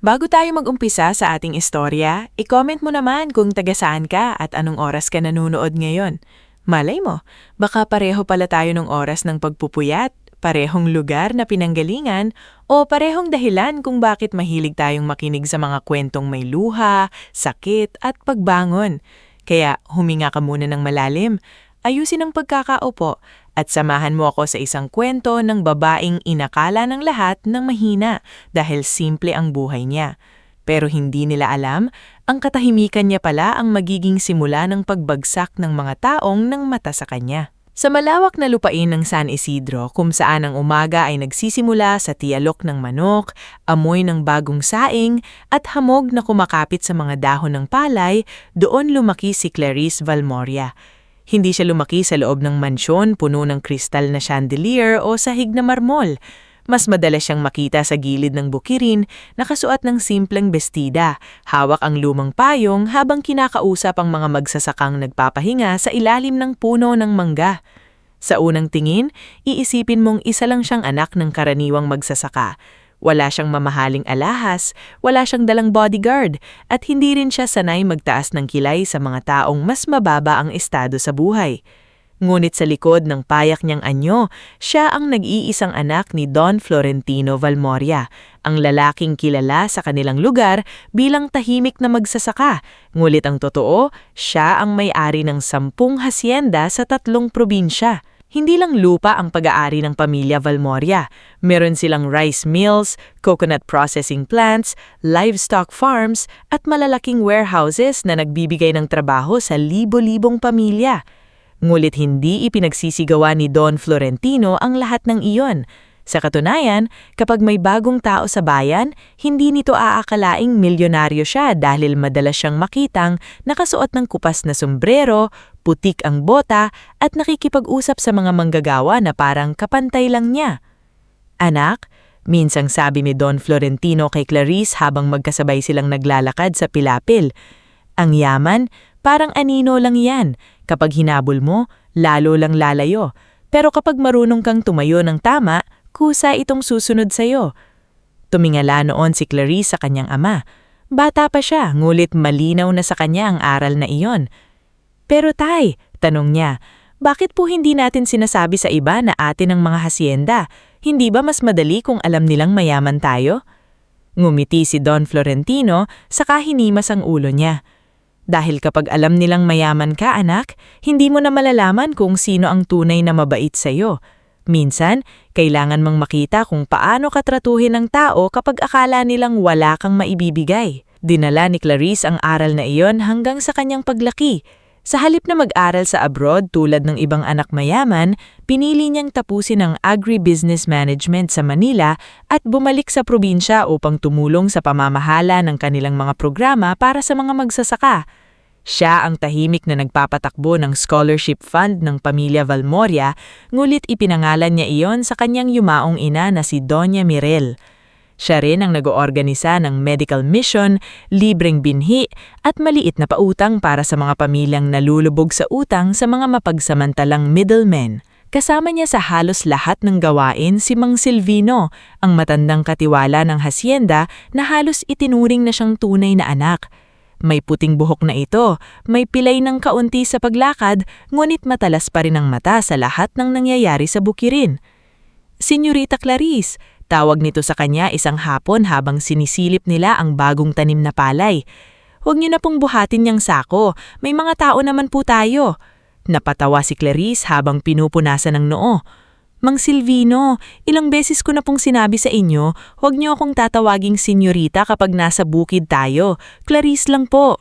Bago tayo mag-umpisa sa ating istorya, i-comment mo naman kung taga saan ka at anong oras ka nanonood ngayon. Malay mo, baka pareho pala tayo ng oras ng pagpupuyat, parehong lugar na pinanggalingan, o parehong dahilan kung bakit mahilig tayong makinig sa mga kwentong may luha, sakit at pagbangon. Kaya huminga ka muna ng malalim, ayusin ang pagkakaupo, at samahan mo ako sa isang kwento ng babaeng inakala ng lahat ng mahina dahil simple ang buhay niya. Pero hindi nila alam, ang katahimikan niya pala ang magiging simula ng pagbagsak ng mga taong nang mata sa kanya. Sa malawak na lupain ng San Isidro, kung saan ang umaga ay nagsisimula sa tiyalok ng manok, amoy ng bagong saing, at hamog na kumakapit sa mga dahon ng palay, doon lumaki si Clarice Valmoria. Hindi siya lumaki sa loob ng mansyon puno ng kristal na chandelier o sahig na marmol. Mas madalas siyang makita sa gilid ng bukirin, nakasuot ng simpleng bestida, hawak ang lumang payong habang kinakausap ang mga magsasakang nagpapahinga sa ilalim ng puno ng mangga. Sa unang tingin, iisipin mong isa lang siyang anak ng karaniwang magsasaka. Wala siyang mamahaling alahas, wala siyang dalang bodyguard, at hindi rin siya sanay magtaas ng kilay sa mga taong mas mababa ang estado sa buhay. Ngunit sa likod ng payak niyang anyo, siya ang nag-iisang anak ni Don Florentino Valmoria, ang lalaking kilala sa kanilang lugar bilang tahimik na magsasaka. Ngunit ang totoo, siya ang may-ari ng 10 hasyenda sa 3 probinsya. Hindi lang lupa ang pag-aari ng pamilya Valmoria. Meron silang rice mills, coconut processing plants, livestock farms, at malalaking warehouses na nagbibigay ng trabaho sa libo-libong pamilya. Ngulit hindi ipinagsisigawa ni Don Florentino ang lahat ng iyon. Sa katunayan, kapag may bagong tao sa bayan, hindi nito aakalaing milyonaryo siya dahil madalas siyang makitang nakasuot ng kupas na sombrero, putik ang bota, at nakikipag-usap sa mga manggagawa na parang kapantay lang niya. "Anak," minsang sabi ni Don Florentino kay Clarice habang magkasabay silang naglalakad sa pilapil, "ang yaman, parang anino lang yan. Kapag hinabol mo, lalo lang lalayo. Pero kapag marunong kang tumayo ng tama, kusa itong susunod sa'yo." Tumingala noon si Clarice sa kanyang ama. Bata pa siya, ngulit malinaw na sa kanya ang aral na iyon. "Pero tay," tanong niya, "bakit po hindi natin sinasabi sa iba na atin ang mga hasyenda? Hindi ba mas madali kung alam nilang mayaman tayo?" Ngumiti si Don Florentino, saka hinimas ang ulo niya. "Dahil kapag alam nilang mayaman ka, anak, hindi mo na malalaman kung sino ang tunay na mabait sa'yo. Minsan, kailangan mong makita kung paano katratuhin ng tao kapag akala nilang wala kang maibibigay." Dinala ni Clarice ang aral na iyon hanggang sa kanyang paglaki. Sa halip na mag-aral sa abroad tulad ng ibang anak mayaman, pinili niyang tapusin ang agribusiness management sa Manila at bumalik sa probinsya upang tumulong sa pamamahala ng kanilang mga programa para sa mga magsasaka. Siya ang tahimik na nagpapatakbo ng scholarship fund ng pamilya Valmoria, ngulit ipinangalan niya iyon sa kanyang yumaong ina na si Doña Mirel. Siya rin ang nag-oorganisa ng medical mission, libreng binhi, at maliit na pautang para sa mga pamilyang nalulubog sa utang sa mga mapagsamantalang middlemen. Kasama niya sa halos lahat ng gawain si Mang Silvino, ang matandang katiwala ng hasyenda na halos itinuring na siyang tunay na anak. May puting buhok na ito, may pilay ng kaunti sa paglakad, ngunit matalas pa rin ang mata sa lahat ng nangyayari sa bukirin. "Senyorita Clarice," tawag nito sa kanya isang hapon habang sinisilip nila ang bagong tanim na palay. "Huwag niyo na pong buhatin niyang sako, may mga tao naman po tayo." Napatawa si Clarice habang pinupunasan ng noo. "Mang Silvino, ilang beses ko na pong sinabi sa inyo, huwag niyo akong tatawaging senyorita kapag nasa bukid tayo. Clarice lang po."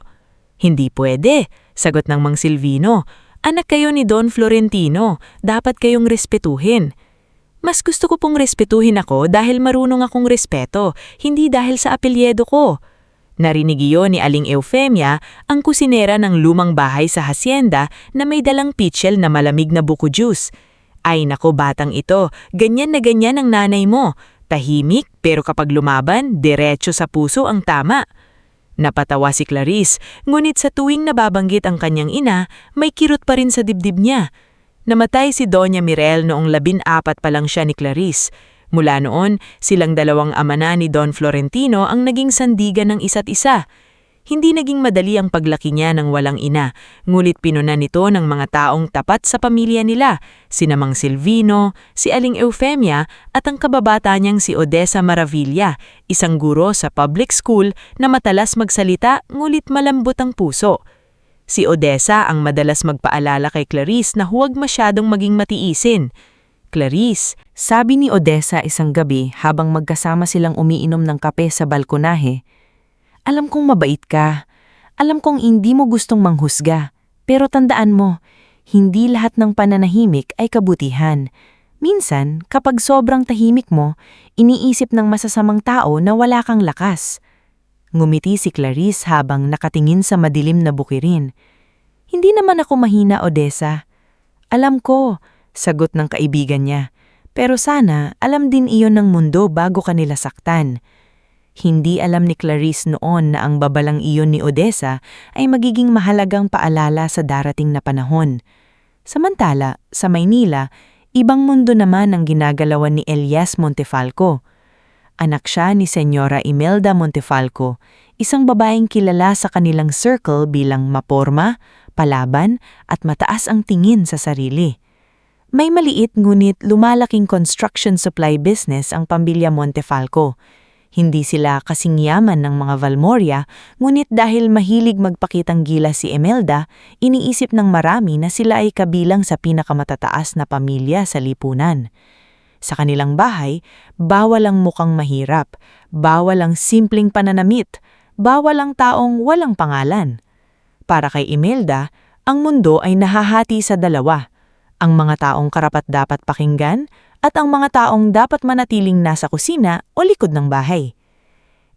"Hindi pwede," sagot ng Mang Silvino. "Anak kayo ni Don Florentino, dapat kayong respetuhin." "Mas gusto ko pong respetuhin ako dahil marunong akong respeto, hindi dahil sa apelyedo ko." Narinig iyon ni Aling Eufemia, ang kusinera ng lumang bahay sa hasyenda na may dalang pitchel na malamig na buko juice. "Ay nako batang ito, ganyan na ganyan ang nanay mo. Tahimik pero kapag lumaban, diretso sa puso ang tama." Napatawa si Clarice, ngunit sa tuwing nababanggit ang kanyang ina, may kirot pa rin sa dibdib niya. Namatay si Doña Mirel noong 14 pa lang siya ni Clarice. Mula noon, silang dalawang ama na ni Don Florentino ang naging sandigan ng isa't isa. Hindi naging madali ang paglaki niya ng walang ina, ngulit pinunan nito ng mga taong tapat sa pamilya nila, sina Mang Silvino, si Aling Eufemia at ang kababata niyang si Odessa Maravilla, isang guro sa public school na matalas magsalita ngulit malambot ang puso. Si Odessa ang madalas magpaalala kay Clarice na huwag masyadong maging matiisin. "Clarice," sabi ni Odessa isang gabi habang magkasama silang umiinom ng kape sa balkonahe, "alam kong mabait ka. Alam kong hindi mo gustong manghusga. Pero tandaan mo, hindi lahat ng pananahimik ay kabutihan. Minsan, kapag sobrang tahimik mo, iniisip ng masasamang tao na wala kang lakas." Ngumiti si Clarice habang nakatingin sa madilim na bukirin. "Hindi naman ako mahina, Odessa." "Alam ko," sagot ng kaibigan niya. "Pero sana alam din iyon ng mundo bago kanila saktan." Hindi alam ni Clarice noon na ang babalang iyon ni Odessa ay magiging mahalagang paalala sa darating na panahon. Samantala, sa Maynila, ibang mundo naman ang ginagalawan ni Elias Montefalco. Anak siya ni Senyora Imelda Montefalco, isang babaeng kilala sa kanilang circle bilang maporma, palaban at mataas ang tingin sa sarili. May maliit ngunit lumalaking construction supply business ang pamilya Montefalco. Hindi sila kasing yaman ng mga Valmoria, ngunit dahil mahilig magpakitang gilas si Imelda, iniisip ng marami na sila ay kabilang sa pinakamatataas na pamilya sa lipunan. Sa kanilang bahay, bawal ang mukhang mahirap, bawal ang simpleng pananamit, bawal ang taong walang pangalan. Para kay Imelda, ang mundo ay nahahati sa dalawa, ang mga taong karapat-dapat pakinggan at ang mga taong dapat manatiling nasa kusina o likod ng bahay.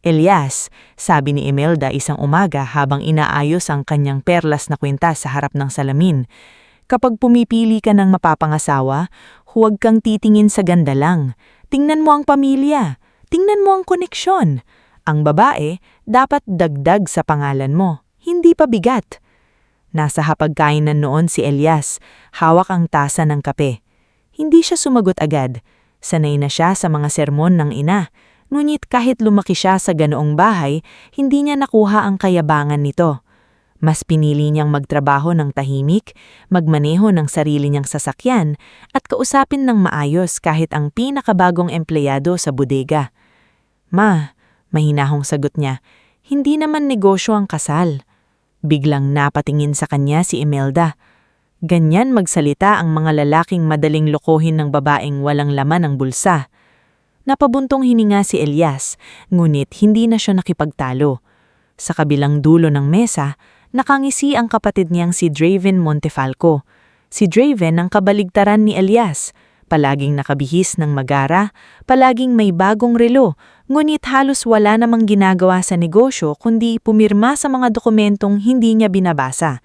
"Elias," sabi ni Imelda isang umaga habang inaayos ang kanyang perlas na kwintas sa harap ng salamin, "kapag pumipili ka ng mapapangasawa, huwag kang titingin sa ganda lang. Tingnan mo ang pamilya, tingnan mo ang koneksyon. Ang babae dapat dagdag sa pangalan mo, hindi pa bigat." Nasa hapagkainan noon si Elias, hawak ang tasa ng kape. Hindi siya sumagot agad. Sanay na siya sa mga sermon ng ina, ngunit kahit lumaki siya sa ganoong bahay, hindi niya nakuha ang kayabangan nito. Mas pinili niyang magtrabaho ng tahimik, magmaneho ng sarili niyang sasakyan, at kausapin ng maayos kahit ang pinakabagong empleyado sa bodega. "Ma," mahinahong sagot niya, "hindi naman negosyo ang kasal." Biglang napatingin sa kanya si Imelda. Ganyan magsalita ang mga lalaking madaling lokohin ng babaeng walang laman ng bulsa. Napabuntong hininga si Elias, ngunit hindi na siya nakipagtalo. Sa kabilang dulo ng mesa, nakangisi ang kapatid niyang si Draven Montefalco. Si Draven ang kabaligtaran ni Elias, palaging nakabihis ng magara, palaging may bagong relo, ngunit halos wala namang ginagawa sa negosyo kundi pumirma sa mga dokumentong hindi niya binabasa.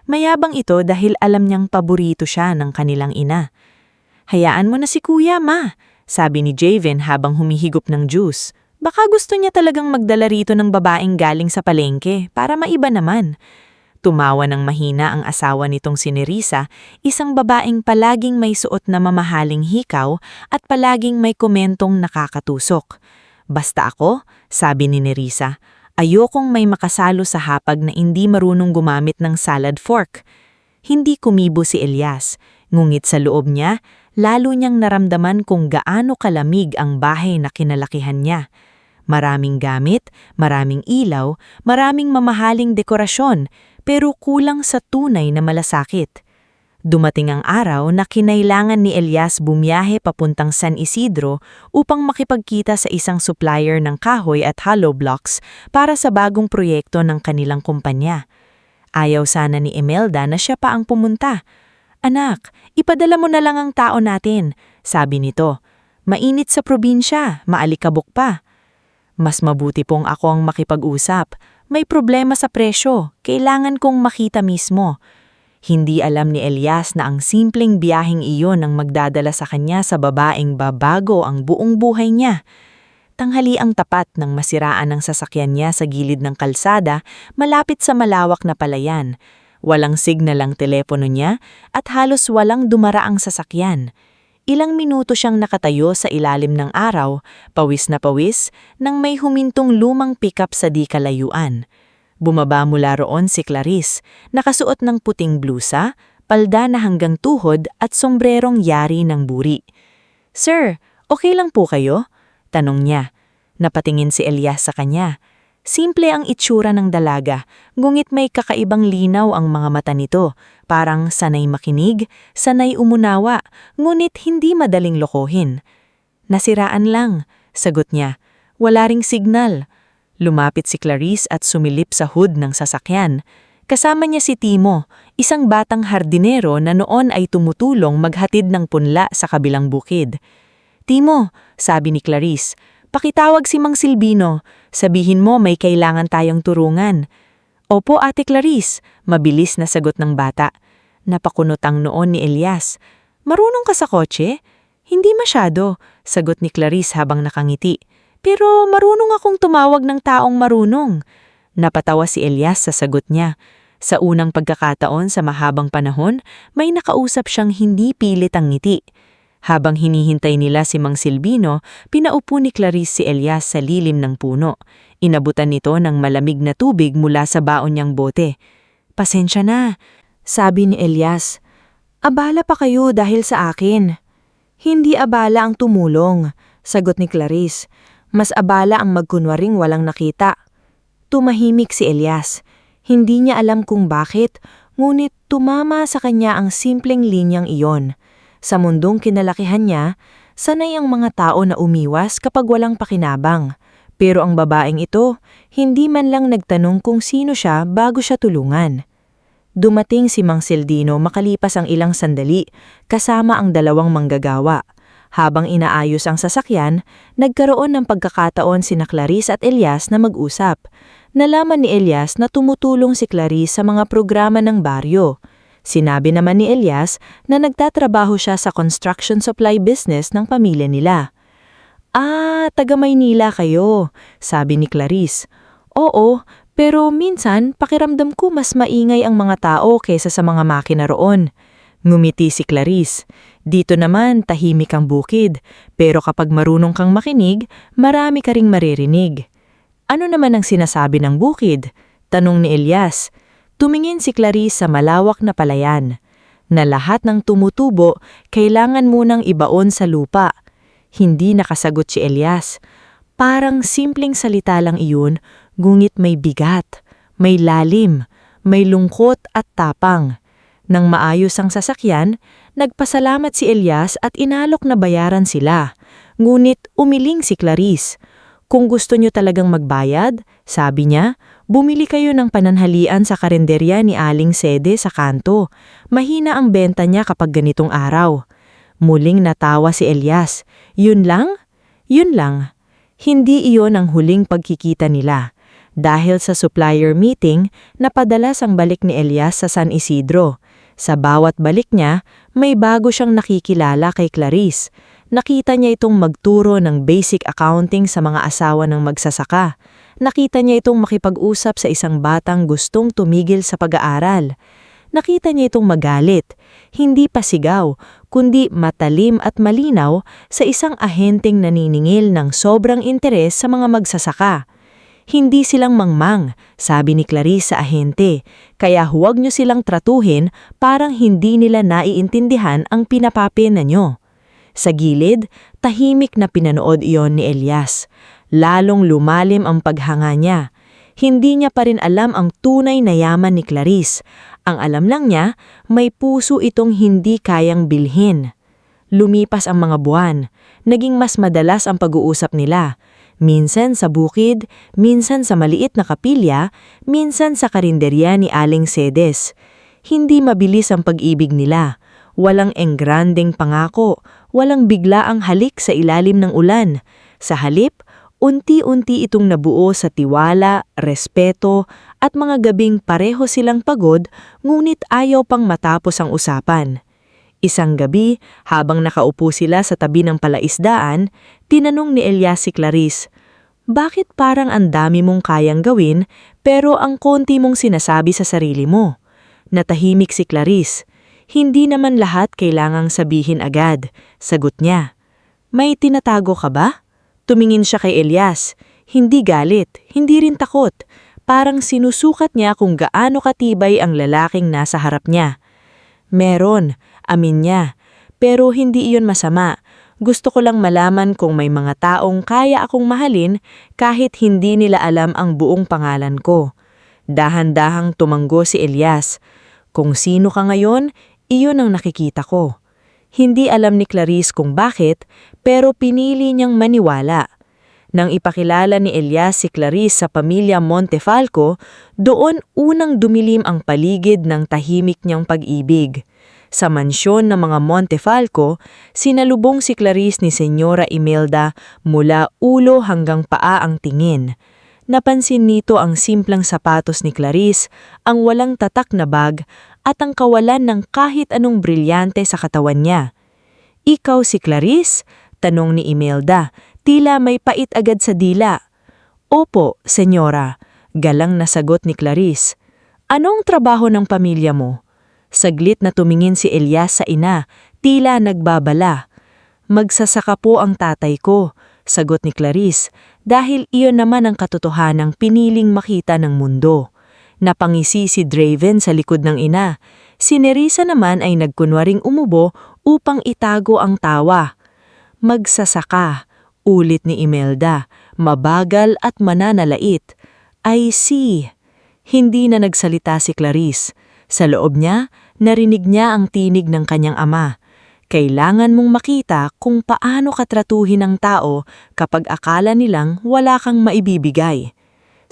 Mayabang ito dahil alam niyang paborito siya ng kanilang ina. "Hayaan mo na si Kuya, Ma," sabi ni Javen habang humihigop ng juice. Baka gusto niya talagang magdala rito ng babaeng galing sa palengke para maiba naman. Tumawa ng mahina ang asawa nitong si Nerissa, isang babaeng palaging may suot na mamahaling hikaw at palaging may komentong nakakatusok. "Basta ako," sabi ni Nerissa, "ayokong may makasalo sa hapag na hindi marunong gumamit ng salad fork." Hindi kumibo si Elias, ngunit sa loob niya, lalo niyang naramdaman kung gaano kalamig ang bahay na kinalakihan niya. Maraming gamit, maraming ilaw, maraming mamahaling dekorasyon, pero kulang sa tunay na malasakit. Dumating ang araw na kinailangan ni Elias bumiyahe papuntang San Isidro upang makipagkita sa isang supplier ng kahoy at hollow blocks para sa bagong proyekto ng kanilang kumpanya. Ayaw sana ni Imelda na siya pa ang pumunta. "Anak, ipadala mo na lang ang tao natin," sabi nito. "Mainit sa probinsya, maalikabok pa." "Mas mabuti pong ako ang makipag-usap. May problema sa presyo, kailangan kong makita mismo." Hindi alam ni Elias na ang simpleng biyaheng iyon ang magdadala sa kanya sa babaeng babago ang buong buhay niya. Tanghali ang tapat nang masiraan ang sasakyan niya sa gilid ng kalsada malapit sa malawak na palayan. Walang signal ang telepono niya at halos walang dumaraang sasakyan. Ilang minuto siyang nakatayo sa ilalim ng araw, pawis na pawis, nang may humintong lumang pickup sa di kalayuan. Bumaba mula roon si Clarice, nakasuot ng puting blusa, palda na hanggang tuhod at sombrerong yari ng buri. "Sir, okay lang po kayo?" tanong niya. Napatingin si Elias sa kanya. Simple ang itsura ng dalaga, ngunit may kakaibang linaw ang mga mata nito. Parang sanay makinig, sanay umunawa, ngunit hindi madaling lokohin. "Nasiraan lang," sagot niya. "Wala ring signal." Lumapit si Clarice at sumilip sa hood ng sasakyan. Kasama niya si Timo, isang batang hardinero na noon ay tumutulong maghatid ng punla sa kabilang bukid. "Timo," sabi ni Clarice, "pakitawag si Mang Silvino. Sabihin mo may kailangan tayong turungan." "Opo, Ate Clarice," mabilis na sagot ng bata. Napakunot ang noon ni Elias. "Marunong ka sa kotse?" "Hindi masyado," sagot ni Clarice habang nakangiti. "Pero marunong akong tumawag ng taong marunong." Napatawa si Elias sa sagot niya. Sa unang pagkakataon sa mahabang panahon, may nakausap siyang hindi pilit ang ngiti. Habang hinihintay nila si Mang Silvino, pinaupo ni Clarice si Elias sa lilim ng puno. Inabutan nito ng malamig na tubig mula sa baon niyang bote. "Pasensya na," sabi ni Elias. "Abala pa kayo dahil sa akin." "Hindi abala ang tumulong," sagot ni Clarice. "Mas abala ang magkunwaring walang nakita." Tumahimik si Elias. Hindi niya alam kung bakit, ngunit tumama sa kanya ang simpleng linyang iyon. Sa mundong kinalakihan niya, sanay ang mga tao na umiwas kapag walang pakinabang. Pero ang babaeng ito, hindi man lang nagtanong kung sino siya bago siya tulungan. Dumating si Mang Silvino makalipas ang ilang sandali, kasama ang dalawang manggagawa. Habang inaayos ang sasakyan, nagkaroon ng pagkakataon sina Clarice at Elias na mag-usap. Nalaman ni Elias na tumutulong si Clarice sa mga programa ng baryo. Sinabi naman ni Elias na nagtatrabaho siya sa construction supply business ng pamilya nila. "Ah, taga Maynila kayo," sabi ni Clarice. "Oo, pero minsan pakiramdam ko mas maingay ang mga tao kaysa sa mga makina roon." Ngumiti si Clarice. "Dito naman tahimik ang bukid, pero kapag marunong kang makinig, marami ka ring maririnig." "Ano naman ang sinasabi ng bukid?" tanong ni Elias. Tumingin si Clarice sa malawak na palayan. Na lahat ng tumutubo, kailangan munang ibaon sa lupa. Hindi nakasagot si Elias. Parang simpleng salita lang iyon, ngunit may bigat, may lalim, may lungkot at tapang. Nang maayos ang sasakyan, nagpasalamat si Elias at inalok na bayaran sila. Ngunit umiling si Clarice. "Kung gusto niyo talagang magbayad," sabi niya, "bumili kayo ng pananhalian sa karenderya ni Aling Sede sa kanto. Mahina ang benta niya kapag ganitong araw." Muling natawa si Elias. "Yun lang?" "Yun lang." Hindi iyon ang huling pagkikita nila. Dahil sa supplier meeting, napadalas ang balik ni Elias sa San Isidro. Sa bawat balik niya, may bago siyang nakikilala kay Clarice. Nakita niya itong magturo ng basic accounting sa mga asawa ng magsasaka. Nakita niya itong makipag-usap sa isang batang gustong tumigil sa pag-aaral. Nakita niya itong magalit, hindi pasigaw, kundi matalim at malinaw sa isang ahenteng naniningil ng sobrang interes sa mga magsasaka. "Hindi silang mangmang," sabi ni Clarice sa ahente, "kaya huwag niyo silang tratuhin parang hindi nila naiintindihan ang pinapapena niyo." Sa gilid, tahimik na pinanood iyon ni Elias. Lalong lumalim ang paghanga niya. Hindi niya pa rin alam ang tunay na yaman ni Clarice. Ang alam lang niya, may puso itong hindi kayang bilhin. Lumipas ang mga buwan. Naging mas madalas ang pag-uusap nila. Minsan sa bukid, minsan sa maliit na kapilya, minsan sa karinderya ni Aling Sedes. Hindi mabilis ang pag-ibig nila. Walang engrandeng pangako, walang biglaang halik sa ilalim ng ulan. Sa halip, unti-unti itong nabuo sa tiwala, respeto, at mga gabing pareho silang pagod, ngunit ayaw pang matapos ang usapan. Isang gabi, habang nakaupo sila sa tabi ng palaisdaan, tinanong ni Elias si Clarice, "Bakit parang ang dami mong kayang gawin, pero ang konti mong sinasabi sa sarili mo?" Natahimik si Clarice. Hindi naman lahat kailangang sabihin agad, sagot niya. May tinatago ka ba? Tumingin siya kay Elias. Hindi galit, hindi rin takot. Parang sinusukat niya kung gaano katibay ang lalaking nasa harap niya. Meron, amin niya. Pero hindi iyon masama. Gusto ko lang malaman kung may mga taong kaya akong mahalin kahit hindi nila alam ang buong pangalan ko. Dahan-dahang tumanggo si Elias. Kung sino ka ngayon, iyon ang nakikita ko. Hindi alam ni Clarice kung bakit, pero pinili niyang maniwala. Nang ipakilala ni Elias si Clarice sa pamilya Montefalco, doon unang dumilim ang paligid ng tahimik niyang pag-ibig. Sa mansyon ng mga Montefalco, sinalubong si Clarice ni Senyora Imelda mula ulo hanggang paa ang tingin. Napansin nito ang simplang sapatos ni Clarice, ang walang tatak na bag, at ang kawalan ng kahit anong brilyante sa katawan niya. "Ikaw si Clarice?" tanong ni Imelda, tila may pait agad sa dila. "Opo, senyora," galang na sagot ni Clarice. "Anong trabaho ng pamilya mo?" Saglit na tumingin si Elias sa ina, tila nagbabala. "Magsasaka po ang tatay ko," sagot ni Clarice, dahil iyon naman ang katotohanang piniling makita ng mundo. Napangisi si Draven sa likod ng ina. Si Nerissa naman ay nagkunwaring umubo upang itago ang tawa. "Magsasaka," ulit ni Imelda, mabagal at mananalait. "I see." Hindi na nagsalita si Clarice. Sa loob niya, narinig niya ang tinig ng kanyang ama. Kailangan mong makita kung paano katratuhin ng tao kapag akala nilang wala kang maibibigay.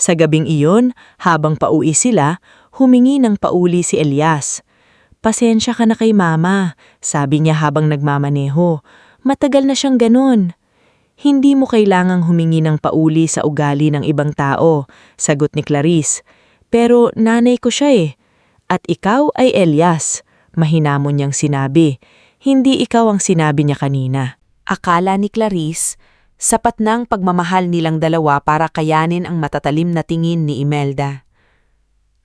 Sa gabing iyon, habang pauwi sila, humingi ng pauli si Elias. "Pasensya ka na kay mama," sabi niya habang nagmamaneho. "Matagal na siyang ganun." "Hindi mo kailangang humingi ng pauli sa ugali ng ibang tao," sagot ni Clarice. "Pero nanay ko siya eh. At ikaw ay Elias," mahinamon niyang sinabi. Hindi ikaw ang sinabi niya kanina. Akala ni Clarice, sapat na ang pagmamahal nilang dalawa para kayanin ang matatalim na tingin ni Imelda.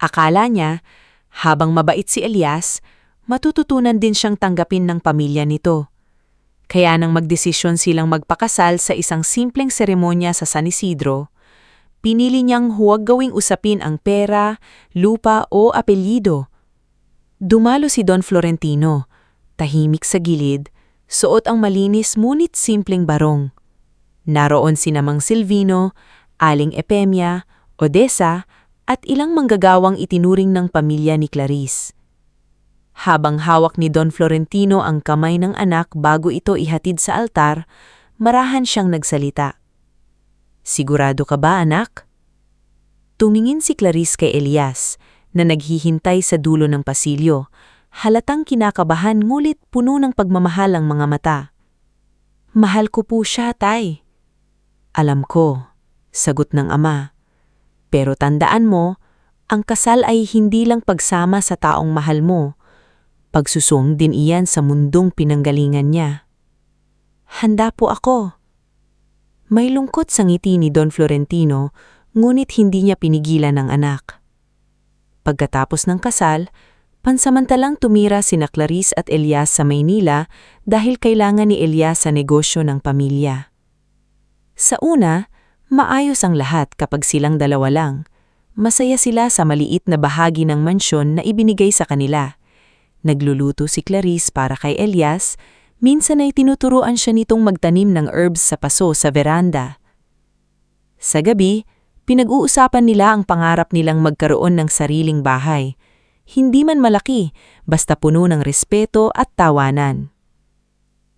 Akala niya, habang mabait si Elias, matututunan din siyang tanggapin ng pamilya nito. Kaya nang magdesisyon silang magpakasal sa isang simpleng seremonya sa San Isidro, pinili niyang huwag gawing usapin ang pera, lupa o apelyido. Dumalo si Don Florentino, tahimik sa gilid, suot ang malinis ngunit simpleng barong. Naroon si Mang Silvino, Aling Epemia, Odessa, at ilang manggagawang itinuring ng pamilya ni Clarice. Habang hawak ni Don Florentino ang kamay ng anak bago ito ihatid sa altar, marahan siyang nagsalita. "Sigurado ka ba, anak?" Tumingin si Clarice kay Elias, na naghihintay sa dulo ng pasilyo. Halatang kinakabahan ngulit puno ng pagmamahal ang mga mata. "Mahal ko po siya, tay." "Alam ko," sagot ng ama. "Pero tandaan mo, ang kasal ay hindi lang pagsama sa taong mahal mo. Pagsusong din iyan sa mundong pinanggalingan niya." "Handa po ako." May lungkot sa ngiti ni Don Florentino, ngunit hindi niya pinigilan ang anak. Pagkatapos ng kasal, pansamantalang tumira sina Clarice at Elias sa Maynila dahil kailangan ni Elias sa negosyo ng pamilya. Sa una, maayos ang lahat kapag silang dalawa lang. Masaya sila sa maliit na bahagi ng mansyon na ibinigay sa kanila. Nagluluto si Clarice para kay Elias. Minsan ay tinuturuan siya nitong magtanim ng herbs sa paso sa veranda. Sa gabi, pinag-uusapan nila ang pangarap nilang magkaroon ng sariling bahay. Hindi man malaki, basta puno ng respeto at tawanan.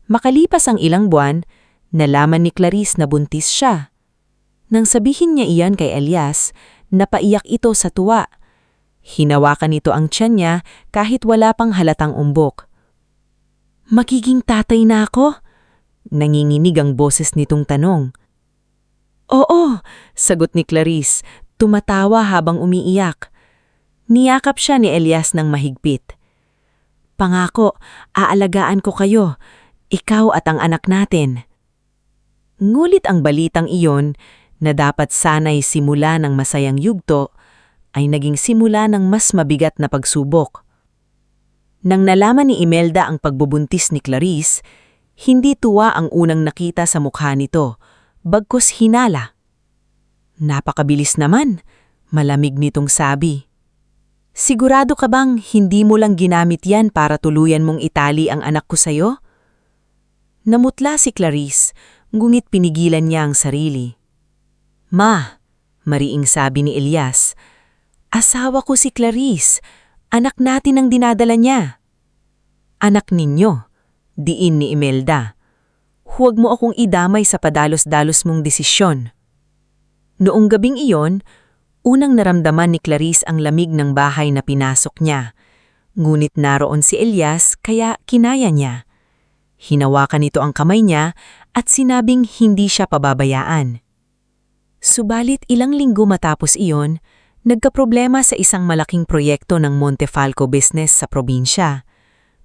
Makalipas ang ilang buwan, nalaman ni Clarice na buntis siya. Nang sabihin niya iyan kay Elias, napaiyak ito sa tuwa. Hinawakan nito ang tiyan niya kahit wala pang halatang umbok. "Magiging tatay na ako?" Nanginginig ang boses nitong tanong. "Oo," sagot ni Clarice, tumatawa habang umiiyak. Niyakap siya ni Elias ng mahigpit. "Pangako, aalagaan ko kayo, ikaw at ang anak natin." Ngulit ang balitang iyon, na dapat sana'y simula ng masayang yugto, ay naging simula ng mas mabigat na pagsubok. Nang nalaman ni Imelda ang pagbubuntis ni Clarice, hindi tuwa ang unang nakita sa mukha nito, bagkus hinala. Napakabilis naman, malamig nitong sabi. Sigurado ka bang hindi mo lang ginamit yan para tuluyan mong itali ang anak ko sa'yo? Namutla si Clarice, ngunit pinigilan niya ang sarili. Ma, mariing sabi ni Elias, asawa ko si Clarice, anak natin ang dinadala niya. Anak ninyo, diin ni Imelda. Huwag mo akong idamay sa padalos-dalos mong desisyon. Noong gabing iyon, unang naramdaman ni Clarice ang lamig ng bahay na pinasok niya. Ngunit naroon si Elias kaya kinaya niya. Hinawakan nito ang kamay niya at sinabing hindi siya pababayaan. Subalit ilang linggo matapos iyon, nagkaproblema sa isang malaking proyekto ng Montefalco business sa probinsya.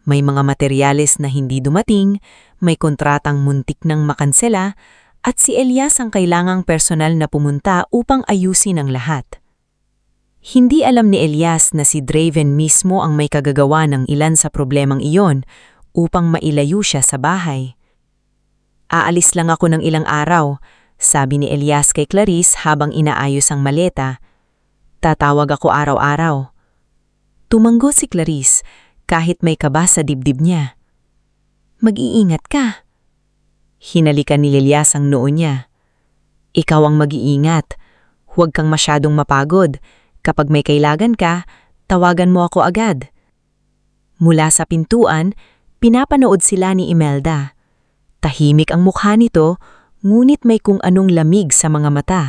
May mga materyales na hindi dumating, may kontratang muntik ng makansela, at si Elias ang kailangang personal na pumunta upang ayusin ang lahat. Hindi alam ni Elias na si Draven mismo ang may kagagawa ng ilan sa problemang iyon upang mailayo siya sa bahay. Aalis lang ako ng ilang araw, sabi ni Elias kay Clarice habang inaayos ang maleta. Tatawag ako araw-araw. Tumanggo si Clarice kahit may kaba sa dibdib niya. Mag-iingat ka. Hinalikan ni Elias ang noo niya. Ikaw ang mag-iingat. Huwag kang masyadong mapagod. Kapag may kailangan ka, tawagan mo ako agad. Mula sa pintuan, pinapanood sila ni Imelda. Tahimik ang mukha nito, ngunit may kung anong lamig sa mga mata.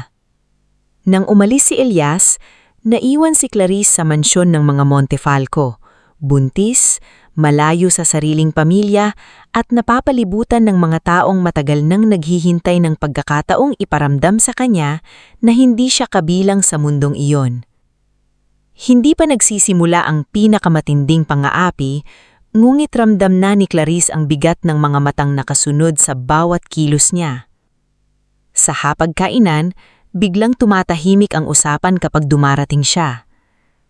Nang umalis si Elias, naiwan si Clarice sa mansyon ng mga Montefalco. Buntis, malayo sa sariling pamilya at napapalibutan ng mga taong matagal nang naghihintay ng pagkakataong iparamdam sa kanya na hindi siya kabilang sa mundong iyon. Hindi pa nagsisimula ang pinakamatinding pang-aapi, ngunit ramdam na ni Clarice ang bigat ng mga matang nakasunod sa bawat kilos niya. Sa hapagkainan, biglang tumatahimik ang usapan kapag dumarating siya.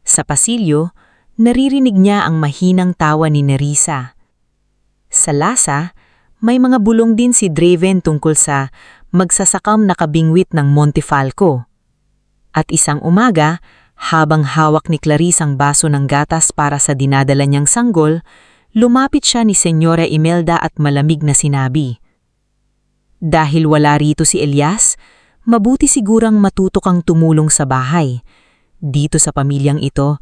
Sa pasilyo, naririnig niya ang mahinang tawa ni Nerissa. Sa lasa, may mga bulong din si Draven tungkol sa magsasakam na kabingwit ng Montefalco. At isang umaga, habang hawak ni Clarice ang baso ng gatas para sa dinadala niyang sanggol, lumapit siya ni Senyora Imelda at malamig na sinabi, "Dahil wala rito si Elias, mabuti sigurang matuto kang tumulong sa bahay. Dito sa pamilyang ito,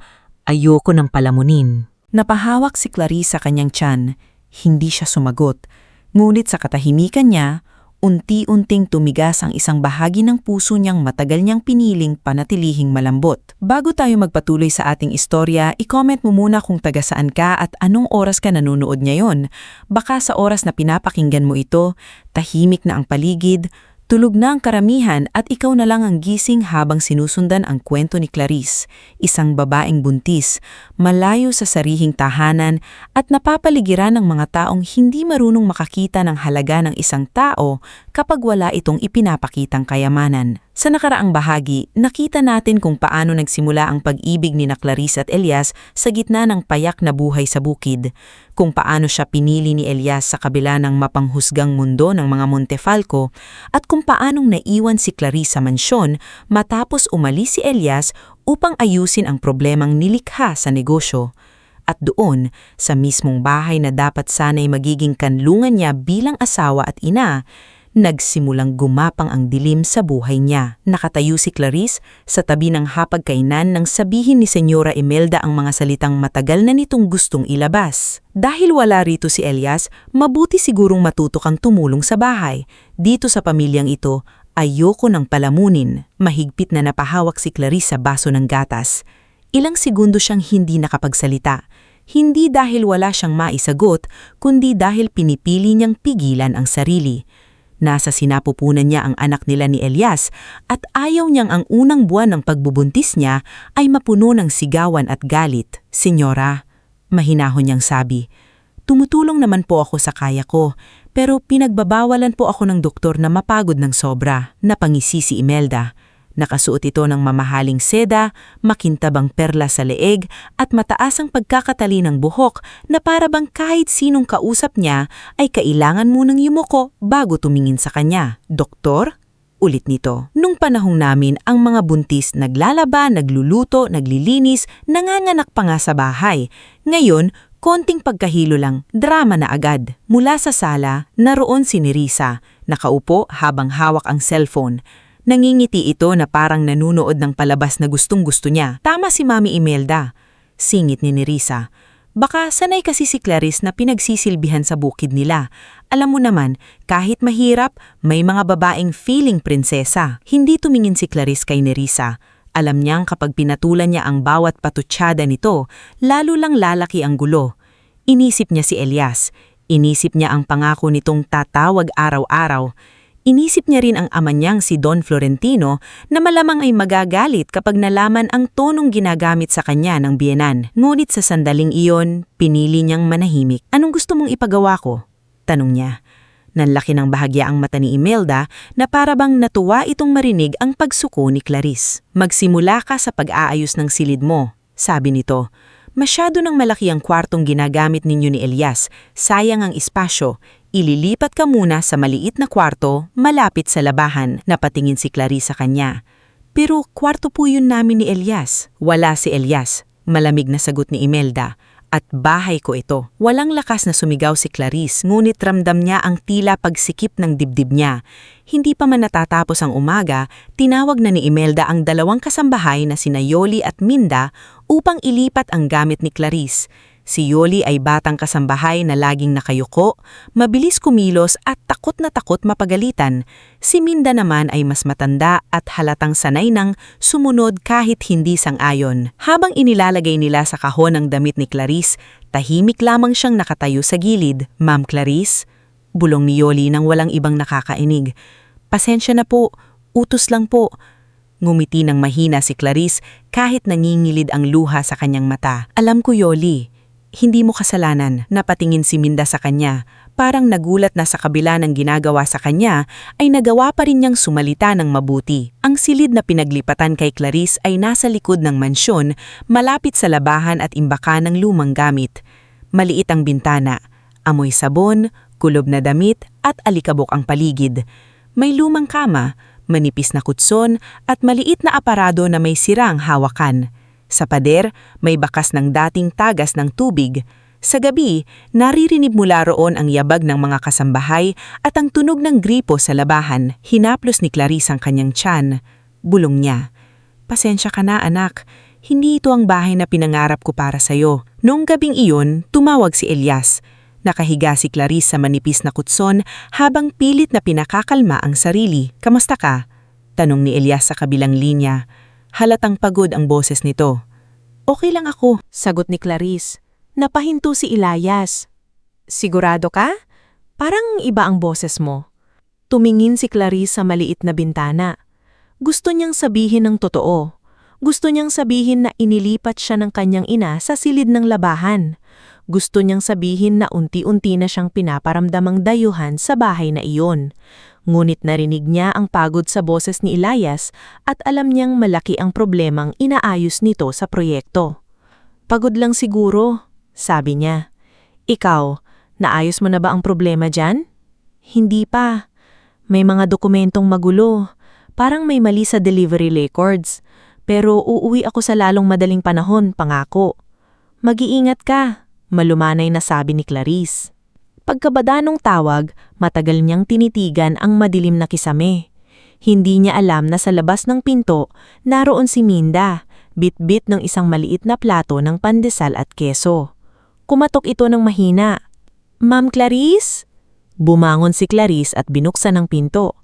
ayoko ng palamunin." Napahawak si Clarice sa kanyang tiyan, hindi siya sumagot. Ngunit sa katahimikan niya, unti-unting tumigas ang isang bahagi ng puso niyang matagal niyang piniling panatilihing malambot. Bago tayo magpatuloy sa ating istorya, i-comment mo muna kung taga saan ka at anong oras ka nanonood ngayon. Baka sa oras na pinapakinggan mo ito, tahimik na ang paligid, tulog na ang karamihan at ikaw na lang ang gising habang sinusundan ang kwento ni Clarice, isang babaeng buntis, malayo sa sarihing tahanan at napapaligiran ng mga taong hindi marunong makakita ng halaga ng isang tao kapag wala itong ipinapakitang kayamanan. Sa nakaraang bahagi, nakita natin kung paano nagsimula ang pag-ibig ni na Clarice at Elias sa gitna ng payak na buhay sa bukid, kung paano siya pinili ni Elias sa kabila ng mapanghusgang mundo ng mga Montefalco, at kung paanong naiwan si Clarice sa mansyon matapos umalis si Elias upang ayusin ang problemang nilikha sa negosyo. At doon, sa mismong bahay na dapat sana'y magiging kanlungan niya bilang asawa at ina, nagsimulang gumapang ang dilim sa buhay niya. Nakatayo si Clarice sa tabi ng hapagkainan nang sabihin ni Senyora Imelda ang mga salitang matagal na nitong gustong ilabas. Dahil wala rito si Elias, mabuti sigurong matuto kang tumulong sa bahay. Dito sa pamilyang ito, ayoko ng palamunin. Mahigpit na napahawak si Clarice sa baso ng gatas. Ilang segundo siyang hindi nakapagsalita. Hindi dahil wala siyang maisagot, kundi dahil pinipili niyang pigilan ang sarili. Nasa sinapupunan niya ang anak nila ni Elias at ayaw niyang ang unang buwan ng pagbubuntis niya ay mapuno ng sigawan at galit. "Senyora," mahinahon niyang sabi, "tumutulong naman po ako sa kaya ko, pero pinagbabawalan po ako ng doktor na mapagod ng sobra." Napangisi si Imelda. Nakasuot ito ng mamahaling seda, makintabang perla sa leeg at mataas ang pagkakatali ng buhok na para bang kahit sinong kausap niya ay kailangan munang yumuko bago tumingin sa kanya. Doktor? Ulit nito. Nung panahong namin, ang mga buntis naglalaba, nagluluto, naglilinis, nanganganak pa nga sa bahay. Ngayon, konting pagkahilo lang, drama na agad. Mula sa sala, naroon si Nerissa, nakaupo habang hawak ang cellphone. Nangingiti ito na parang nanunood ng palabas na gustong-gusto niya. Tama si Mami Imelda. Singit ni Nerissa. Baka sanay kasi si Clarice na pinagsisilbihan sa bukid nila. Alam mo naman, kahit mahirap, may mga babaeng feeling prinsesa. Hindi tumingin si Clarice kay Nerissa. Alam niyang kapag pinatulan niya ang bawat patutsada nito, lalo lang lalaki ang gulo. Inisip niya si Elias. Inisip niya ang pangako nitong tatawag araw-araw. Inisip niya rin ang ama niyang si Don Florentino na malamang ay magagalit kapag nalaman ang tonong ginagamit sa kanya ng biyenan. Ngunit sa sandaling iyon, pinili niyang manahimik. Anong gusto mong ipagawa ko? Tanong niya. Nanlaki ng bahagya ang mata ni Imelda na para bang natuwa itong marinig ang pagsuko ni Clarice. Magsimula ka sa pag-aayos ng silid mo, sabi nito. Masyado nang malaki ang kwartong ginagamit ninyo ni Elias. Sayang ang espasyo. Ililipat ka muna sa maliit na kwarto malapit sa labahan. Napatingin si Clarice sa kanya. Pero kwarto po yun namin ni Elias. Wala si Elias. Malamig na sagot ni Imelda. At bahay ko ito. Walang lakas na sumigaw si Clarice, ngunit ramdam niya ang tila pagsikip ng dibdib niya. Hindi pa man natatapos ang umaga, tinawag na ni Imelda ang dalawang kasambahay na sina Yoli at Minda upang ilipat ang gamit ni Clarice. Si Yoli ay batang kasambahay na laging nakayuko, mabilis kumilos at takot na takot mapagalitan. Si Minda naman ay mas matanda at halatang sanay ng sumunod kahit hindi sang-ayon. Habang inilalagay nila sa kahon ang damit ni Clarice, tahimik lamang siyang nakatayo sa gilid. Ma'am Clarice? Bulong ni Yoli nang walang ibang nakakainig. Pasensya na po, utos lang po. Ngumiti ng mahina si Clarice kahit nangingilid ang luha sa kanyang mata. Alam ko, Yoli. Hindi mo kasalanan. Napatingin si Minda sa kanya. Parang nagulat na sa kabila ng ginagawa sa kanya, ay nagawa pa rin niyang sumalita ng mabuti. Ang silid na pinaglipatan kay Clarice ay nasa likod ng mansyon, malapit sa labahan at imbakan ng lumang gamit. Maliit ang bintana, amoy sabon, kulob na damit at alikabok ang paligid. May lumang kama, manipis na kutson at maliit na aparado na may sirang hawakan. Sa pader, may bakas ng dating tagas ng tubig. Sa gabi, naririnig mula roon ang yabag ng mga kasambahay at ang tunog ng gripo sa labahan. Hinaplos ni Clarice ang kanyang tiyan. Bulong niya. Pasensya ka na, anak. Hindi ito ang bahay na pinangarap ko para sa'yo. Noong gabing iyon, tumawag si Elias. Nakahiga si Clarice sa manipis na kutson habang pilit na pinakakalma ang sarili. Kamusta ka? Tanong ni Elias sa kabilang linya. Halatang pagod ang boses nito. Okay lang ako, sagot ni Clarice. Napahinto si Elias. Sigurado ka? Parang iba ang boses mo. Tumingin si Clarice sa maliit na bintana. Gusto niyang sabihin ng totoo. Gusto niyang sabihin na inilipat siya ng kanyang ina sa silid ng labahan. Gusto niyang sabihin na unti-unti na siyang pinaparamdamang dayuhan sa bahay na iyon. Ngunit narinig niya ang pagod sa boses ni Elias at alam niyang malaki ang problemang inaayos nito sa proyekto. Pagod lang siguro, sabi niya. Ikaw, naayos mo na ba ang problema dyan? Hindi pa. May mga dokumentong magulo. Parang may mali sa delivery records. Pero uuwi ako sa lalong madaling panahon, pangako. Mag-iingat ka, malumanay na sabi ni Clarice. Pagkabada nung tawag, matagal niyang tinitigan ang madilim na kisame. Hindi niya alam na sa labas ng pinto, naroon si Minda, bit-bit ng isang maliit na plato ng pandesal at keso. Kumatok ito ng mahina. Ma'am Clarice? Bumangon si Clarice at binuksan ang pinto.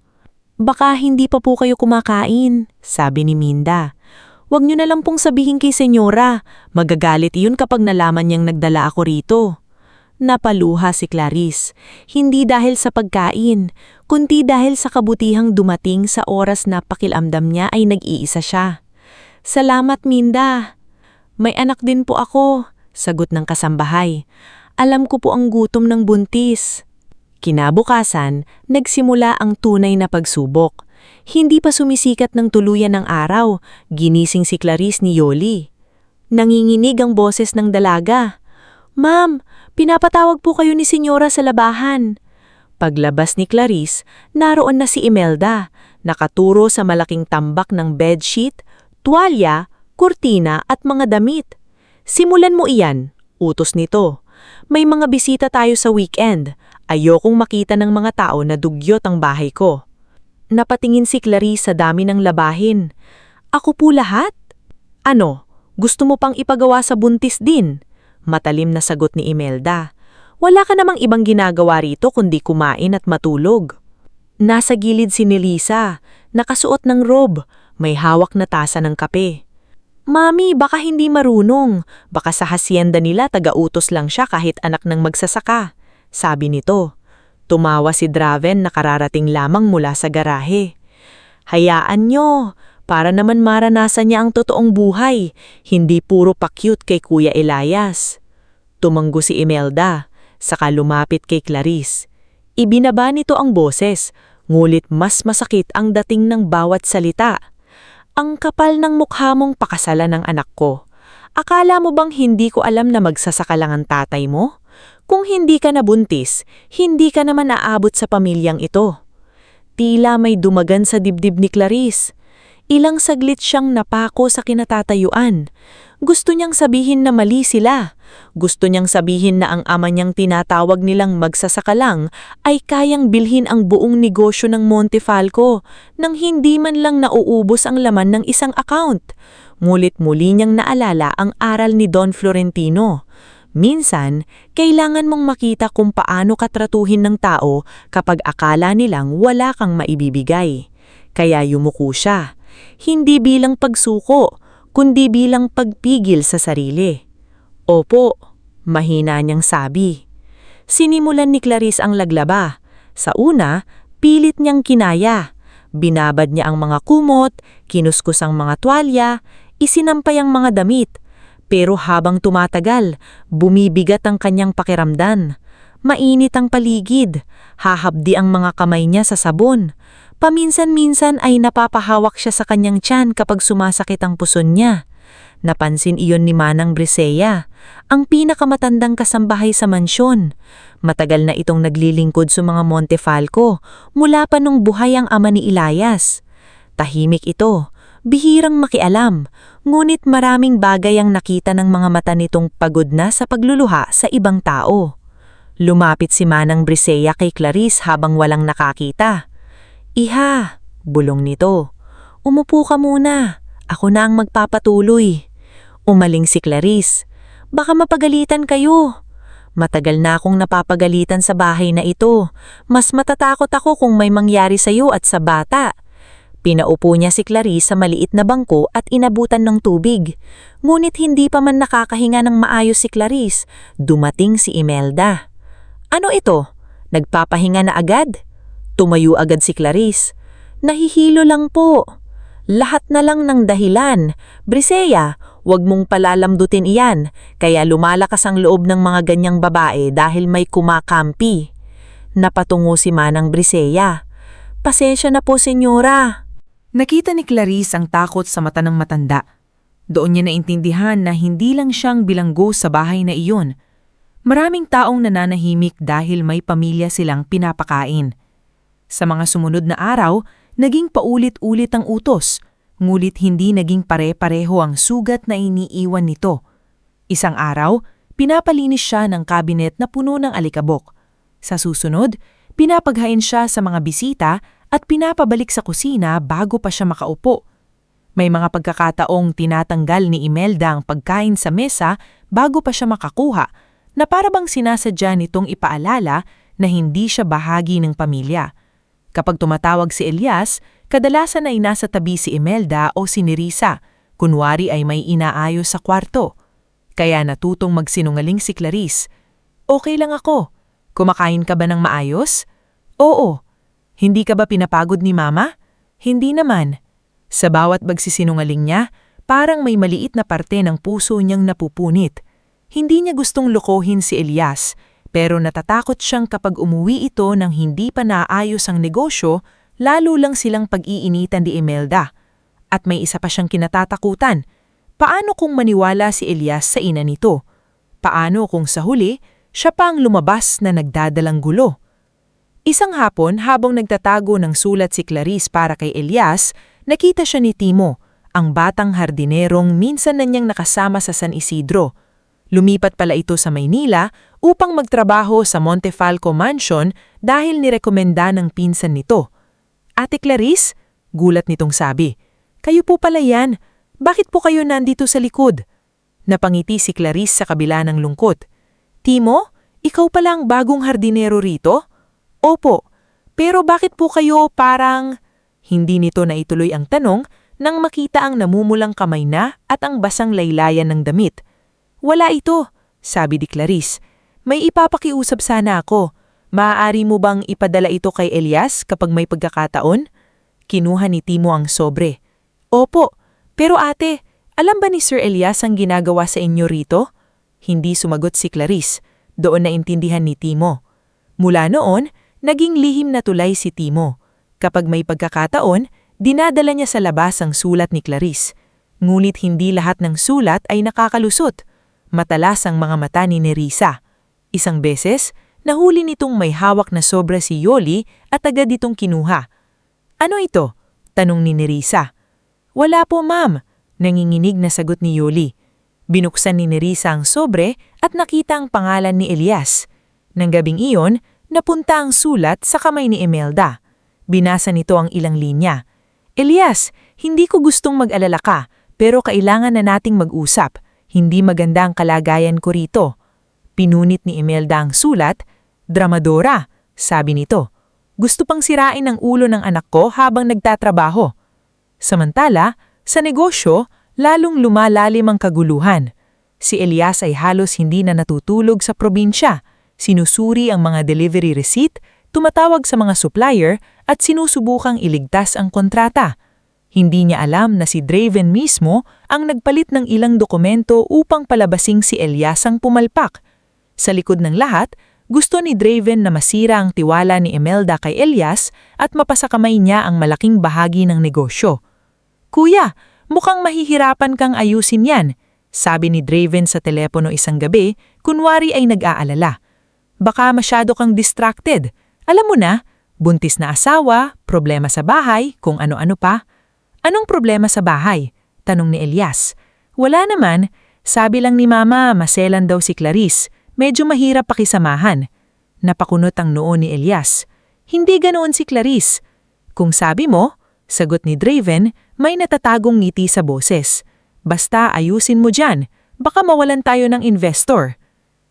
Baka hindi pa po kayo kumakain, sabi ni Minda. Huwag niyo na lang pong sabihin kay senyora, magagalit iyon kapag nalaman niyang nagdala ako rito. Napaluha si Clarice, hindi dahil sa pagkain, kundi dahil sa kabutihang dumating sa oras na pakiramdam niya ay nag-iisa siya. Salamat, Minda. May anak din po ako, sagot ng kasambahay. Alam ko po ang gutom ng buntis. Kinabukasan, nagsimula ang tunay na pagsubok. Hindi pa sumisikat ng tuluyan ng araw, ginising si Clarice ni Yoli. Nanginginig ang boses ng dalaga. "Ma'am, pinapatawag po kayo ni Senyora sa labahan." Paglabas ni Clarice, naroon na si Imelda, nakaturo sa malaking tambak ng bedsheet, tuwalya, kurtina at mga damit. "Simulan mo iyan," utos nito. "May mga bisita tayo sa weekend. Ayokong makita ng mga tao na dugyot ang bahay ko." Napatingin si Clarice sa dami ng labahin. "Ako po lahat?" "Ano, gusto mo pang ipagawa sa buntis din?" Matalim na sagot ni Imelda. "Wala ka namang ibang ginagawa rito kundi kumain at matulog." Nasa gilid si Nelisa, nakasuot ng robe, may hawak na tasa ng kape. "Mami, baka hindi marunong. Baka sa hasyenda nila taga-utos lang siya kahit anak ng magsasaka," sabi nito. Tumawa si Draven na kararating lamang mula sa garahe. "Hayaan nyo, para naman maranasan niya ang totoong buhay, hindi puro pa-cute kay Kuya Elias." Tumanggo si Imelda, saka lumapit kay Clarice. Ibinaba nito ang boses, ngulit mas masakit ang dating ng bawat salita. "Ang kapal ng mukha mong pakasalan ng anak ko. Akala mo bang hindi ko alam na magsasaka lang ang tatay mo? Kung hindi ka nabuntis, hindi ka naman aabot sa pamilyang ito." Tila may dumagan sa dibdib ni Clarice. Ilang saglit siyang napako sa kinatatayuan. Gusto niyang sabihin na mali sila. Gusto niyang sabihin na ang ama niyang tinatawag nilang magsasaka lang ay kayang bilhin ang buong negosyo ng Montefalco nang hindi man lang nauubos ang laman ng isang account. Ngulit muli niyang naalala ang aral ni Don Florentino. Minsan, kailangan mong makita kung paano katratuhin ng tao kapag akala nilang wala kang maibibigay. Kaya yumuko siya. Hindi bilang pagsuko, kundi bilang pagpigil sa sarili. "Opo," mahina niyang sabi. Sinimulan ni Clarice ang laglaba. Sa una, pilit niyang kinaya. Binabad niya ang mga kumot, kinuskus ang mga tuwalya, isinampay ang mga damit. Pero habang tumatagal, bumibigat ang kanyang pakiramdam. Mainit ang paligid, hahapdi ang mga kamay niya sa sabon. Paminsan-minsan ay napapahawak siya sa kanyang tiyan kapag sumasakit ang puson niya. Napansin iyon ni Manang Brisea, ang pinakamatandang kasambahay sa mansyon. Matagal na itong naglilingkod sa mga Montefalco mula pa nung buhay ang ama ni Elias. Tahimik ito, bihirang makialam, ngunit maraming bagay ang nakita ng mga mata nitong pagod na sa pagluluha sa ibang tao. Lumapit si Manang Brisea kay Clarice habang walang nakakita. "Iha," bulong nito. "Umupo ka muna. Ako na ang magpapatuloy." Umaling si Clarice. "Baka mapagalitan kayo." "Matagal na akong napapagalitan sa bahay na ito. Mas matatakot ako kung may mangyari sa iyo at sa bata." Pinaupo niya si Clarice sa maliit na bangko at inabutan ng tubig. Ngunit hindi pa man nakakahinga ng maayos si Clarice, dumating si Imelda. "Ano ito? Nagpapahinga na agad?" Tumayo agad si Clarice. "Nahihilo lang po." "Lahat na lang ng dahilan. Brisea, huwag mong palalamdutin iyan, kaya lumalakas ang loob ng mga ganyang babae dahil may kumakampi." Napatungo si Manang Brisea. "Pasensya na po, senyora." Nakita ni Clarice ang takot sa mata ng matanda. Doon niya naintindihan na hindi lang siyang bilanggo sa bahay na iyon. Maraming taong nananahimik dahil may pamilya silang pinapakain. Sa mga sumunod na araw, naging paulit-ulit ang utos, ngulit hindi naging pare-pareho ang sugat na iniiwan nito. Isang araw, pinapalinis siya ng kabinet na puno ng alikabok. Sa susunod, pinapaghain siya sa mga bisita at pinapabalik sa kusina bago pa siya makaupo. May mga pagkakataong tinatanggal ni Imelda ang pagkain sa mesa bago pa siya makakuha, na parabang sinasadya nitong ipaalala na hindi siya bahagi ng pamilya. Kapag tumatawag si Elias, kadalasan ay nasa tabi si Imelda o si Nerissa, kunwari ay may inaayos sa kwarto. Kaya natutong magsinungaling si Clarice. "Okay lang ako. Kumakain ka ba ng maayos?" "Oo." "Hindi ka ba pinapagod ni Mama?" "Hindi naman." Sa bawat pagsisinungaling niya, parang may maliit na parte ng puso niyang napupunit. Hindi niya gustong lokohin si Elias, pero natatakot siyang kapag umuwi ito nang hindi pa naayos ang negosyo, lalo lang silang pag-iinitan ni Imelda. At may isa pa siyang kinatatakutan. Paano kung maniwala si Elias sa ina nito? Paano kung sa huli, siya pa ang lumabas na nagdadalang gulo? Isang hapon habang nagtatago ng sulat si Clarice para kay Elias, nakita siya ni Timo, ang batang hardinerong minsan na niyang nakasama sa San Isidro. Lumipat pala ito sa Maynila upang magtrabaho sa Montefalco Mansion dahil nirekomenda ng pinsan nito. Ate Clarice, gulat nitong sabi, kayo po pala yan. Bakit po kayo nandito sa likod? Napangiti si Clarice sa kabila ng lungkot. Timo, ikaw pala ang bagong hardinero rito? Opo, pero bakit po kayo parang... Hindi nito naituloy ang tanong nang makita ang namumulang kamay na at ang basang laylayan ng damit. Wala ito, sabi ni Clarice. May ipapakiusap sana ako. Maaari mo bang ipadala ito kay Elias kapag may pagkakataon? Kinuha ni Timo ang sobre. Opo, pero ate, alam ba ni Sir Elias ang ginagawa sa inyo rito? Hindi sumagot si Clarice. Doon naintindihan ni Timo. Mula noon, naging lihim na tulay si Timo. Kapag may pagkakataon, dinadala niya sa labas ang sulat ni Clarice. Ngunit hindi lahat ng sulat ay nakakalusot. Matalas ang mga mata ni Nerissa. Isang beses, nahuli nitong may hawak na sobra si Yoli at agad itong kinuha. Ano ito? Tanong ni Nerissa. Wala po ma'am, nanginginig na sagot ni Yoli. Binuksan ni Nerissa ang sobre at nakita ang pangalan ni Elias. Nang gabing iyon, napunta ang sulat sa kamay ni Imelda. Binasa nito ang ilang linya. Elias, hindi ko gustong mag-alala ka, pero kailangan na nating mag-usap. Hindi maganda ang kalagayan ko rito. Pinunit ni Imelda ang sulat. Dramadora, sabi nito. Gusto pang sirain ang ulo ng anak ko habang nagtatrabaho. Samantala, sa negosyo, lalong lumalalim ang kaguluhan. Si Elias ay halos hindi na natutulog sa probinsya. Sinusuri ang mga delivery receipt, tumatawag sa mga supplier at sinusubukang iligtas ang kontrata. Hindi niya alam na si Draven mismo ang nagpalit ng ilang dokumento upang palabasing si Elias ang pumalpak. Sa likod ng lahat, gusto ni Draven na masira ang tiwala ni Imelda kay Elias at mapasakamay niya ang malaking bahagi ng negosyo. Kuya, mukhang mahihirapan kang ayusin yan, sabi ni Draven sa telepono isang gabi, kunwari ay nag-aalala. Baka masyado kang distracted. Alam mo na, buntis na asawa, problema sa bahay, kung ano-ano pa. Anong problema sa bahay? Tanong ni Elias. Wala naman, sabi lang ni Mama maselan daw si Clarice. Medyo mahirap pakisamahan. Napakunot ang noo ni Elias. Hindi ganoon si Clarice. Kung sabi mo, sagot ni Draven, may natatagong ngiti sa boses. Basta ayusin mo dyan, baka mawalan tayo ng investor.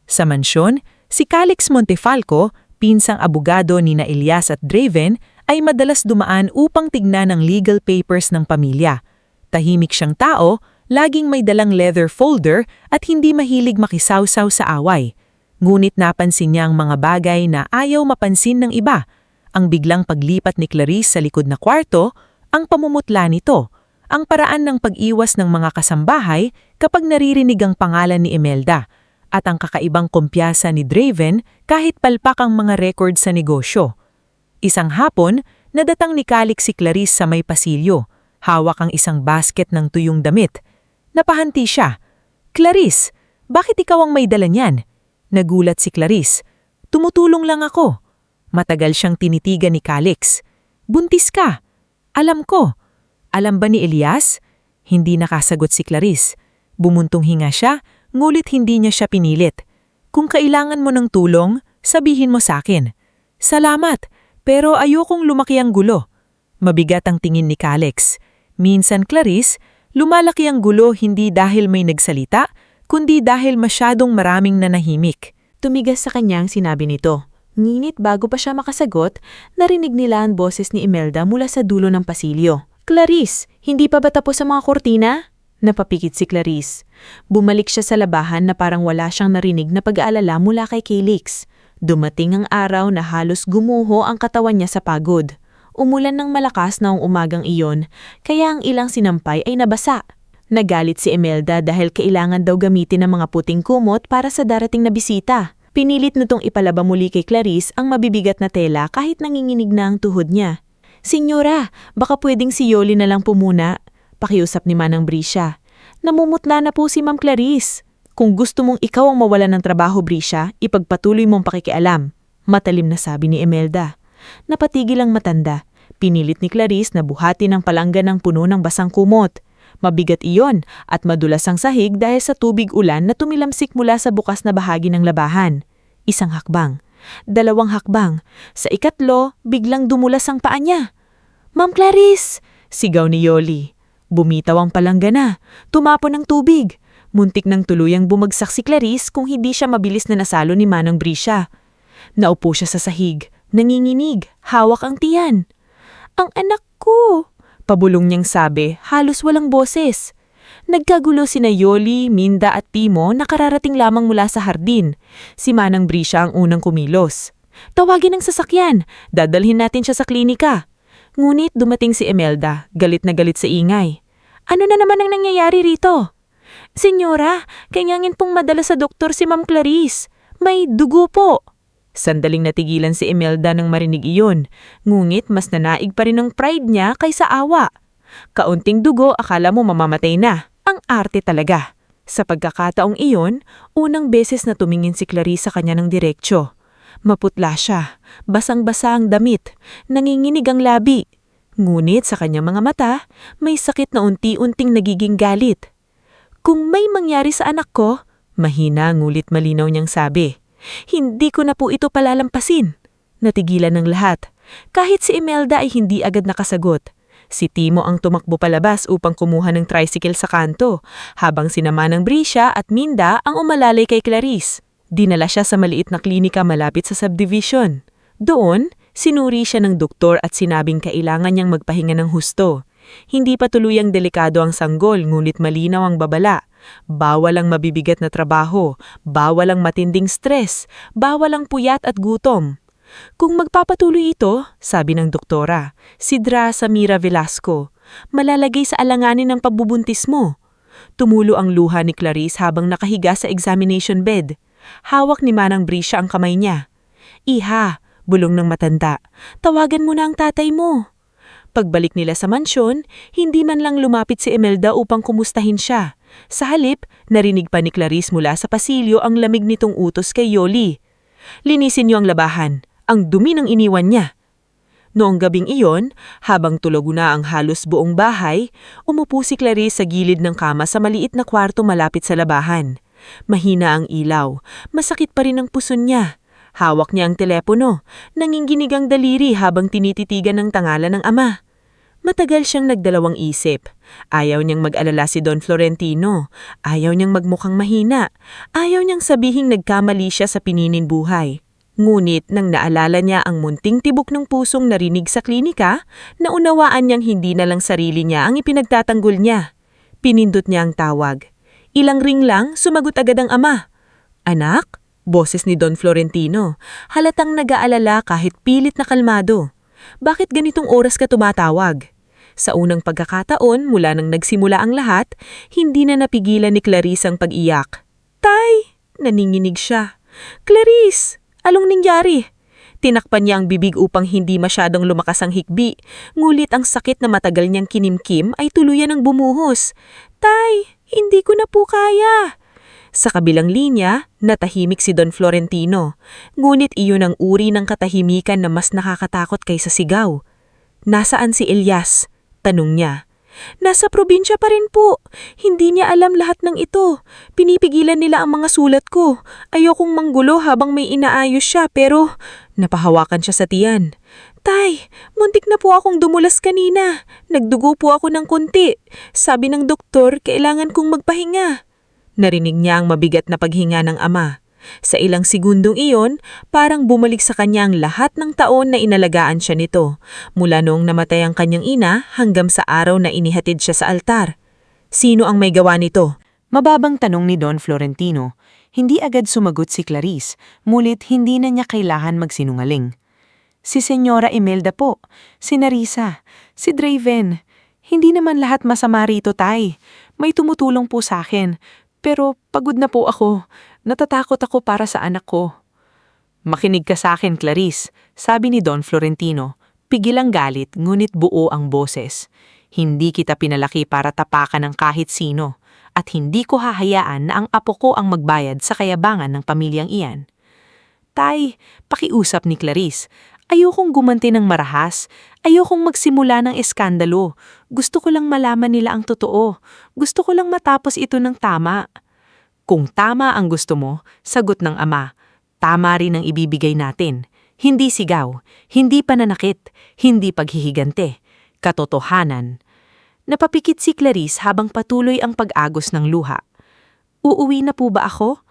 Sa mansyon, si Calix Montefalco, pinsang abogado ni na Elias at Draven, ay madalas dumaan upang tignan ang legal papers ng pamilya. Tahimik siyang tao, laging may dalang leather folder at hindi mahilig makisawsaw sa away. Ngunit napansin niya ang mga bagay na ayaw mapansin ng iba. Ang biglang paglipat ni Clarice sa likod na kwarto, ang pamumutla nito, ang paraan ng pag-iwas ng mga kasambahay kapag naririnig ang pangalan ni Imelda, at ang kakaibang kumpiyansa ni Draven kahit palpak ang mga record sa negosyo. Isang hapon, nadatang ni Calix si Clarice sa may pasilyo. Hawak ang isang basket ng tuyong damit. Napahanti siya. Clarice, bakit ikaw ang may dala niyan? Nagulat si Clarice. Tumutulong lang ako. Matagal siyang tinitigan ni Calix. Buntis ka. Alam ko. Alam ba ni Elias? Hindi nakasagot si Clarice. Bumuntong hinga siya, ngulit hindi niya siya pinilit. Kung kailangan mo ng tulong, sabihin mo sa akin. Salamat, pero ayokong lumaki ang gulo. Mabigat ang tingin ni Calix. Minsan, Clarice, lumalaki ang gulo hindi dahil may nagsalita, kundi dahil masyadong maraming nanahimik. Tumigas sa kanya ang sinabi nito. Ngunit bago pa siya makasagot, narinig nila ang boses ni Imelda mula sa dulo ng pasilyo. Clarice, hindi pa ba tapos ang mga kurtina? Napapikit si Clarice. Bumalik siya sa labahan na parang wala siyang narinig na pag-aalala mula kay Calix. Dumating ang araw na halos gumuho ang katawan niya sa pagod. Umulan ng malakas noong umagang iyon, kaya ang ilang sinampay ay nabasa. Nagalit si Imelda dahil kailangan daw gamitin ng mga puting kumot para sa darating na bisita. Pinilit nitong ipalaba muli kay Clarice ang mabibigat na tela kahit nanginginig na ang tuhod niya. Senyora, baka pwedeng si Yoli na lang po muna. Pakiusap ni Manang Brisha. Namumutla na po si Ma'am Clarice. Kung gusto mong ikaw ang mawala ng trabaho, Brisha, ipagpatuloy mong pakikialam. Matalim na sabi ni Imelda. Napatigil ang matanda. Pinilit ni Clarice na buhati ng palanggan ng puno ng basang kumot. Mabigat iyon at madulas ang sahig dahil sa tubig ulan na tumilamsik mula sa bukas na bahagi ng labahan. Isang hakbang. 2 hakbang. Sa ikatlo, biglang dumulas ang paa niya. "Ma'am Clarice!" sigaw ni Yoli. Bumitaw ang palangga na. Tumapon ng tubig. Muntik nang tuluyang bumagsak si Clarice kung hindi siya mabilis na nasalo ni Manang Brisha. Naupo siya sa sahig. Nanginginig. Hawak ang tiyan. "Ang anak ko!" pabulong niyang sabi, halos walang boses. Nagkagulo sina Yoli, Minda at Timo na kararating lamang mula sa hardin. Si Manang Brisha ang unang kumilos. "Tawagin ang sasakyan. Dadalhin natin siya sa klinika." Ngunit dumating si Imelda, galit na galit sa ingay. "Ano na naman ang nangyayari rito?" "Senyora, kailangan pong madala sa doktor si Ma'am Clarice. May dugo po." Sandaling natigilan si Imelda nang marinig iyon, ngunit mas nanaig pa rin ang pride niya kaysa awa. Kaunting dugo, akala mo mamamatay na. Ang arte talaga. Sa pagkakataong iyon, unang beses na tumingin si Clarice sa kanya ng diretsyo. Maputla siya, basang-basa ang damit, nanginginig ang labi. Ngunit sa kanyang mga mata, may sakit na unti-unting nagiging galit. "Kung may mangyari sa anak ko," mahina ngulit malinaw niyang sabi, "hindi ko na po ito palalampasin." Natigilan ng lahat. Kahit si Imelda ay hindi agad nakasagot. Si Timo ang tumakbo palabas upang kumuha ng tricycle sa kanto, habang sina Manang Brisha at Minda ang umalalay kay Clarice. Dinala siya sa maliit na klinika malapit sa subdivision. Doon, sinuri siya ng doktor at sinabing kailangan niyang magpahinga ng husto. Hindi pa tuluyang delikado ang sanggol, ngunit malinaw ang babala. Bawal ang mabibigat na trabaho, bawal ang matinding stress, bawal ang puyat at gutom. Kung magpapatuloy ito, sabi ng doktora, si Dra Samira Velasco, malalagay sa alanganin ng pagbubuntis mo. Tumulo ang luha ni Clarice habang nakahiga sa examination bed. Hawak ni Manang Brisha ang kamay niya. "Iha," bulong ng matanda, "tawagan mo na ang tatay mo." Pagbalik nila sa mansyon, hindi man lang lumapit si Imelda upang kumustahin siya. Sa halip, narinig pa ni Clarice mula sa pasilyo ang lamig nitong utos kay Yoli. "Linisin niyo ang labahan. Ang dumi ng iniwan niya." Noong gabing iyon, habang tulog na ang halos buong bahay, umupo si Clarice sa gilid ng kama sa maliit na kwarto malapit sa labahan. Mahina ang ilaw, masakit pa rin ang puson niya. Hawak niya ang telepono, nanginginig ang daliri habang tinititigan ng tangalan ng ama. Matagal siyang nagdalawang isip. Ayaw niyang mag-alala si Don Florentino. Ayaw niyang magmukhang mahina. Ayaw niyang sabihing nagkamali siya sa pininin buhay. Ngunit nang naalala niya ang munting tibok ng pusong narinig sa klinika, naunawaan niyang hindi na lang sarili niya ang ipinagtatanggol niya. Pinindot niya ang tawag. Ilang ring lang, sumagot agad ang ama. "Anak?" Boses ni Don Florentino. Halatang nag-aalala kahit pilit na kalmado. "Bakit ganitong oras ka tumatawag?" Sa unang pagkakataon mula nang nagsimula ang lahat, hindi na napigilan ni Clarice ang pag-iyak. "Tay!" Naninginig siya. "Clarice! Anong nangyari?" Tinakpan niya ang bibig upang hindi masyadong lumakas ang hikbi, ngulit ang sakit na matagal niyang kinimkim ay tuluyan ng bumuhos. "Tay, hindi ko na po kaya." Sa kabilang linya, natahimik si Don Florentino. Ngunit iyon ang uri ng katahimikan na mas nakakatakot kaysa sigaw. "Nasaan si Elias?" tanong niya. "Nasa probinsya pa rin po. Hindi niya alam lahat ng ito. Pinipigilan nila ang mga sulat ko. Ayokong manggulo habang may inaayos siya pero..." Napahawakan siya sa tiyan. "Tay, muntik na po akong dumulas kanina. Nagdugo po ako ng konti. Sabi ng doktor, kailangan kong magpahinga." Narinig niya ang mabigat na paghinga ng ama. Sa ilang segundong iyon, parang bumalik sa kanya ang lahat ng taon na inalagaan siya nito, mula noong namatay ang kanyang ina hanggang sa araw na inihatid siya sa altar. Sino ang may gawa nito? Mababang tanong ni Don Florentino. Hindi agad sumagot si Clarice, mulit hindi na niya kailangan magsinungaling. "Si Senyora Imelda po, si Narisa, si Draven. Hindi naman lahat masama rito, tay. May tumutulong po sa akin. Pero pagod na po ako. Natatakot ako para sa anak ko." "Makinig ka sa akin, Clarice," sabi ni Don Florentino. Pigil ang galit, ngunit buo ang boses. Hindi kita pinalaki para tapakan ng kahit sino, at hindi ko hahayaan na ang apo ko ang magbayad sa kayabangan ng pamilyang iyan. Tay, pakiusap ni Clarice. Ayokong gumanti ng marahas. Ayokong magsimula ng eskandalo. Gusto ko lang malaman nila ang totoo. Gusto ko lang matapos ito ng tama. Kung tama ang gusto mo, sagot ng ama, tama rin ang ibibigay natin. Hindi sigaw, hindi pananakit, hindi paghihigante. Katotohanan. Napapikit si Clarice habang patuloy ang pag-agos ng luha. Uuwi na po ba ako?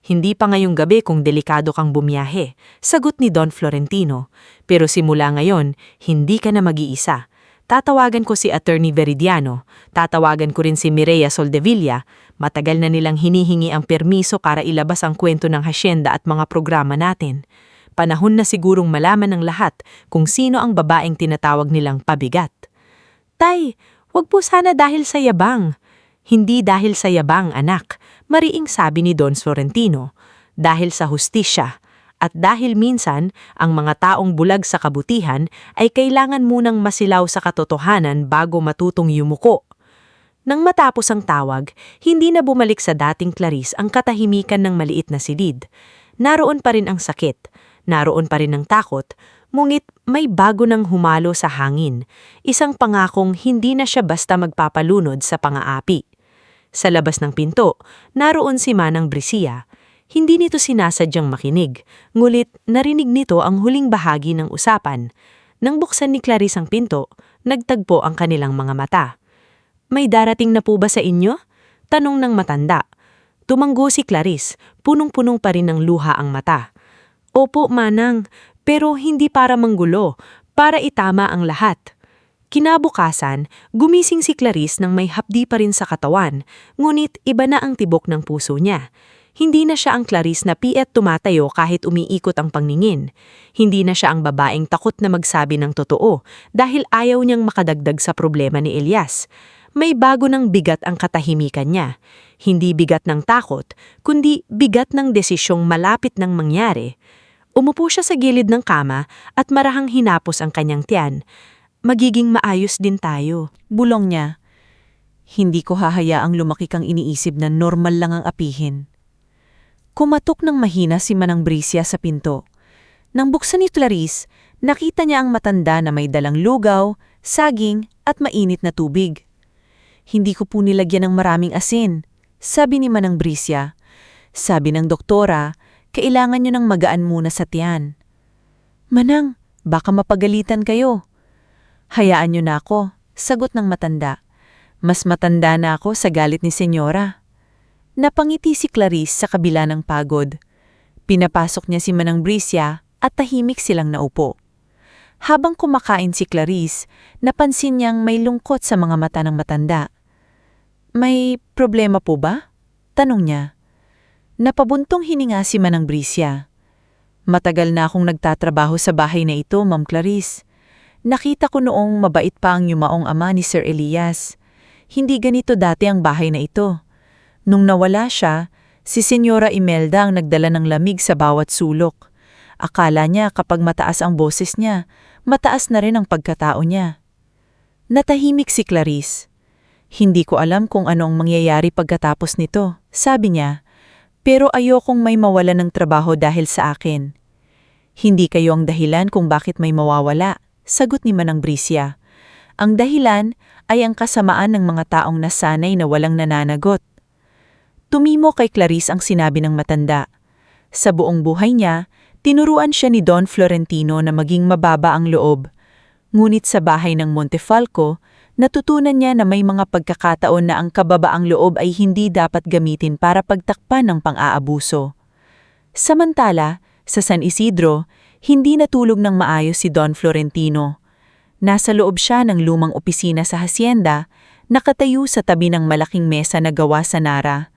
Hindi pa ngayong gabi kung delikado kang bumiyahe, sagot ni Don Florentino. Pero simula ngayon, hindi ka na mag-iisa. Tatawagan ko si Attorney Veridiano, tatawagan ko rin si Mireya Soldevilla. Matagal na nilang hinihingi ang permiso para ilabas ang kwento ng hasyenda at mga programa natin. Panahon na sigurong malaman ng lahat kung sino ang babaeng tinatawag nilang pabigat. Tay, wag po sana dahil sa yabang. Hindi dahil sa yabang, anak, mariing sabi ni Don Florentino. Dahil sa hustisya. At dahil minsan, ang mga taong bulag sa kabutihan ay kailangan munang masilaw sa katotohanan bago matutong yumuko. Nang matapos ang tawag, hindi na bumalik sa dating Clarice ang katahimikan ng maliit na silid. Naroon pa rin ang sakit, naroon pa rin ang takot, ngunit may bago nang humalo sa hangin, isang pangakong hindi na siya basta magpapalunod sa pangaapi. Sa labas ng pinto, naroon si Manang Brisia. Hindi nito sinasadyang makinig, ngulit narinig nito ang huling bahagi ng usapan. Nang buksan ni Clarice ang pinto, nagtagpo ang kanilang mga mata. May darating na po ba sa inyo? Tanong ng matanda. Tumanggo si Clarice, punong-punong pa rin ng luha ang mata. Opo, Manang, pero hindi para manggulo, para itama ang lahat. Kinabukasan, gumising si Clarice nang may hapdi pa rin sa katawan, ngunit iba na ang tibok ng puso niya. Hindi na siya ang Clarice na piet tumatayo kahit umiikot ang pangningin. Hindi na siya ang babaeng takot na magsabi ng totoo dahil ayaw niyang makadagdag sa problema ni Elias. May bago ng bigat ang katahimikan niya. Hindi bigat ng takot, kundi bigat ng desisyong malapit ng mangyari. Umupo siya sa gilid ng kama at marahang hinapos ang kanyang tiyan. Magiging maayos din tayo, bulong niya. Hindi ko hahayaang lumaki kang iniisip na normal lang ang apihin. Kumatok ng mahina si Manang Brisia sa pinto. Nang buksan ni Clarice, nakita niya ang matanda na may dalang lugaw, saging at mainit na tubig. Hindi ko po nilagyan ng maraming asin, sabi ni Manang Brisia. Sabi ng doktora, kailangan niyo ng magaan muna sa tiyan. Manang, baka mapagalitan kayo. Hayaan niyo na ako, sagot ng matanda. Mas matanda na ako sa galit ni Senyora. Napangiti si Clarice sa kabila ng pagod. Pinapasok niya si Manang Brisia at tahimik silang naupo. Habang kumakain si Clarice, napansin niyang may lungkot sa mga mata ng matanda. May problema po ba? Tanong niya. Napabuntong hininga si Manang Brisia. Matagal na akong nagtatrabaho sa bahay na ito, Ma'am Clarice. Nakita ko noong mabait pa ang yumaong ama ni Sir Elias. Hindi ganito dati ang bahay na ito. Nung nawala siya, si Senyora Imelda ang nagdala ng lamig sa bawat sulok. Akala niya kapag mataas ang boses niya, mataas na rin ang pagkatao niya. Natahimik si Clarice. Hindi ko alam kung ano ang mangyayari pagkatapos nito, sabi niya. Pero ayokong may mawalan ng trabaho dahil sa akin. Hindi kayo ang dahilan kung bakit may mawawala, sagot ni Manang Brisia. Ang dahilan ay ang kasamaan ng mga taong nasanay na walang nananagot. Tumimo kay Clarice ang sinabi ng matanda. Sa buong buhay niya, tinuruan siya ni Don Florentino na maging mababa ang loob. Ngunit sa bahay ng Montefalco, natutunan niya na may mga pagkakataon na ang kababaang loob ay hindi dapat gamitin para pagtakpan ng pang-aabuso. Samantala, sa San Isidro, hindi natulog ng maayos si Don Florentino. Nasa loob siya ng lumang opisina sa hasyenda, nakatayo sa tabi ng malaking mesa na gawa sa Nara.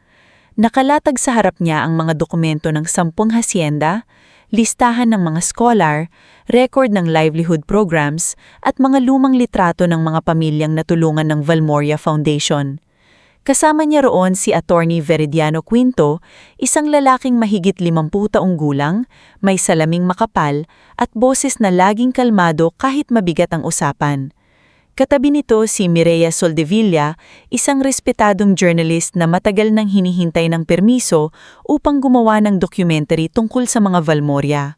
Nakalatag sa harap niya ang mga dokumento ng 10 hasyenda, listahan ng mga scholar, record ng livelihood programs, at mga lumang litrato ng mga pamilyang natulungan ng Valmoria Foundation. Kasama niya roon si Attorney Veridiano Quinto, isang lalaking mahigit 50 taong gulang, may salaming makapal at boses na laging kalmado kahit mabigat ang usapan. Katabi nito si Mireya Soldevilla, isang respetadong journalist na matagal nang hinihintay ng permiso upang gumawa ng documentary tungkol sa mga Valmoria.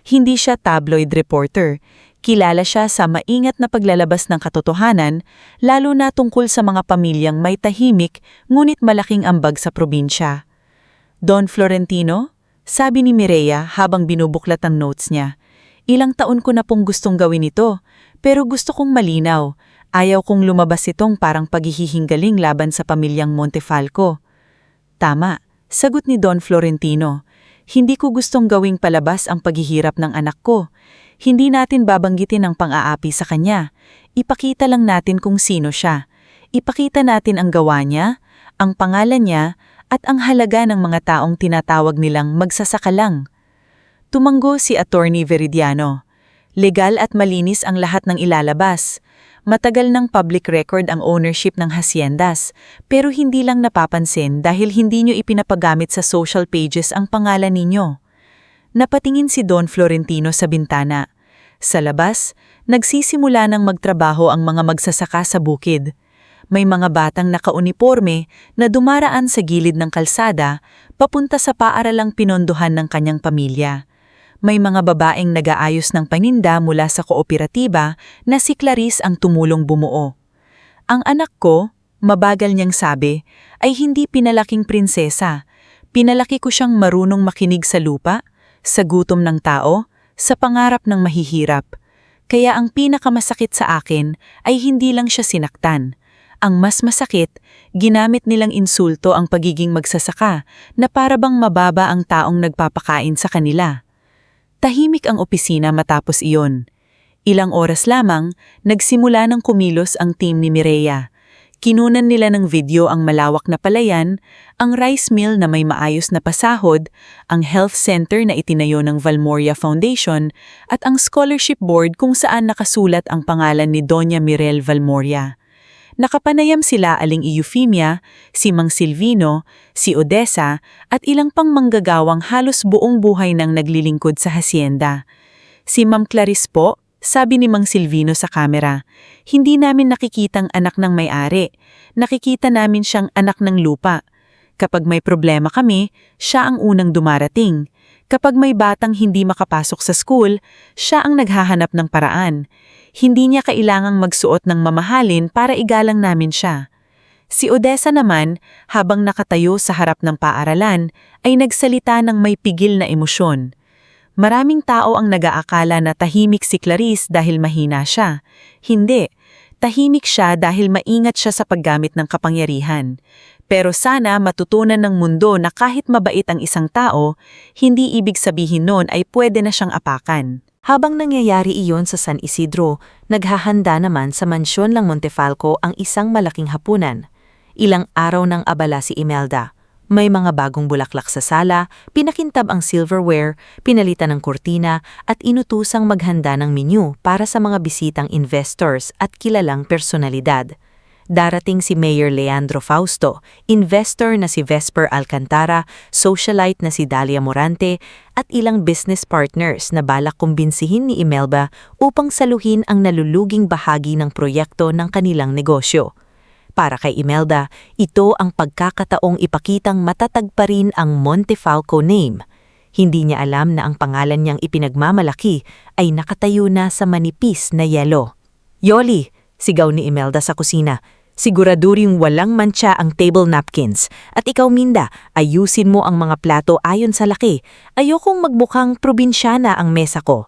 Hindi siya tabloid reporter. Kilala siya sa maingat na paglalabas ng katotohanan, lalo na tungkol sa mga pamilyang may tahimik ngunit malaking ambag sa probinsya. Don Florentino, sabi ni Mireya habang binubuklat ang notes niya, ilang taon ko na pong gustong gawin ito, pero gusto kong malinaw. Ayaw kong lumabas itong parang paghihinggaling laban sa pamilyang Montefalco. Tama, sagot ni Don Florentino. Hindi ko gustong gawing palabas ang paghihirap ng anak ko. Hindi natin babanggitin ang pang-aapi sa kanya. Ipakita lang natin kung sino siya. Ipakita natin ang gawa niya, ang pangalan niya, at ang halaga ng mga taong tinatawag nilang magsasaka lang. Tumanggo si Attorney Veridiano. Legal at malinis ang lahat ng ilalabas. Matagal ng public record ang ownership ng haciendas, pero hindi lang napapansin dahil hindi nyo ipinapagamit sa social pages ang pangalan ninyo. Napatingin si Don Florentino sa bintana. Sa labas, nagsisimula ng magtrabaho ang mga magsasaka sa bukid. May mga batang nakauniporme na dumaraan sa gilid ng kalsada papunta sa paaralang pinondohan ng kanyang pamilya. May mga babaeng nag-aayos ng paninda mula sa kooperatiba na si Clarice ang tumulong bumuo. Ang anak ko, mabagal niyang sabi, ay hindi pinalaking prinsesa. Pinalaki ko siyang marunong makinig sa lupa, sa gutom ng tao, sa pangarap ng mahihirap. Kaya ang pinakamasakit sa akin ay hindi lang siya sinaktan. Ang mas masakit, ginamit nilang insulto ang pagiging magsasaka na para bang mababa ang taong nagpapakain sa kanila. Tahimik ang opisina matapos iyon. Ilang oras lamang, nagsimula ng kumilos ang team ni Mireya. Kinunan nila ng video ang malawak na palayan, ang rice mill na may maayos na pasahod, ang health center na itinayo ng Valmoria Foundation, at ang scholarship board kung saan nakasulat ang pangalan ni Doña Mirel Valmoria. Nakapanayam sila aling Eufemia, si Mang Silvino, si Odessa, at ilang pang manggagawang halos buong buhay nang naglilingkod sa hacienda. Si Ma'am Clarice po, sabi ni Mang Silvino sa kamera, hindi namin nakikitang anak ng may-ari. Nakikita namin siyang anak ng lupa. Kapag may problema kami, siya ang unang dumarating. Kapag may batang hindi makapasok sa school, siya ang naghahanap ng paraan. Hindi niya kailangang magsuot ng mamahalin para igalang namin siya. Si Odessa naman, habang nakatayo sa harap ng paaralan, ay nagsalita ng may pigil na emosyon. Maraming tao ang nag-aakala na tahimik si Clarice dahil mahina siya. Hindi. Tahimik siya dahil maingat siya sa paggamit ng kapangyarihan. Pero sana matutunan ng mundo na kahit mabait ang isang tao, hindi ibig sabihin nun ay pwede na siyang apakan. Habang nangyayari iyon sa San Isidro, naghahanda naman sa mansyon ng Montefalco ang isang malaking hapunan. Ilang araw ng abala si Imelda. May mga bagong bulaklak sa sala, pinakintab ang silverware, pinalitan ng kurtina at inutusang maghanda ng menu para sa mga bisitang investors at kilalang personalidad. Darating si Mayor Leandro Fausto, investor na si Vesper Alcantara, socialite na si Dalia Morante, at ilang business partners na balak kumbinsihin ni Imelda upang saluhin ang naluluging bahagi ng proyekto ng kanilang negosyo. Para kay Imelda, ito ang pagkakataong ipakitang matatag pa rin ang Montefalco name. Hindi niya alam na ang pangalan niyang ipinagmamalaki ay nakatayo na sa manipis na yelo. "Yoli!" sigaw ni Imelda sa kusina. "Siguraduring walang mantsa ang table napkins. At ikaw, Minda, ayusin mo ang mga plato ayon sa laki. Ayokong magmukhang probinsyana ang mesa ko."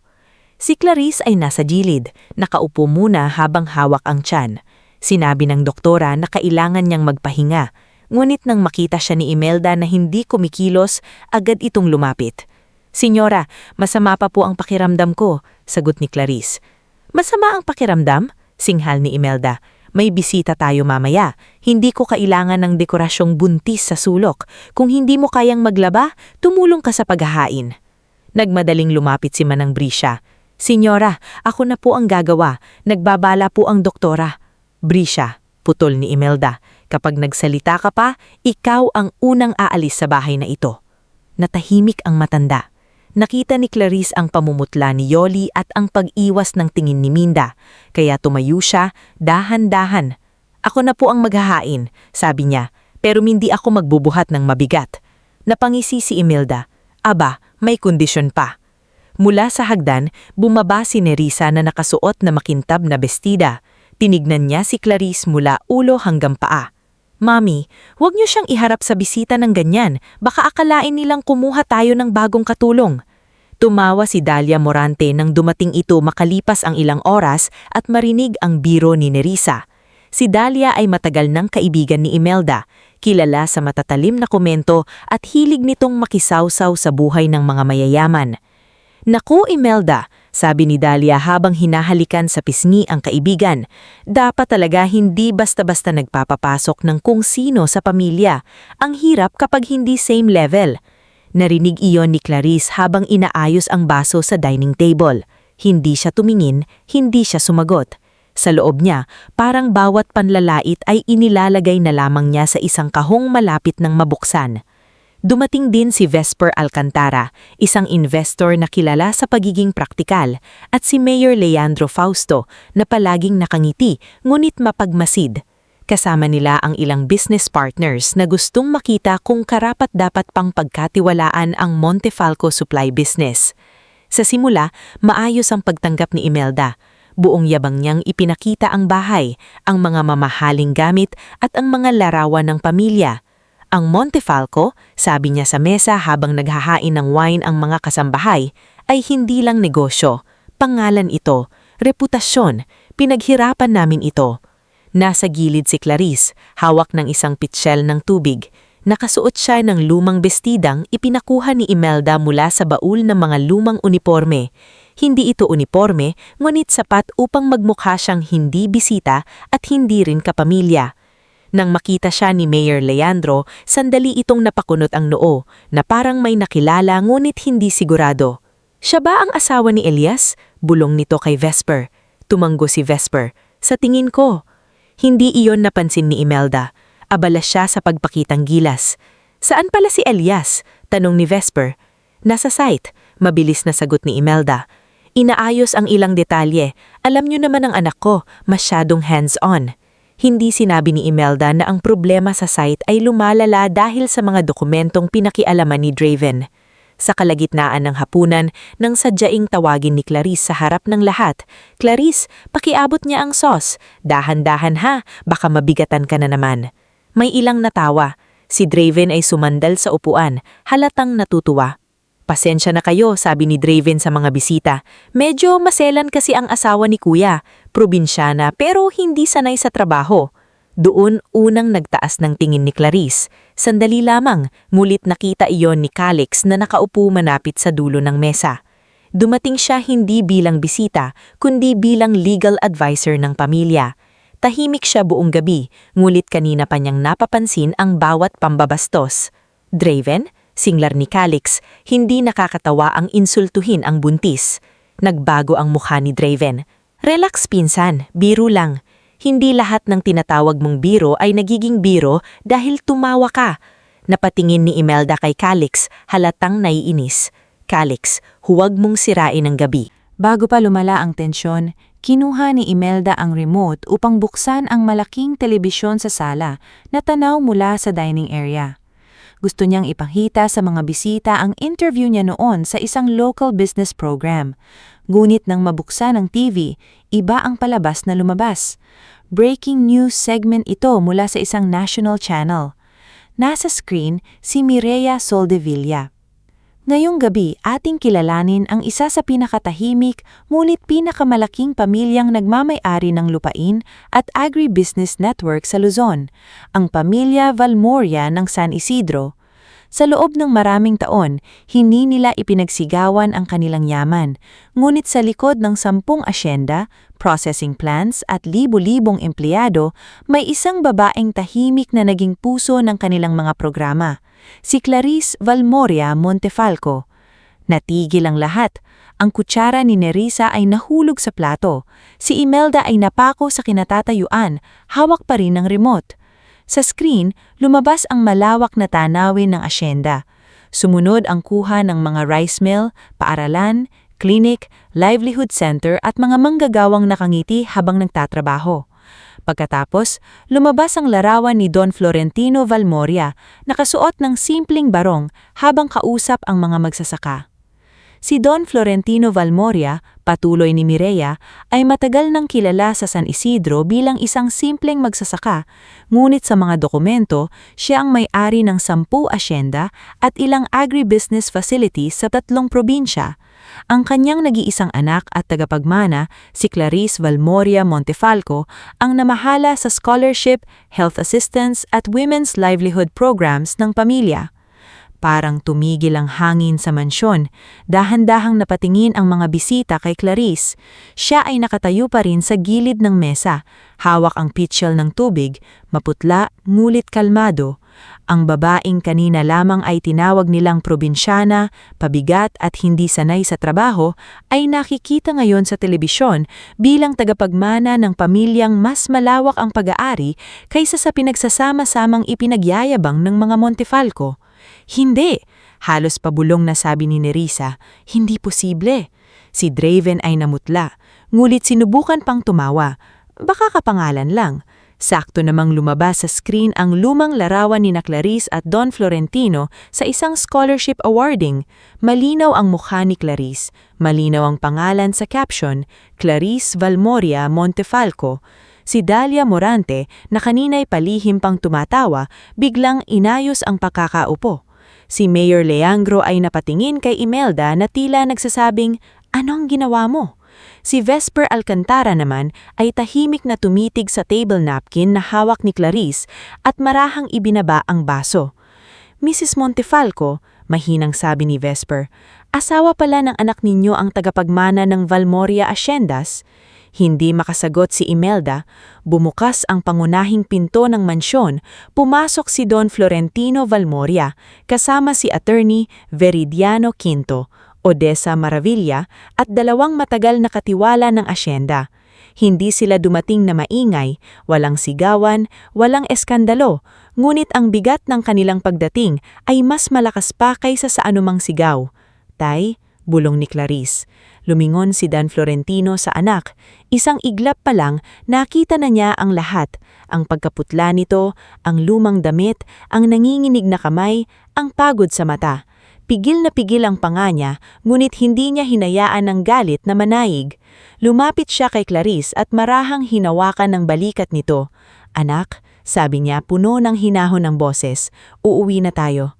Si Clarice ay nasa gilid, nakaupo muna habang hawak ang tiyan. Sinabi ng doktora na kailangan niyang magpahinga. Ngunit nang makita siya ni Imelda na hindi kumikilos, agad itong lumapit. "Senyora, masama pa po ang pakiramdam ko," sagot ni Clarice. "Masama ang pakiramdam?" singhal ni Imelda. "May bisita tayo mamaya. Hindi ko kailangan ng dekorasyong buntis sa sulok. Kung hindi mo kayang maglaba, tumulong ka sa paghahain." Nagmadaling lumapit si Manang Brisha. "Senyora, ako na po ang gagawa. Nagbabala po ang doktora." "Brisha," putol ni Imelda, kapag nagsalita ka pa, ikaw ang unang aalis sa bahay na ito. Natahimik ang matanda. Nakita ni Clarice ang pamumutla ni Yoli at ang pag-iwas ng tingin ni Minda, kaya tumayo siya, dahan-dahan. Ako na po ang maghahain, sabi niya, pero hindi ako magbubuhat ng mabigat. Napangisi si Imelda. Aba, may kondisyon pa. Mula sa hagdan, bumaba si Nerissa na nakasuot na makintab na bestida. Tinignan niya si Clarice mula ulo hanggang paa. Mami, huwag niyo siyang iharap sa bisita ng ganyan. Baka akalain nilang kumuha tayo ng bagong katulong. Tumawa si Dalia Morante nang dumating ito makalipas ang ilang oras at marinig ang biro ni Nerissa. Si Dalia ay matagal ng kaibigan ni Imelda, kilala sa matatalim na komento at hilig nitong makisawsaw sa buhay ng mga mayayaman. Naku Imelda, sabi ni Dalia habang hinahalikan sa pisngi ang kaibigan, dapat talaga hindi basta-basta nagpapapasok ng kung sino sa pamilya. Ang hirap kapag hindi same level. Narinig iyon ni Clarice habang inaayos ang baso sa dining table. Hindi siya tumingin, hindi siya sumagot. Sa loob niya, parang bawat panlalait ay inilalagay na lamang niya sa isang kahong malapit ng mabuksan. Dumating din si Vesper Alcantara, isang investor na kilala sa pagiging praktikal, at si Mayor Leandro Fausto na palaging nakangiti ngunit mapagmasid. Kasama nila ang ilang business partners na gustong makita kung karapat-dapat pang pagkatiwalaan ang Montefalco Supply Business. Sa simula, maayos ang pagtanggap ni Imelda. Buong yabang niyang ipinakita ang bahay, ang mga mamahaling gamit at ang mga larawan ng pamilya. Ang Montefalco, sabi niya sa mesa habang naghahain ng wine ang mga kasambahay, ay hindi lang negosyo. Pangalan ito, reputasyon, pinaghirapan namin ito. Nasa gilid si Clarice, hawak ng isang pitsyel ng tubig. Nakasuot siya ng lumang bestidang ipinakuha ni Imelda mula sa baul ng mga lumang uniforme. Hindi ito uniforme, ngunit sapat upang magmukha siyang hindi bisita at hindi rin kapamilya. Nang makita siya ni Mayor Leandro, sandali itong napakunot ang noo, na parang may nakilala ngunit hindi sigurado. Siya ba ang asawa ni Elias? Bulong nito kay Vesper. Tumanggo si Vesper. Sa tingin ko. Hindi iyon napansin ni Imelda. Abala siya sa pagpakitang gilas. Saan pala si Elias? Tanong ni Vesper. Nasa site. Mabilis na sagot ni Imelda. Inaayos ang ilang detalye. Alam niyo naman ang anak ko, masyadong hands-on. Hindi sinabi ni Imelda na ang problema sa site ay lumalala dahil sa mga dokumentong pinakialaman ni Draven. Sa kalagitnaan ng hapunan, nang sadyaing tawagin ni Clarice sa harap ng lahat, Clarice, pakiabot niya ang sauce. Dahan-dahan ha, baka mabigatan ka na naman. May ilang natawa. Si Draven ay sumandal sa upuan, halatang natutuwa. Pasensya na kayo, sabi ni Draven sa mga bisita. Medyo maselan kasi ang asawa ni Kuya. Probinsyana pero hindi sanay sa trabaho. Doon unang nagtaas ng tingin ni Clarice. Sandali lamang, ngulit nakita iyon ni Calix na nakaupo manapit sa dulo ng mesa. Dumating siya hindi bilang bisita, kundi bilang legal advisor ng pamilya. Tahimik siya buong gabi, ngulit kanina pa niyang napapansin ang bawat pambabastos. Draven? Singlar ni Calix, hindi nakakatawa ang insultuhin ang buntis. Nagbago ang mukha ni Draven. Relax pinsan, biro lang. Hindi lahat ng tinatawag mong biro ay nagiging biro dahil tumawa ka. Napatingin ni Imelda kay Calix, halatang naiinis. Calix, huwag mong sirain ang gabi. Bago pa lumala ang tensyon, kinuha ni Imelda ang remote upang buksan ang malaking telebisyon sa sala na tanaw mula sa dining area. Gusto niyang ipakita sa mga bisita ang interview niya noon sa isang local business program. Ngunit nang mabuksan ang TV, iba ang palabas na lumabas. Breaking news segment ito mula sa isang national channel. Nasa screen si Mireya Soldevilla. Ngayong gabi, ating kilalanin ang isa sa pinakatahimik ngunit pinakamalaking pamilyang nagmamay-ari ng lupain at agribusiness network sa Luzon, ang pamilya Valmoria ng San Isidro. Sa loob ng maraming taon, hindi nila ipinagsigawan ang kanilang yaman, ngunit sa likod ng 10 asyenda, processing plants at libo-libong empleyado, may isang babaeng tahimik na naging puso ng kanilang mga programa, si Clarice Valmoria Montefalco. Natigil ang lahat. Ang kutsara ni Nerissa ay nahulog sa plato. Si Imelda ay napako sa kinatatayuan, hawak pa rin ng remote. Sa screen, lumabas ang malawak na tanawin ng asyenda. Sumunod ang kuha ng mga rice mill, paaralan, clinic, livelihood center at mga manggagawang nakangiti habang nagtatrabaho. Pagkatapos, lumabas ang larawan ni Don Florentino Valmoria, nakasuot ng simpleng barong habang kausap ang mga magsasaka. Si Don Florentino Valmoria, patuloy ni Mireya, ay matagal nang kilala sa San Isidro bilang isang simpleng magsasaka, ngunit sa mga dokumento, siya ang may-ari ng 10 asyenda at ilang agribusiness facilities sa 3 probinsya. Ang kanyang nag-iisang anak at tagapagmana, si Clarice Valmoria Montefalco, ang namahala sa scholarship, health assistance at women's livelihood programs ng pamilya. Parang tumigil ang hangin sa mansyon, dahan-dahang napatingin ang mga bisita kay Clarice. Siya ay nakatayo pa rin sa gilid ng mesa, hawak ang pitchel ng tubig, maputla, ngulit kalmado. Ang babaeng kanina lamang ay tinawag nilang probinsyana, pabigat at hindi sanay sa trabaho, ay nakikita ngayon sa telebisyon bilang tagapagmana ng pamilyang mas malawak ang pag-aari kaysa sa pinagsasama-samang ipinagyayabang ng mga Montefalco. Hindi! Halos pabulong na sabi ni Nerissa, hindi posible. Si Draven ay namutla, ngulit sinubukan pang tumawa. Baka kapangalan lang. Sakto namang lumabas sa screen ang lumang larawan ni Clarice at Don Florentino sa isang scholarship awarding. Malinaw ang mukha ni Clarice, malinaw ang pangalan sa caption, Clarice Valmoria Montefalco. Si Dalia Morante, na kanina'y palihim pang tumatawa, biglang inayos ang pakakaupo. Si Mayor Leangro ay napatingin kay Imelda na tila nagsasabing, "Anong ginawa mo?" Si Vesper Alcantara naman ay tahimik na tumitig sa table napkin na hawak ni Clarice at marahang ibinaba ang baso. "Mrs. Montefalco," mahinang sabi ni Vesper, "asawa pala ng anak ninyo ang tagapagmana ng Valmoria Haciendas?" Hindi makasagot si Imelda, bumukas ang pangunahing pinto ng mansyon, pumasok si Don Florentino Valmoria, kasama si Attorney Veridiano Quinto, Odessa Maravilla at 2 matagal na katiwala ng asyenda. Hindi sila dumating na maingay, walang sigawan, walang eskandalo, ngunit ang bigat ng kanilang pagdating ay mas malakas pa kaysa sa anumang sigaw. "Tay," bulong ni Clarice. Lumingon si Dan Florentino sa anak. Isang iglap pa lang, nakita na niya ang lahat. Ang pagkaputla nito, ang lumang damit, ang nanginginig na kamay, ang pagod sa mata. Pigil na pigil ang panga niya, ngunit hindi niya hinayaan ng galit na manaig. Lumapit siya kay Clarice at marahang hinawakan ng balikat nito. "Anak," sabi niya puno ng hinahon ng boses, "uuwi na tayo."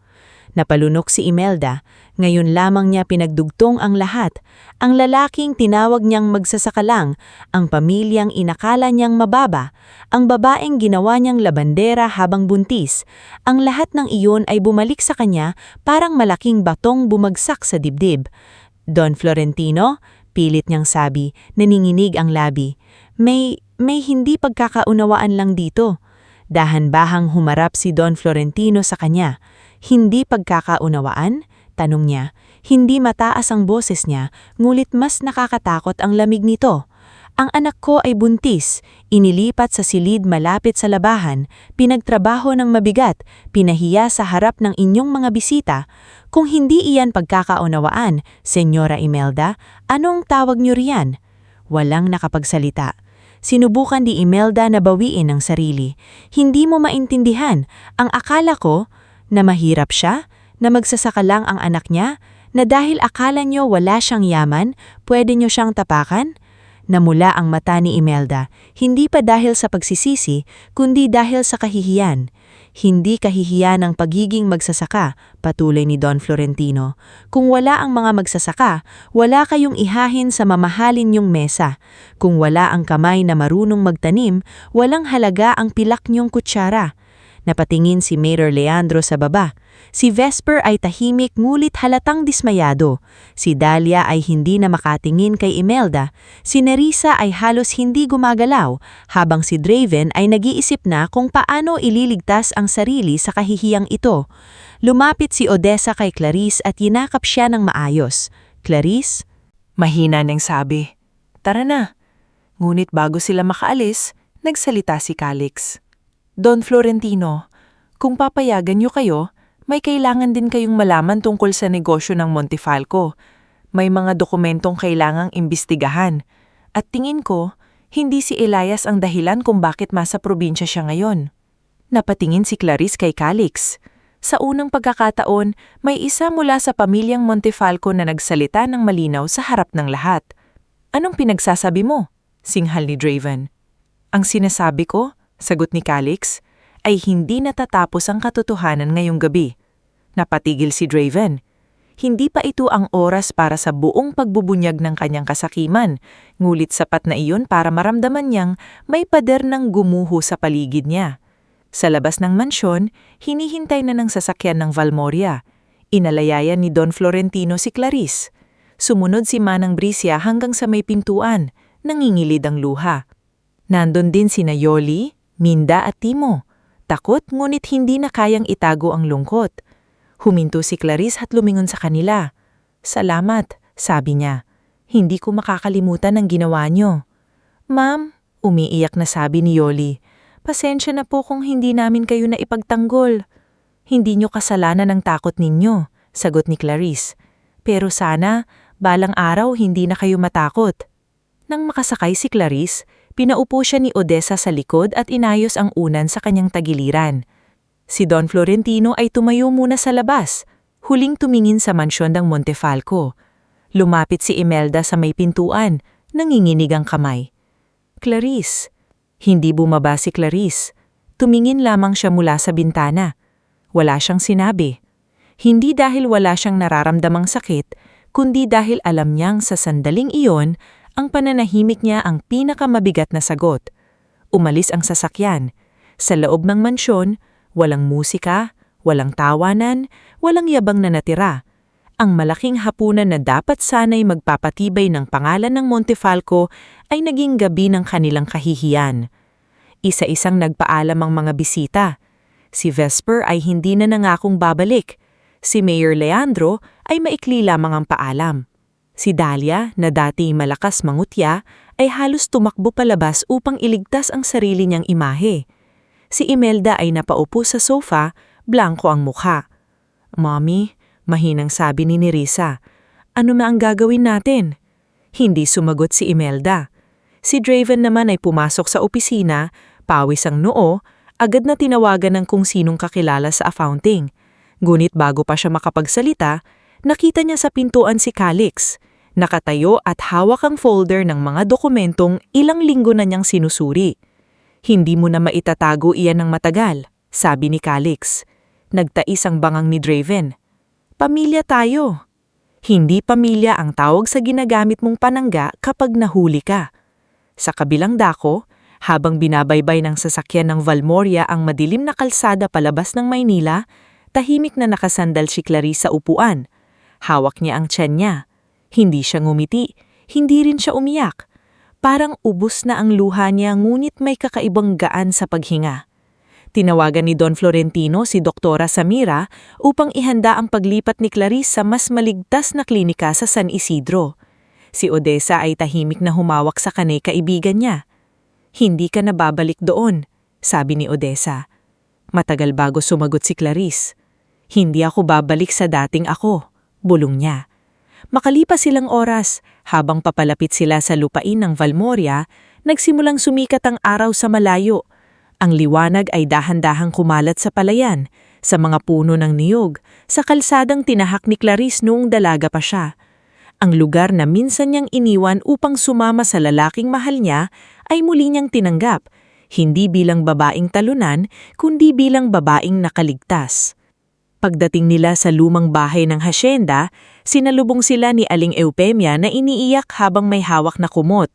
Napalunok si Imelda. Ngayon lamang niya pinagdugtong ang lahat. Ang lalaking tinawag niyang magsasakalang, ang pamilyang inakala niyang mababa, ang babaeng ginawa niyang labandera habang buntis. Ang lahat ng iyon ay bumalik sa kanya parang malaking batong bumagsak sa dibdib. "Don Florentino," pilit niyang sabi, naninginig ang labi. May hindi pagkakaunawaan lang dito." Dahan-bahang humarap si Don Florentino sa kanya. "Hindi pagkakaunawaan?" tanong niya. Hindi mataas ang boses niya, ngulit mas nakakatakot ang lamig nito. "Ang anak ko ay buntis, inilipat sa silid malapit sa labahan, pinagtrabaho ng mabigat, pinahiya sa harap ng inyong mga bisita. Kung hindi iyan pagkakaunawaan, Senyora Imelda, anong tawag niyo riyan?" Walang nakapagsalita. Sinubukan ni Imelda na bawiin ang sarili. "Hindi mo maintindihan. Ang akala ko na mahirap siya, na magsasaka lang ang anak niya, na dahil akala niyo wala siyang yaman, pwede niyo siyang tapakan?" Namula ang mata ni Imelda, hindi pa dahil sa pagsisisi, kundi dahil sa kahihiyan. "Hindi kahihiyan ng pagiging magsasaka," patuloy ni Don Florentino. "Kung wala ang mga magsasaka, wala kayong ihahin sa mamahalin niyong mesa. Kung wala ang kamay na marunong magtanim, walang halaga ang pilak niyong kutsara." Napatingin si Mayor Leandro sa baba. Si Vesper ay tahimik ngulit halatang dismayado. Si Dalia ay hindi na makatingin kay Imelda. Si Nerissa ay halos hindi gumagalaw, habang si Draven ay nag-iisip na kung paano ililigtas ang sarili sa kahihiyang ito. Lumapit si Odessa kay Clarice at yinakap siya ng maayos. "Clarice?" Mahina niyang sabi, "Tara na." Ngunit bago sila makaalis, nagsalita si Calix. Don Florentino, kung papayagan niyo kayo, may kailangan din kayong malaman tungkol sa negosyo ng Montefalco. May mga dokumentong kailangang imbestigahan. At tingin ko, hindi si Elias ang dahilan kung bakit masa probinsya siya ngayon. Napatingin si Clarice kay Calix. Sa unang pagkakataon, may isa mula sa pamilyang Montefalco na nagsalita ng malinaw sa harap ng lahat. Anong pinagsasabi mo? Singhal ni Draven. Ang sinasabi ko, sagot ni Calix, ay hindi natatapos ang katotohanan ngayong gabi. Napatigil si Draven. Hindi pa ito ang oras para sa buong pagbubunyag ng kanyang kasakiman, ngulit sapat na iyon para maramdaman niyang may pader ng gumuho sa paligid niya. Sa labas ng mansyon, hinihintay na ng sasakyan ng Valmoria. Inalayayan ni Don Florentino si Clarice. Sumunod si Manang Bricia hanggang sa may pintuan, nangingilid ang luha. Nandun din sina Yoli, Minda at Timo. Takot ngunit hindi na kayang itago ang lungkot. Huminto si Clarice at lumingon sa kanila. "Salamat," sabi niya. "Hindi ko makakalimutan ang ginawa niyo." "Ma'am," umiiyak na sabi ni Yoli, "pasensya na po kung hindi namin kayo na ipagtanggol." "Hindi niyo kasalanan ang takot ninyo," sagot ni Clarice. "Pero sana, balang araw hindi na kayo matakot." Nang makasakay si Clarice, pinaupo siya ni Odessa sa likod at inayos ang unan sa kanyang tagiliran. Si Don Florentino ay tumayo muna sa labas, huling tumingin sa mansyon ng Montefalco. Lumapit si Imelda sa may pintuan, nanginginig ang kamay. "Clarice." Hindi bumaba si Clarice. Tumingin lamang siya mula sa bintana. Wala siyang sinabi. Hindi dahil wala siyang nararamdamang sakit, kundi dahil alam niyang sa sandaling iyon, ang pananahimik niya ang pinakamabigat na sagot. Umalis ang sasakyan. Sa loob ng mansyon, walang musika, walang tawanan, walang yabang na natira. Ang malaking hapunan na dapat sana'y magpapatibay ng pangalan ng Montefalco ay naging gabi ng kanilang kahihiyan. Isa-isang nagpaalam ang mga bisita. Si Vesper ay hindi na nangakong babalik. Si Mayor Leandro ay maikli lamang ang paalam. Si Dahlia, na dati malakas mangutya, ay halos tumakbo palabas upang iligtas ang sarili niyang imahe. Si Imelda ay napaupo sa sofa, blanko ang mukha. "Mommy," mahinang sabi ni Nerissa, "ano na ang gagawin natin?" Hindi sumagot si Imelda. Si Draven naman ay pumasok sa opisina, pawis ang noo, agad na tinawagan ng kung sinong kakilala sa accounting. Ngunit bago pa siya makapagsalita, nakita niya sa pintuan si Calix. Nakatayo at hawak ang folder ng mga dokumentong ilang linggo na niyang sinusuri. "Hindi mo na maitatago iyan ng matagal," sabi ni Calix. Nagtais ang bangang ni Draven. "Pamilya tayo." "Hindi pamilya ang tawag sa ginagamit mong panangga kapag nahuli ka." Sa kabilang dako, habang binabaybay ng sasakyan ng Valmoria ang madilim na kalsada palabas ng Maynila, tahimik na nakasandal si Clarice sa upuan. Hawak niya ang tiyan niya. Hindi siya ngumiti, hindi rin siya umiyak. Parang ubos na ang luha niya ngunit may kakaibang gaan sa paghinga. Tinawagan ni Don Florentino si Doktora Samira upang ihanda ang paglipat ni Clarice sa mas maligtas na klinika sa San Isidro. Si Odessa ay tahimik na humawak sa kanay kaibigan niya. "Hindi ka na babalik doon," sabi ni Odessa. Matagal bago sumagot si Clarice. "Hindi ako babalik sa dating ako," bulong niya. Makalipas silang oras, habang papalapit sila sa lupain ng Valmoria, nagsimulang sumikat ang araw sa malayo. Ang liwanag ay dahan-dahang kumalat sa palayan, sa mga puno ng niyog, sa kalsadang tinahak ni Clarice noong dalaga pa siya. Ang lugar na minsan niyang iniwan upang sumama sa lalaking mahal niya ay muli niyang tinanggap, hindi bilang babaeng talunan, kundi bilang babaeng nakaligtas. Pagdating nila sa lumang bahay ng hasyenda, sinalubong sila ni Aling Eupemia na iniiyak habang may hawak na kumot.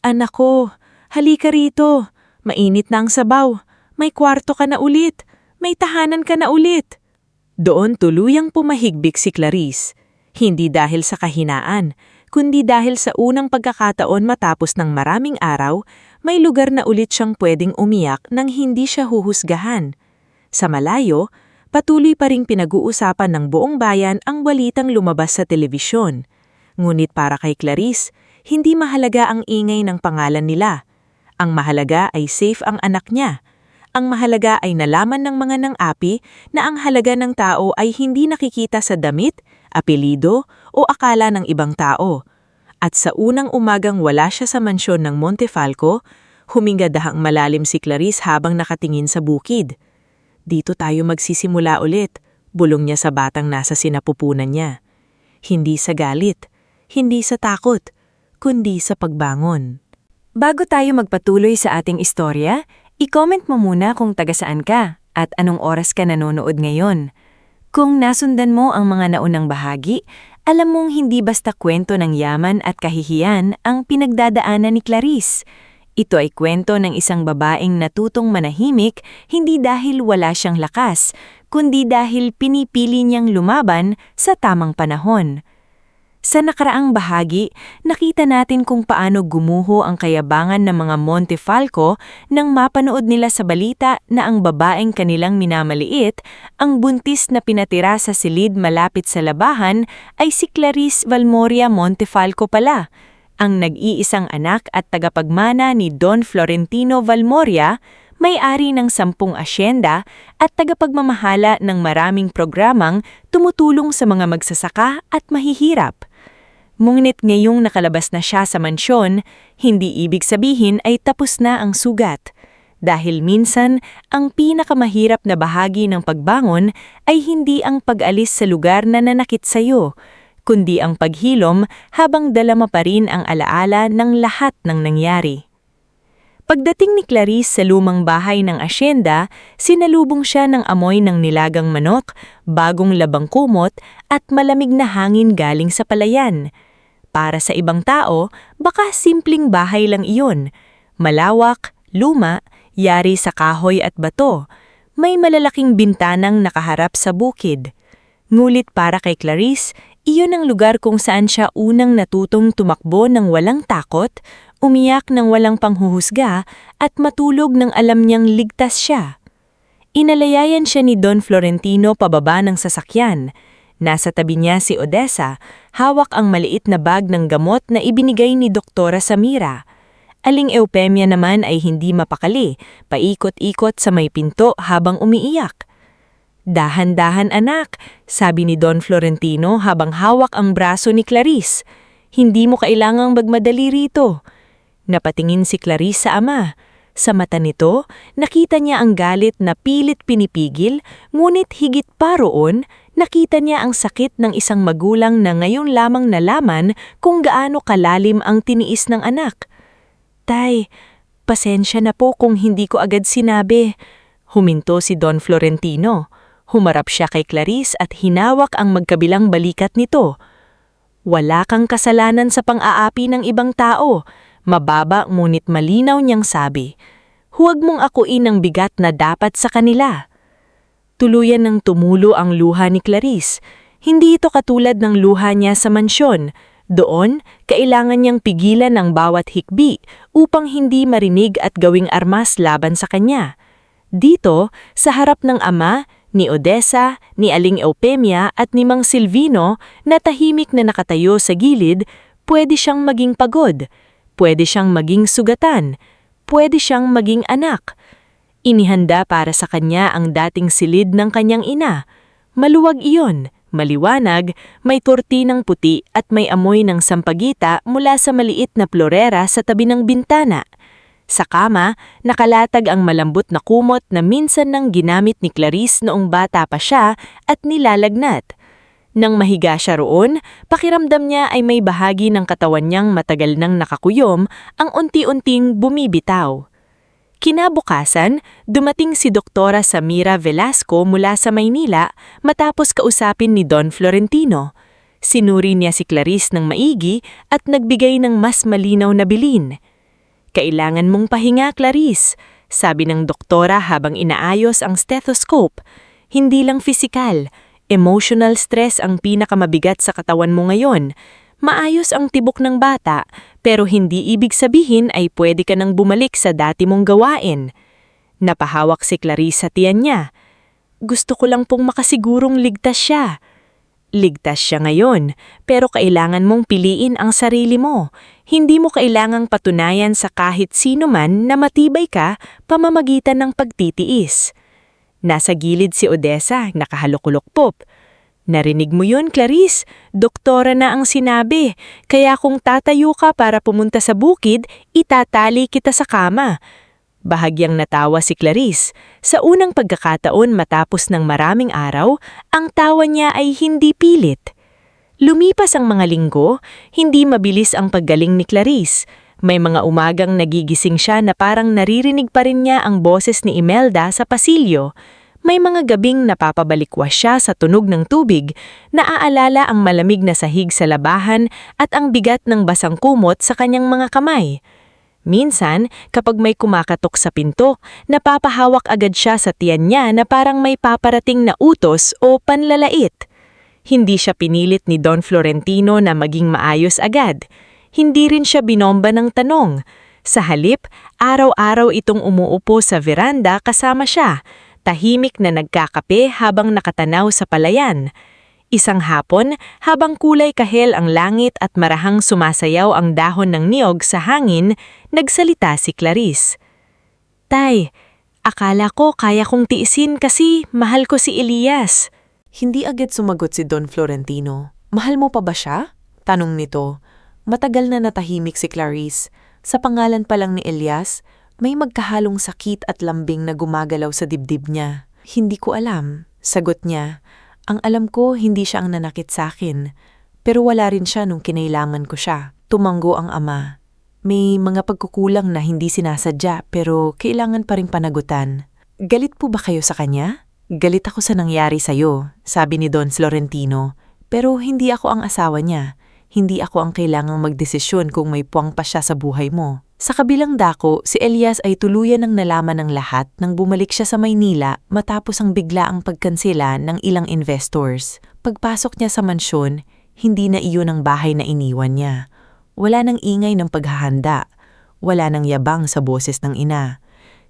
"Anak ko, halika rito. Mainit na ang sabaw. May kwarto ka na ulit. May tahanan ka na ulit." Doon tuluyang pumahigbik si Clarice. Hindi dahil sa kahinaan, kundi dahil sa unang pagkakataon matapos ng maraming araw, may lugar na ulit siyang pwedeng umiyak nang hindi siya huhusgahan. Sa malayo, patuloy pa ring pinag-uusapan ng buong bayan ang balitang lumabas sa telebisyon. Ngunit para kay Clarice, hindi mahalaga ang ingay ng pangalan nila. Ang mahalaga ay safe ang anak niya. Ang mahalaga ay nalaman ng mga nang-api na ang halaga ng tao ay hindi nakikita sa damit, apelido o akala ng ibang tao. At sa unang umagang wala siya sa mansyon ng Montefalco, huminga dahang malalim si Clarice habang nakatingin sa bukid. Dito tayo magsisimula ulit, bulong niya sa batang nasa sinapupunan niya. Hindi sa galit, hindi sa takot, kundi sa pagbangon. Bago tayo magpatuloy sa ating istorya, i-comment mo muna kung taga saan ka at anong oras ka nanonood ngayon. Kung nasundan mo ang mga naunang bahagi, alam mong hindi basta kwento ng yaman at kahihiyan ang pinagdadaanan ni Clarice. Ito ay kwento ng isang babaeng natutong manahimik hindi dahil wala siyang lakas, kundi dahil pinipili niyang lumaban sa tamang panahon. Sa nakaraang bahagi, nakita natin kung paano gumuho ang kayabangan ng mga Montefalco nang mapanood nila sa balita na ang babaeng kanilang minamaliit, ang buntis na pinatira sa silid malapit sa labahan ay si Clarice Valmoria Montefalco pala, ang nag-iisang anak at tagapagmana ni Don Florentino Valmoria, may-ari ng 10 asyenda at tagapagmamahala ng maraming programang tumutulong sa mga magsasaka at mahihirap. Ngunit ngayong nakalabas na siya sa mansyon, hindi ibig sabihin ay tapos na ang sugat. Dahil minsan, ang pinakamahirap na bahagi ng pagbangon ay hindi ang pag-alis sa lugar na nanakit sa'yo, kundi ang paghilom habang dala mo pa rin ang alaala ng lahat ng nangyari. Pagdating ni Clarice sa lumang bahay ng asyenda, sinalubong siya ng amoy ng nilagang manok, bagong labang kumot at malamig na hangin galing sa palayan. Para sa ibang tao, baka simpleng bahay lang iyon. Malawak, luma, yari sa kahoy at bato. May malalaking bintanang nakaharap sa bukid. Ngulit para kay Clarice, iyon ang lugar kung saan siya unang natutong tumakbo ng walang takot, umiyak ng walang panghuhusga at matulog ng alam niyang ligtas siya. Inalayayan siya ni Don Florentino pababa ng sasakyan. Nasa tabi niya si Odessa, hawak ang maliit na bag ng gamot na ibinigay ni Doktora Samira. Aling Eupemia naman ay hindi mapakali, paikot-ikot sa may pinto habang umiiyak. "Dahan-dahan anak," sabi ni Don Florentino habang hawak ang braso ni Clarice. "Hindi mo kailangang magmadali rito." Napatingin si Clarice sa ama. Sa mata nito, nakita niya ang galit na pilit pinipigil, ngunit higit pa roon, nakita niya ang sakit ng isang magulang na ngayon lamang nalaman kung gaano kalalim ang tiniis ng anak. "Tay, pasensya na po kung hindi ko agad sinabi." Huminto si Don Florentino. Humarap siya kay Clarice at hinawak ang magkabilang balikat nito. "Wala kang kasalanan sa pang-aapi ng ibang tao." Mababa ngunit malinaw niyang sabi, "Huwag mong akuin ang bigat na dapat sa kanila." Tuluyan ng tumulo ang luha ni Clarice. Hindi ito katulad ng luha niya sa mansyon. Doon, kailangan niyang pigilan ang bawat hikbi upang hindi marinig at gawing armas laban sa kanya. Dito, sa harap ng ama, ni Odessa, ni Aling Eupemia at ni Mang Silvino na tahimik na nakatayo sa gilid, pwede siyang maging pagod. Pwede siyang maging sugatan, pwede siyang maging anak. Inihanda para sa kanya ang dating silid ng kanyang ina. Maluwag iyon, maliwanag, may kurtinang puti at may amoy ng sampagita mula sa maliit na plorera sa tabi ng bintana. Sa kama, nakalatag ang malambot na kumot na minsan nang ginamit ni Clarice noong bata pa siya at nilalagnat. Nang mahiga siya roon, pakiramdam niya ay may bahagi ng katawan niyang matagal nang nakakuyom ang unti-unting bumibitaw. Kinabukasan, dumating si Doktora Samira Velasco mula sa Maynila matapos kausapin ni Don Florentino. Sinuri niya si Clarice ng maigi at nagbigay ng mas malinaw na bilin. "Kailangan mong pahinga, Clarice," sabi ng doktora habang inaayos ang stethoscope. "Hindi lang pisikal. Emotional stress ang pinakamabigat sa katawan mo ngayon. Maayos ang tibok ng bata, pero hindi ibig sabihin ay pwede ka nang bumalik sa dati mong gawain." Napahawak si Clarice sa tiyan niya. "Gusto ko lang pong makasigurong ligtas siya." Ligtas siya ngayon, pero kailangan mong piliin ang sarili mo. Hindi mo kailangang patunayan sa kahit sino man na matibay ka pamamagitan ng pagtitiis. Nasa gilid si Odessa, nakahalukulokpop. Narinig mo yun, Clarice? Doktora na ang sinabi, kaya kung tatayo ka para pumunta sa bukid, itatali kita sa kama. Bahagyang natawa si Clarice. Sa unang pagkakataon matapos ng maraming araw, ang tawa niya ay hindi pilit. Lumipas ang mga linggo, hindi mabilis ang paggaling ni Clarice. May mga umagang nagigising siya na parang naririnig pa rin niya ang boses ni Imelda sa pasilyo. May mga gabing napapabalikwas siya sa tunog ng tubig, naaalala ang malamig na sahig sa labahan at ang bigat ng basang kumot sa kanyang mga kamay. Minsan, kapag may kumakatok sa pinto, napapahawak agad siya sa tiyan niya na parang may paparating na utos o panlalait. Hindi siya pinilit ni Don Florentino na maging maayos agad. Hindi rin siya binomba ng tanong. Sa halip, araw-araw itong umuupo sa veranda kasama siya, tahimik na nagkakape habang nakatanaw sa palayan. Isang hapon, habang kulay kahel ang langit at marahang sumasayaw ang dahon ng niyog sa hangin, nagsalita si Clarice. "Tay, akala ko kaya kong tiisin kasi mahal ko si Elias." Hindi agad sumagot si Don Florentino. "Mahal mo pa ba siya?" tanong nito. Matagal na natahimik si Clarice. Sa pangalan pa lang ni Elias, may magkahalong sakit at lambing na gumagalaw sa dibdib niya. "Hindi ko alam," sagot niya. "Ang alam ko, hindi siya ang nanakit sa akin. Pero wala rin siya nung kinailangan ko siya." Tumanggo ang ama. "May mga pagkukulang na hindi sinasadya pero kailangan pa rin panagutan." "Galit po ba kayo sa kanya?" "Galit ako sa nangyari sa'yo," sabi ni Don Florentino. "Pero hindi ako ang asawa niya. Hindi ako ang kailangang magdesisyon kung may puwang pa siya sa buhay mo." Sa kabilang dako, si Elias ay tuluyan ng nalaman ng lahat nang bumalik siya sa Maynila matapos ang biglaang pagkansela ng ilang investors. Pagpasok niya sa mansyon, hindi na iyon ang bahay na iniwan niya. Wala nang ingay ng paghahanda. Wala nang yabang sa boses ng ina.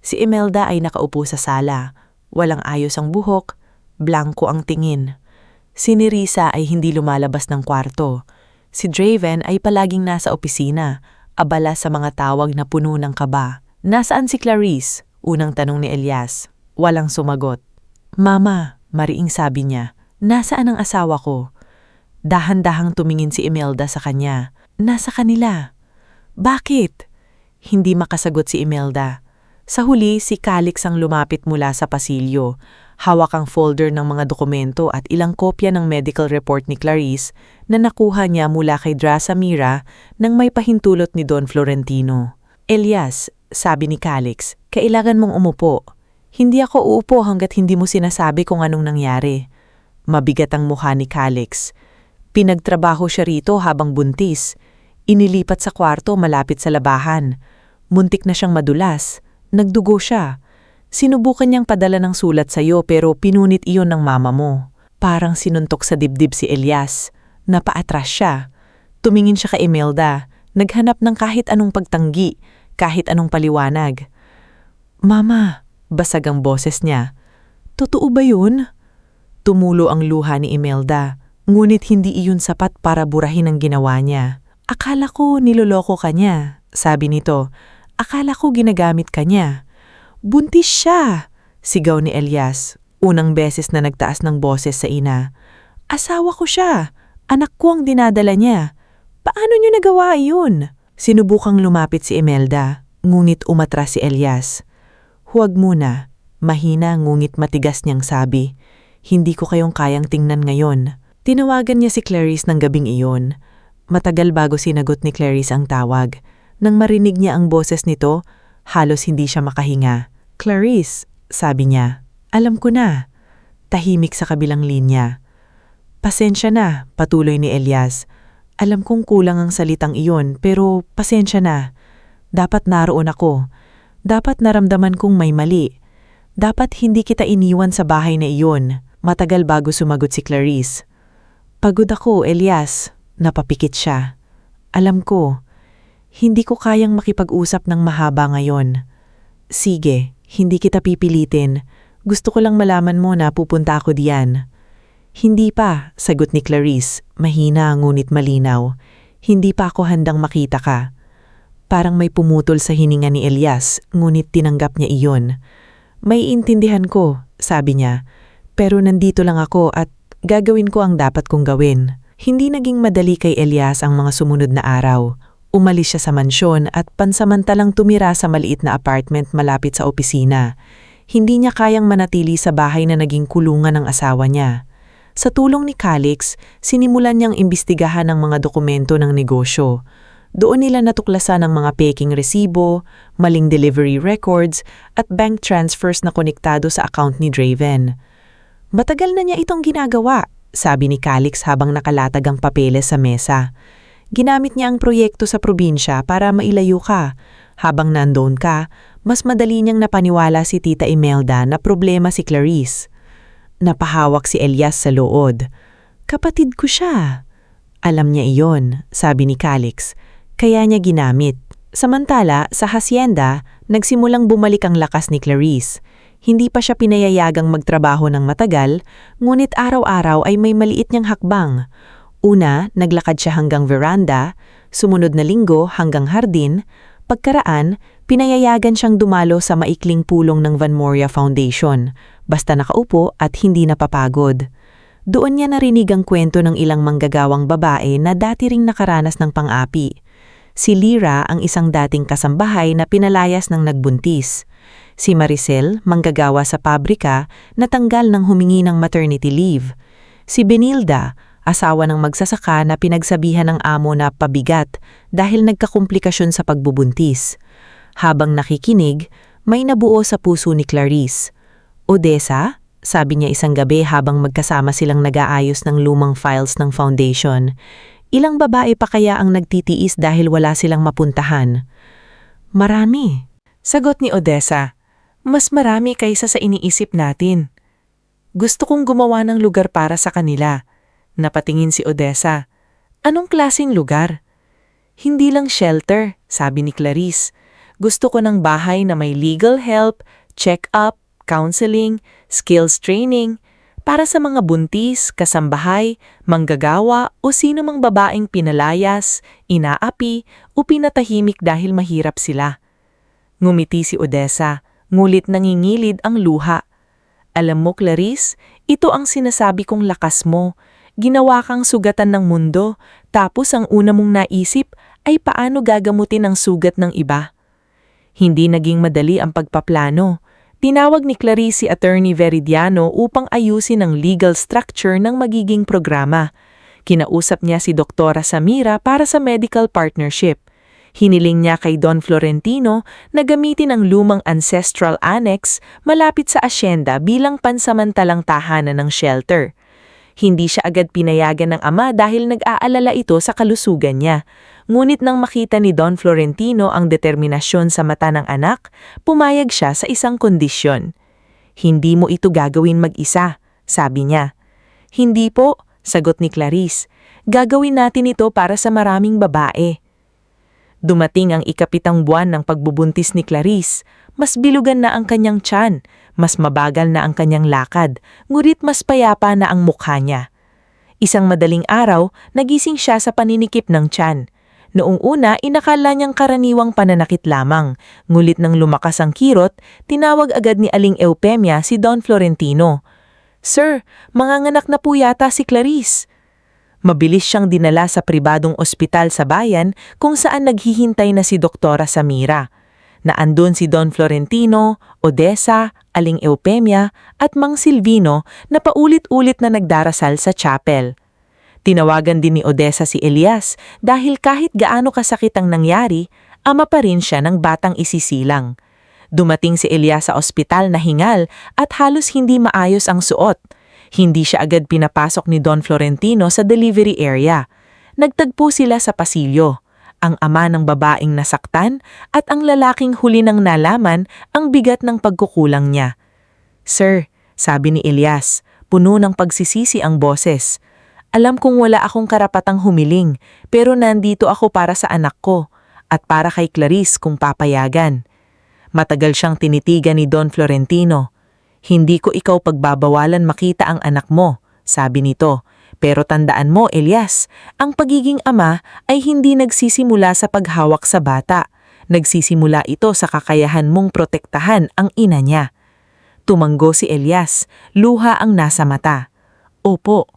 Si Imelda ay nakaupo sa sala. Walang ayos ang buhok, blanko ang tingin. Si Nerissa ay hindi lumalabas ng kwarto. Si Draven ay palaging nasa opisina, abala sa mga tawag na puno ng kaba. "Nasaan si Clarice?" unang tanong ni Elias. Walang sumagot. "Mama," mariing sabi niya, "nasaan ang asawa ko?" Dahan-dahang tumingin si Imelda sa kanya. "Nasa kanila." "Bakit?" Hindi makasagot si Imelda. Sa huli, si Calix ang lumapit mula sa pasilyo. Hawak ang folder ng mga dokumento at ilang kopya ng medical report ni Clarice na nakuha niya mula kay Drasamira nang may pahintulot ni Don Florentino. "Elias," sabi ni Calix, "kailangan mong umupo." "Hindi ako uupo hanggat hindi mo sinasabi kung anong nangyari." Mabigat ang mukha ni Calix. Pinagtrabaho siya rito habang buntis. Inilipat sa kwarto malapit sa labahan. Muntik na siyang madulas. Nagdugo siya. Sinubukan niyang padala ng sulat sa'yo pero pinunit iyon ng mama mo. Parang sinuntok sa dibdib si Elias. Napaatras siya. Tumingin siya kay Imelda. Naghanap ng kahit anong pagtanggi, kahit anong paliwanag. "Mama," basag ang boses niya. "Totoo ba yun?" Tumulo ang luha ni Imelda, ngunit hindi iyon sapat para burahin ang ginawa niya. "Akala ko niloloko ka niya," sabi nito. "Akala ko ginagamit ka niya." "Buntis siya!" sigaw ni Elias. Unang beses na nagtaas ng boses sa ina. "Asawa ko siya! Anak ko ang dinadala niya! Paano niyo nagawa iyon?" Sinubukang lumapit si Imelda, ngunit umatras si Elias. "Huwag muna," mahina ngunit matigas niyang sabi. "Hindi ko kayong kayang tingnan ngayon." Tinawagan niya si Clarice ng gabing iyon. Matagal bago sinagot ni Clarice ang tawag. Nang marinig niya ang boses nito, halos hindi siya makahinga. "Clarice," sabi niya, "alam ko na." Tahimik sa kabilang linya. "Pasensya na," patuloy ni Elias. "Alam kong kulang ang salitang iyon, pero pasensya na. Dapat naroon ako. Dapat naramdaman kong may mali. Dapat hindi kita iniwan sa bahay na iyon." Matagal bago sumagot si Clarice. "Pagod ako, Elias." Napapikit siya. "Alam ko. Hindi ko kayang makipag-usap ng mahaba ngayon." "Sige, hindi kita pipilitin. Gusto ko lang malaman mo na pupunta ako diyan." Hindi pa, sagot ni Clarice, mahina ngunit malinaw. Hindi pa ako handang makita ka. Parang may pumutol sa hininga ni Elias, ngunit tinanggap niya iyon. May intindihan ko, sabi niya, pero nandito lang ako at gagawin ko ang dapat kong gawin. Hindi naging madali kay Elias ang mga sumunod na araw. Umalis siya sa mansyon at pansamantalang tumira sa maliit na apartment malapit sa opisina. Hindi niya kayang manatili sa bahay na naging kulungan ng asawa niya. Sa tulong ni Calix, sinimulan niyang imbestigahan ang mga dokumento ng negosyo. Doon nila natuklasan ang mga peking resibo, maling delivery records, at bank transfers na konektado sa account ni Draven. Matagal na niya itong ginagawa, sabi ni Calix habang nakalatag ang papeles sa mesa. Ginamit niya ang proyekto sa probinsya para mailayo ka. Habang nandoon ka, mas madali niyang napaniwala si Tita Imelda na problema si Clarice. Napahawak si Elias sa lood. Kapatid ko siya. Alam niya iyon, sabi ni Calix. Kaya niya ginamit. Samantala, sa hacienda, nagsimulang bumalik ang lakas ni Clarice. Hindi pa siya pinayayagang magtrabaho ng matagal, ngunit araw-araw ay may maliit niyang hakbang. Una, naglakad siya hanggang veranda, sumunod na linggo hanggang hardin, pagkaraan, pinayayagan siyang dumalo sa maikling pulong ng Van Moria Foundation, basta nakaupo at hindi napapagod. Doon niya narinig ang kwento ng ilang manggagawang babae na dati ring nakaranas ng pang-api. Si Lyra ang isang dating kasambahay na pinalayas ng nagbuntis. Si Maricel, manggagawa sa pabrika, natanggal ng humingi ng maternity leave. Si Benilda, asawa ng magsasaka na pinagsabihan ng amo na pabigat dahil nagkakomplikasyon sa pagbubuntis. Habang nakikinig, may nabuo sa puso ni Clarice. Odessa, sabi niya isang gabi habang magkasama silang nag-aayos ng lumang files ng foundation. Ilang babae pa kaya ang nagtitiis dahil wala silang mapuntahan? Marami. Sagot ni Odessa, mas marami kaysa sa iniisip natin. Gusto kong gumawa ng lugar para sa kanila. Napatingin si Odessa. Anong klaseng lugar? Hindi lang shelter, sabi ni Clarice. Gusto ko ng bahay na may legal help, check-up, counseling, skills training, para sa mga buntis, kasambahay, manggagawa o sino mang babaeng pinalayas, inaapi o pinatahimik dahil mahirap sila. Ngumiti si Odessa, ngulit nangingilid ang luha. Alam mo, Clarice, ito ang sinasabi kong lakas mo. Ginawa kang sugatan ng mundo, tapos ang una mong naisip ay paano gagamutin ang sugat ng iba. Hindi naging madali ang pagpaplano. Tinawag ni Clarice si Attorney Veridiano upang ayusin ang legal structure ng magiging programa. Kinausap niya si Doktora Samira para sa medical partnership. Hiniling niya kay Don Florentino na gamitin ang lumang ancestral annex malapit sa asyenda bilang pansamantalang tahanan ng shelter. Hindi siya agad pinayagan ng ama dahil nag-aalala ito sa kalusugan niya. Ngunit nang makita ni Don Florentino ang determinasyon sa mata ng anak, pumayag siya sa isang kondisyon. Hindi mo ito gagawin mag-isa, sabi niya. Hindi po, sagot ni Clarice. Gagawin natin ito para sa maraming babae. Dumating ang ikapitang buwan ng pagbubuntis ni Clarice. Mas bilugan na ang kanyang tiyan, mas mabagal na ang kanyang lakad, ngunit mas payapa na ang mukha niya. Isang madaling araw, nagising siya sa paninikip ng tiyan. Noong una, inakala niyang karaniwang pananakit lamang, ngulit nang lumakas ang kirot, tinawag agad ni Aling Eupemia si Don Florentino. Sir, manganganak na po yata si Clarice. Mabilis siyang dinala sa pribadong ospital sa bayan kung saan naghihintay na si Doktora Samira. Naandun si Don Florentino, Odessa, Aling Eupemia at Mang Silvino na paulit-ulit na nagdarasal sa chapel. Tinawagan din ni Odessa si Elias dahil kahit gaano kasakit ang nangyari, ama pa rin siya ng batang isisilang. Dumating si Elias sa ospital na hingal at halos hindi maayos ang suot. Hindi siya agad pinapasok ni Don Florentino sa delivery area. Nagtagpo sila sa pasilyo. Ang ama ng babaeng nasaktan at ang lalaking huli nang nalaman ang bigat ng pagkukulang niya. Sir, sabi ni Elias, puno ng pagsisisi ang boses. Alam kong wala akong karapatang humiling, pero nandito ako para sa anak ko at para kay Clarice kung papayagan. Matagal siyang tinitigan ni Don Florentino. Hindi ko ikaw pagbabawalan makita ang anak mo, sabi nito. Pero tandaan mo, Elias, ang pagiging ama ay hindi nagsisimula sa paghawak sa bata. Nagsisimula ito sa kakayahan mong protektahan ang ina niya. Tumanggo si Elias, luha ang nasa mata. Opo.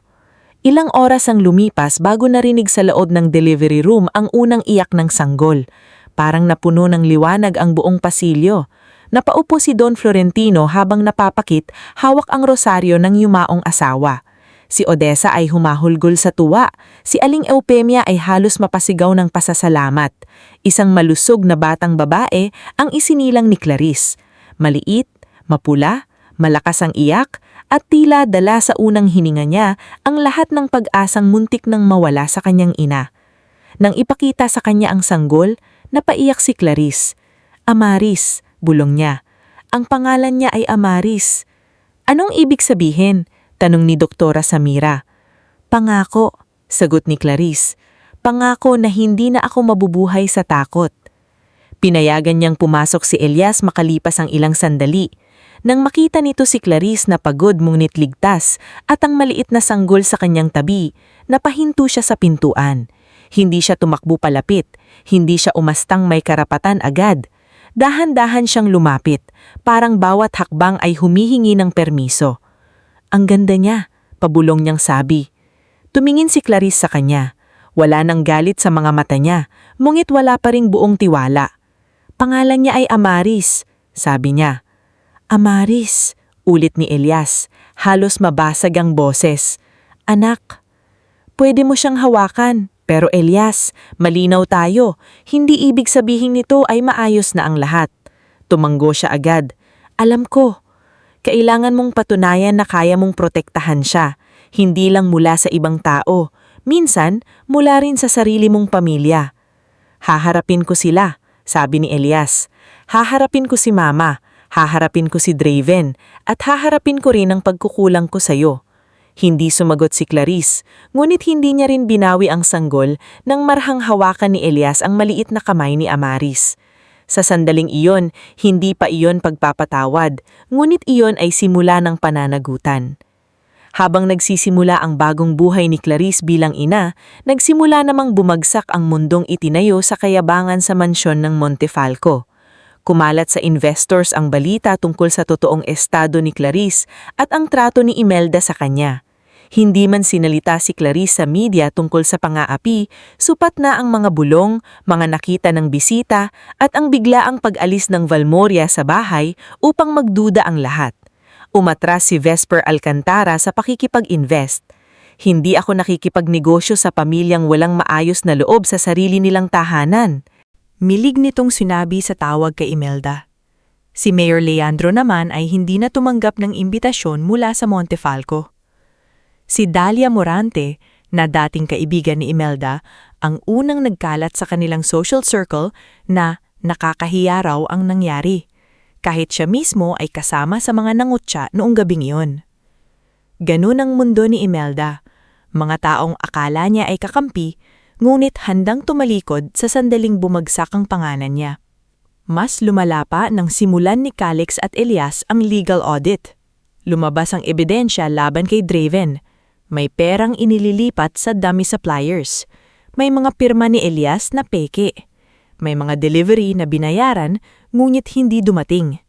Ilang oras ang lumipas bago narinig sa loob ng delivery room ang unang iyak ng sanggol. Parang napuno ng liwanag ang buong pasilyo. Napaupo si Don Florentino habang napapakit hawak ang rosaryo ng yumaong asawa. Si Odessa ay humahulgol sa tuwa. Si Aling Eupemia ay halos mapasigaw ng pasasalamat. Isang malusog na batang babae ang isinilang ni Clarice. Maliit, mapula, malakas ang iyak, at tila dala sa unang hininga niya ang lahat ng pag-asang muntik nang mawala sa kanyang ina. Nang ipakita sa kanya ang sanggol, napaiyak si Clarice. Amaris, bulong niya. Ang pangalan niya ay Amaris. Anong ibig sabihin? Tanong ni Doktora Samira. Pangako, sagot ni Clarice. Pangako na hindi na ako mabubuhay sa takot. Pinayagan niyang pumasok si Elias makalipas ang ilang sandali. Nang makita nito si Clarice na pagod ngunit ligtas at ang maliit na sanggol sa kanyang tabi, napahinto siya sa pintuan. Hindi siya tumakbo palapit, hindi siya umastang may karapatan agad. Dahan-dahan siyang lumapit, parang bawat hakbang ay humihingi ng permiso. Ang ganda niya, pabulong niyang sabi. Tumingin si Clarice sa kanya. Wala nang galit sa mga mata niya, ngunit wala pa ring buong tiwala. Pangalan niya ay Amaris, sabi niya. Amaris, ulit ni Elias, halos mabasag ang boses. Anak, pwede mo siyang hawakan, pero Elias, malinaw tayo, hindi ibig sabihin nito ay maayos na ang lahat. Tumanggo siya agad. Alam ko. Kailangan mong patunayan na kaya mong protektahan siya, hindi lang mula sa ibang tao, minsan mula rin sa sarili mong pamilya. Haharapin ko sila, sabi ni Elias. Haharapin ko si Mama, haharapin ko si Draven, at haharapin ko rin ang pagkukulang ko sa'yo. Hindi sumagot si Clarice, ngunit hindi niya rin binawi ang sanggol nang marhang hawakan ni Elias ang maliit na kamay ni Amaris. Sa sandaling iyon, hindi pa iyon pagpapatawad, ngunit iyon ay simula ng pananagutan. Habang nagsisimula ang bagong buhay ni Clarice bilang ina, nagsimula namang bumagsak ang mundong itinayo sa kayabangan sa mansyon ng Montefalco. Kumalat sa investors ang balita tungkol sa totoong estado ni Clarice at ang trato ni Imelda sa kanya. Hindi man sinalita si Clarice sa media tungkol sa pang-aapi, supat na ang mga bulong, mga nakita ng bisita, at ang biglaang pag-alis ng Valmoria sa bahay upang magduda ang lahat. Umatras si Vesper Alcantara sa pakikipag-invest. Hindi ako nakikipagnegosyo sa pamilyang walang maayos na loob sa sarili nilang tahanan. Milig nitong sinabi sa tawag kay Imelda. Si Mayor Leandro naman ay hindi na tumanggap ng imbitasyon mula sa Montefalco. Si Dalia Morante, na dating kaibigan ni Imelda, ang unang nagkalat sa kanilang social circle na nakakahiya raw ang nangyari, kahit siya mismo ay kasama sa mga nangutya noong gabing iyon. Ganun ang mundo ni Imelda, mga taong akala niya ay kakampi, ngunit handang tumalikod sa sandaling bumagsak ang pangalan niya. Mas lumala pa nang simulan ni Calix at Elias ang legal audit. Lumabas ang ebidensya laban kay Draven. May perang inililipat sa dummy suppliers. May mga pirma ni Elias na peke. May mga delivery na binayaran ngunit hindi dumating.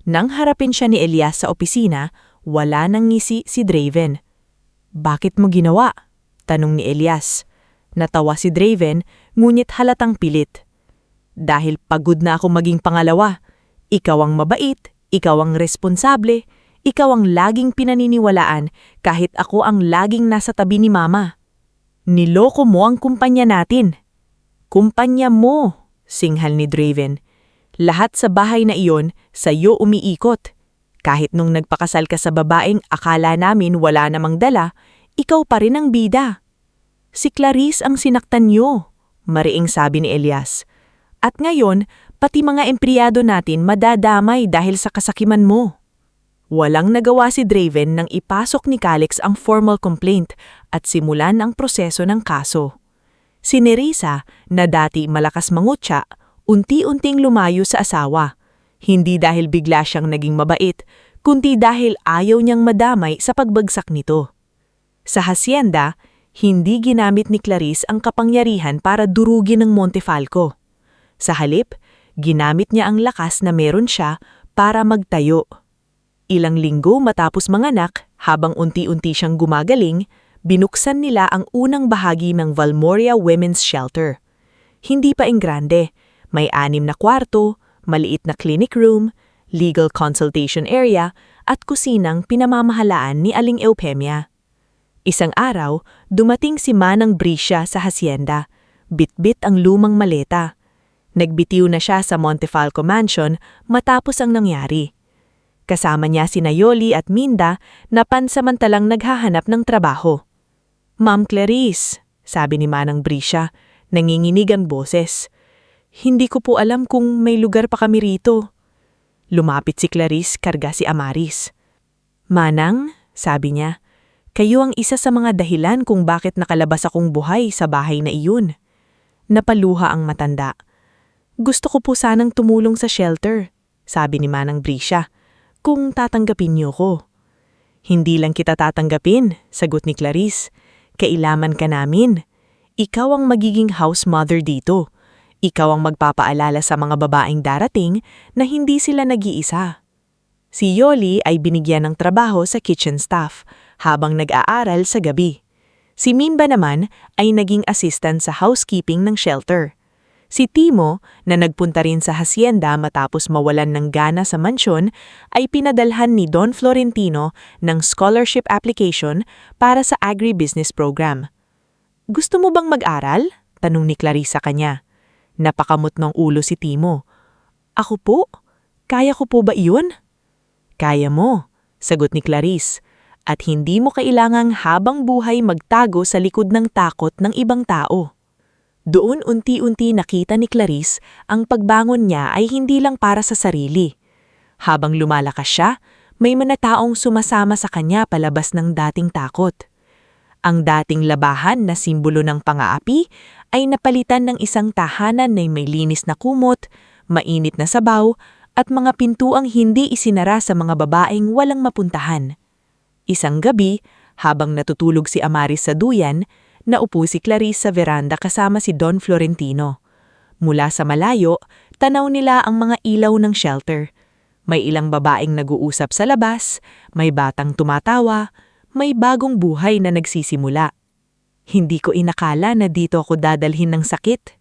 Nang harapin siya ni Elias sa opisina, wala nang ngisi si Draven. Bakit mo ginawa? Tanong ni Elias. Natawa si Draven ngunit halatang pilit. Dahil pagod na ako maging pangalawa. Ikaw ang mabait, ikaw ang responsable, ikaw ang laging pinaniniwalaan kahit ako ang laging nasa tabi ni Mama. Niloko mo ang kumpanya natin. Kumpanya mo, singhal ni Draven. Lahat sa bahay na iyon sa iyo umiikot. Kahit nung nagpakasal ka sa babaeng akala namin wala namang dala, ikaw pa rin ang bida. Si Clarice ang sinaktan niyo, mariing sabi ni Elias. At ngayon, pati mga empleyado natin madadamay dahil sa kasakiman mo. Walang nagawa si Draven nang ipasok ni Calix ang formal complaint at simulan ang proseso ng kaso. Si Nerissa, na dati malakas mangutya, unti-unting lumayo sa asawa. Hindi dahil bigla siyang naging mabait, kundi dahil ayaw niyang madamay sa pagbagsak nito. Sa hacienda, hindi ginamit ni Clarice ang kapangyarihan para durugin ng Montefalco. Sa halip, ginamit niya ang lakas na meron siya para magtayo. Ilang linggo matapos manganak, habang unti-unti siyang gumagaling, binuksan nila ang unang bahagi ng Valmoria Women's Shelter. Hindi pa grande, may 6 na kwarto, maliit na clinic room, legal consultation area, at kusinang pinamamahalaan ni Aling Eupemia. Isang araw, dumating si Manang Briscia sa hacienda. Bitbit ang lumang maleta. Nagbitiw na siya sa Montefalco Mansion matapos ang nangyari. Kasama niya sina Yoli at Minda na pansamantalang naghahanap ng trabaho. "Ma'am Clarice," sabi ni Manang Briscia, nanginginig ang boses. "Hindi ko po alam kung may lugar pa kami rito." Lumapit si Clarice, karga si Amaris. "Manang," sabi niya, "kayo ang isa sa mga dahilan kung bakit nakalabas akong buhay sa bahay na iyon." Napaluha ang matanda. "Gusto ko po sanang tumulong sa shelter," sabi ni Manang Briscia, "kung tatanggapin niyo ko." "Hindi lang kita tatanggapin," sagot ni Clarice. "Kailaman ka namin. Ikaw ang magiging house mother dito. Ikaw ang magpapaalala sa mga babaeng darating na hindi sila nag-iisa." Si Yoli ay binigyan ng trabaho sa kitchen staff habang nag-aaral sa gabi. Si Minba naman ay naging assistant sa housekeeping ng shelter. Si Timo, na nagpunta rin sa hacienda matapos mawalan ng gana sa mansyon, ay pinadalhan ni Don Florentino ng scholarship application para sa agribusiness program. "Gusto mo bang mag-aral?" tanong ni Clarice sa kanya. Napakamot ng ulo si Timo. "Ako po? Kaya ko po ba iyon?" "Kaya mo," sagot ni Clarice, "at hindi mo kailangang habang buhay magtago sa likod ng takot ng ibang tao." Doon unti-unti nakita ni Clarice ang pagbangon niya ay hindi lang para sa sarili. Habang lumalakas siya, may mga taong sumasama sa kanya palabas ng dating takot. Ang dating labahan na simbolo ng pang-aapi ay napalitan ng isang tahanan na may linis na kumot, mainit na sabaw, at mga pintuang hindi isinara sa mga babaeng walang mapuntahan. Isang gabi, habang natutulog si Amaris sa duyan, naupo si Clarice sa veranda kasama si Don Florentino. Mula sa malayo, tanaw nila ang mga ilaw ng shelter. May ilang babaeng nag-uusap sa labas, may batang tumatawa, may bagong buhay na nagsisimula. "Hindi ko inakala na dito ako dadalhin ng sakit."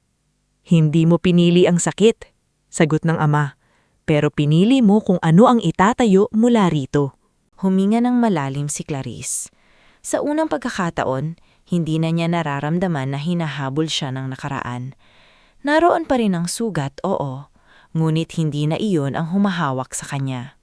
"Hindi mo pinili ang sakit," sagot ng ama, "pero pinili mo kung ano ang itatayo mula rito." Huminga ng malalim si Clarice. Sa unang pagkakataon, hindi na niya nararamdaman na hinahabol siya ng nakaraan. Naroon pa rin ang sugat, oo, ngunit hindi na iyon ang humahawak sa kanya.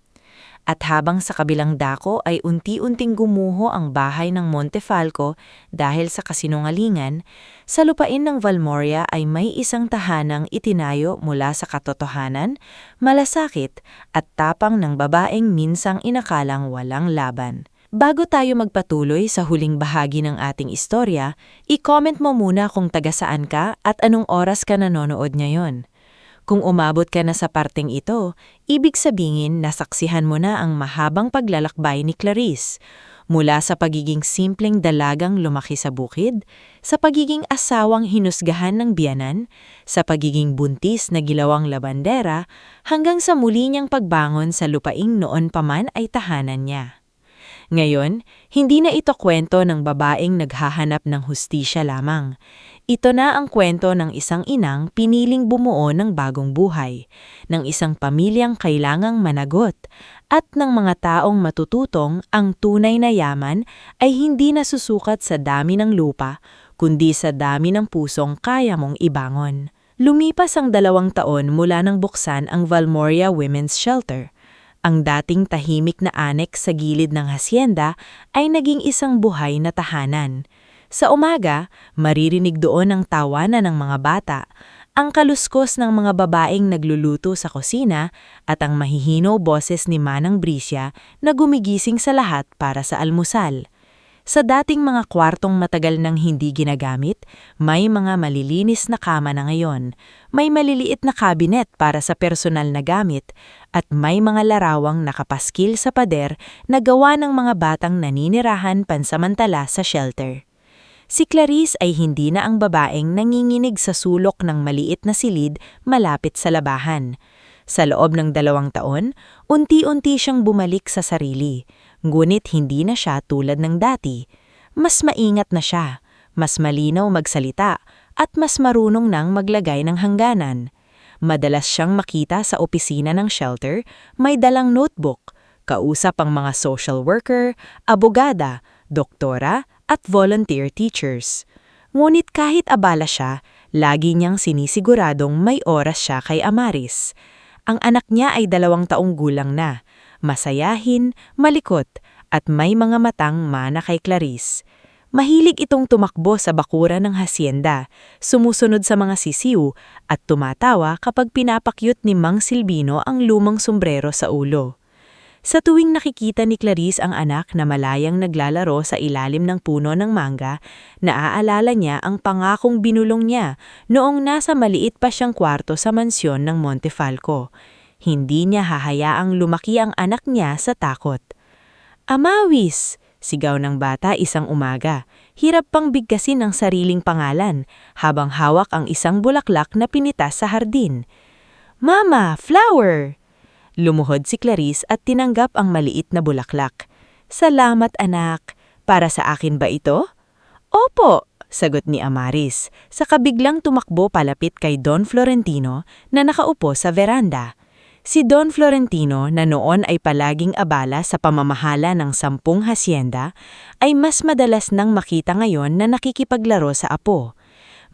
At habang sa kabilang dako ay unti-unting gumuho ang bahay ng Montefalco dahil sa kasinungalingan, sa lupain ng Valmoria ay may isang tahanang itinayo mula sa katotohanan, malasakit at tapang ng babaeng minsang inakalang walang laban. Bago tayo magpatuloy sa huling bahagi ng ating istorya, i-comment mo muna kung taga saan ka at anong oras ka nanonood ngayon. Kung umabot ka na sa parteng ito, ibig sabihin nasaksihan mo na ang mahabang paglalakbay ni Clarice. Mula sa pagiging simpleng dalagang lumaki sa bukid, sa pagiging asawang hinusgahan ng biyanan, sa pagiging buntis na gilawang labandera, hanggang sa muli niyang pagbangon sa lupaing noon pa man ay tahanan niya. Ngayon, hindi na ito kwento ng babaeng naghahanap ng hustisya lamang. Ito na ang kwento ng isang inang piniling bumuo ng bagong buhay, ng isang pamilyang kailangang managot, at ng mga taong matututong ang tunay na yaman ay hindi nasusukat sa dami ng lupa, kundi sa dami ng pusong kaya mong ibangon. Lumipas ang 2 taon mula nang buksan ang Valmoria Women's Shelter. Ang dating tahimik na annex sa gilid ng hacienda ay naging isang buhay na tahanan. Sa umaga, maririnig doon ang tawanan ng mga bata, ang kaluskos ng mga babaeng nagluluto sa kusina at ang mahihinaw boses ni Manang Briscia na gumigising sa lahat para sa almusal. Sa dating mga kwartong matagal nang hindi ginagamit, may mga malilinis na kama na ngayon, may maliliit na kabinet para sa personal na gamit, at may mga larawang nakapaskil sa pader na gawa ng mga batang naninirahan pansamantala sa shelter. Si Clarice ay hindi na ang babaeng nanginginig sa sulok ng maliit na silid malapit sa labahan. Sa loob ng 2 taon, unti-unti siyang bumalik sa sarili. Ngunit hindi na siya tulad ng dati. Mas maingat na siya, mas malinaw magsalita, at mas marunong nang maglagay ng hangganan. Madalas siyang makita sa opisina ng shelter, may dalang notebook, kausap ang mga social worker, abogada, doktora, at volunteer teachers. Ngunit kahit abala siya, lagi niyang sinisiguradong may oras siya kay Amaris. Ang anak niya ay 2 taong gulang na, masayahin, malikot, at may mga matang mana kay Clarice. Mahilig itong tumakbo sa bakuran ng hasyenda, sumusunod sa mga sisiw, at tumatawa kapag pinapakyut ni Mang Silvino ang lumang sombrero sa ulo. Sa tuwing nakikita ni Clarice ang anak na malayang naglalaro sa ilalim ng puno ng mangga, naaalala niya ang pangakong binulong niya noong nasa maliit pa siyang kwarto sa mansyon ng Montefalco. Hindi niya hahayaang lumaki ang anak niya sa takot. "Amawis!" sigaw ng bata isang umaga. Hirap pang bigkasin ang sariling pangalan habang hawak ang isang bulaklak na pinitas sa hardin. "Mama, flower!" Lumuhod si Clarice at tinanggap ang maliit na bulaklak. "Salamat anak. Para sa akin ba ito?" "Opo," sagot ni Amaris, saka biglang tumakbo palapit kay Don Florentino na nakaupo sa veranda. Si Don Florentino, na noon ay palaging abala sa pamamahala ng 10 hasyenda, ay mas madalas nang makita ngayon na nakikipaglaro sa apo.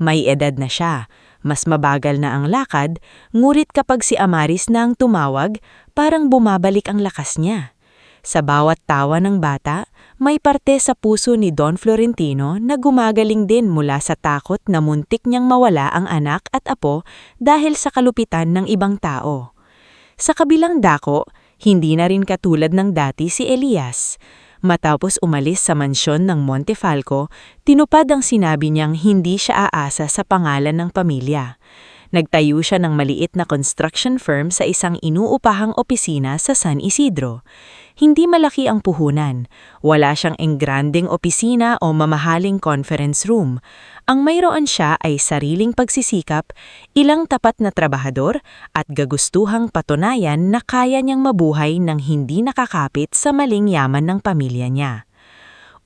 May edad na siya, mas mabagal na ang lakad, ngurit kapag si Amaris na ang tumawag, parang bumabalik ang lakas niya. Sa bawat tawa ng bata, may parte sa puso ni Don Florentino na gumagaling din mula sa takot na muntik niyang mawala ang anak at apo dahil sa kalupitan ng ibang tao. Sa kabilang dako, hindi na rin katulad ng dati si Elias. Matapos umalis sa mansyon ng Montefalco, tinupad ang sinabi niyang hindi siya aasa sa pangalan ng pamilya. Nagtayo siya ng maliit na construction firm sa isang inuupahang opisina sa San Isidro. Hindi malaki ang puhunan. Wala siyang engranding opisina o mamahaling conference room. Ang mayroon siya ay sariling pagsisikap, ilang tapat na trabahador, at gagustuhang patunayan na kaya niyang mabuhay nang hindi nakakapit sa maling yaman ng pamilya niya.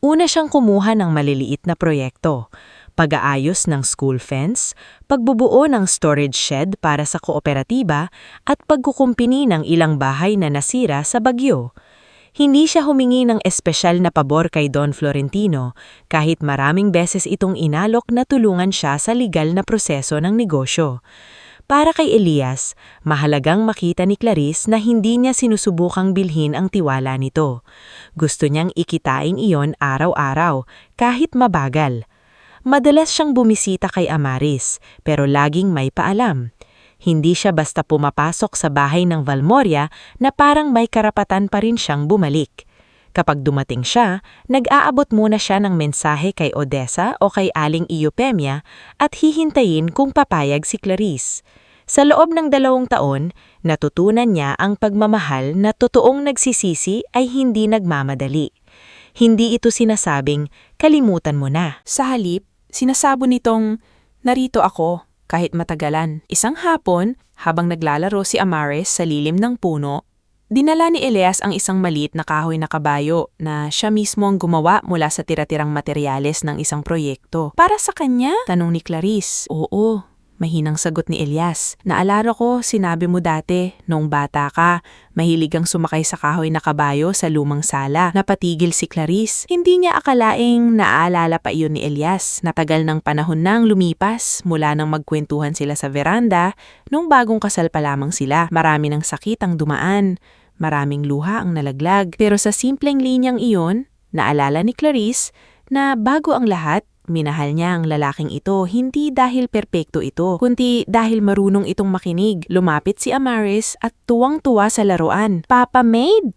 Una siyang kumuha ng maliliit na proyekto. Pag-aayos ng school fence, pagbubuo ng storage shed para sa kooperatiba, at pagkukumpini ng ilang bahay na nasira sa bagyo. Hindi siya humingi ng espesyal na pabor kay Don Florentino, kahit maraming beses itong inalok na tulungan siya sa legal na proseso ng negosyo. Para kay Elias, mahalagang makita ni Clarice na hindi niya sinusubukang bilhin ang tiwala nito. Gusto niyang ikitain iyon araw-araw, kahit mabagal. Madalas siyang bumisita kay Amaris, pero laging may paalam. Hindi siya basta pumapasok sa bahay ng Valmoria na parang may karapatan pa rin siyang bumalik. Kapag dumating siya, nag-aabot muna siya ng mensahe kay Odessa o kay Aling Eupemia at hihintayin kung papayag si Clarice. Sa loob ng 2 taon, natutunan niya ang pagmamahal na totoong nagsisisi ay hindi nagmamadali. Hindi ito sinasabing, kalimutan mo na. Sa halip, sinasabo nitong, narito ako, kahit matagalan. Isang hapon, habang naglalaro si Amaris sa lilim ng puno, dinala ni Elias ang isang maliit na kahoy na kabayo na siya mismo ang gumawa mula sa tira-tirang materyales ng isang proyekto. Para sa kanya? Tanong ni Clarice. Oo, mahinang sagot ni Elias. Naalala ko, sinabi mo dati, noong bata ka, mahilig ang sumakay sa kahoy na kabayo sa lumang sala. Napatigil si Clarice. Hindi niya akalaing naaalala pa iyon ni Elias. Natagal ng panahon nang lumipas mula nang magkwentuhan sila sa veranda nung bagong kasal pa lamang sila. Marami ng sakit ang dumaan. Maraming luha ang nalaglag. Pero sa simpleng linyang iyon, naalala ni Clarice na bago ang lahat, minahal niya ang lalaking ito hindi dahil perpekto ito, kundi dahil marunong itong makinig. Lumapit si Amaris at tuwang-tuwa sa laruan. "Papa Maid?"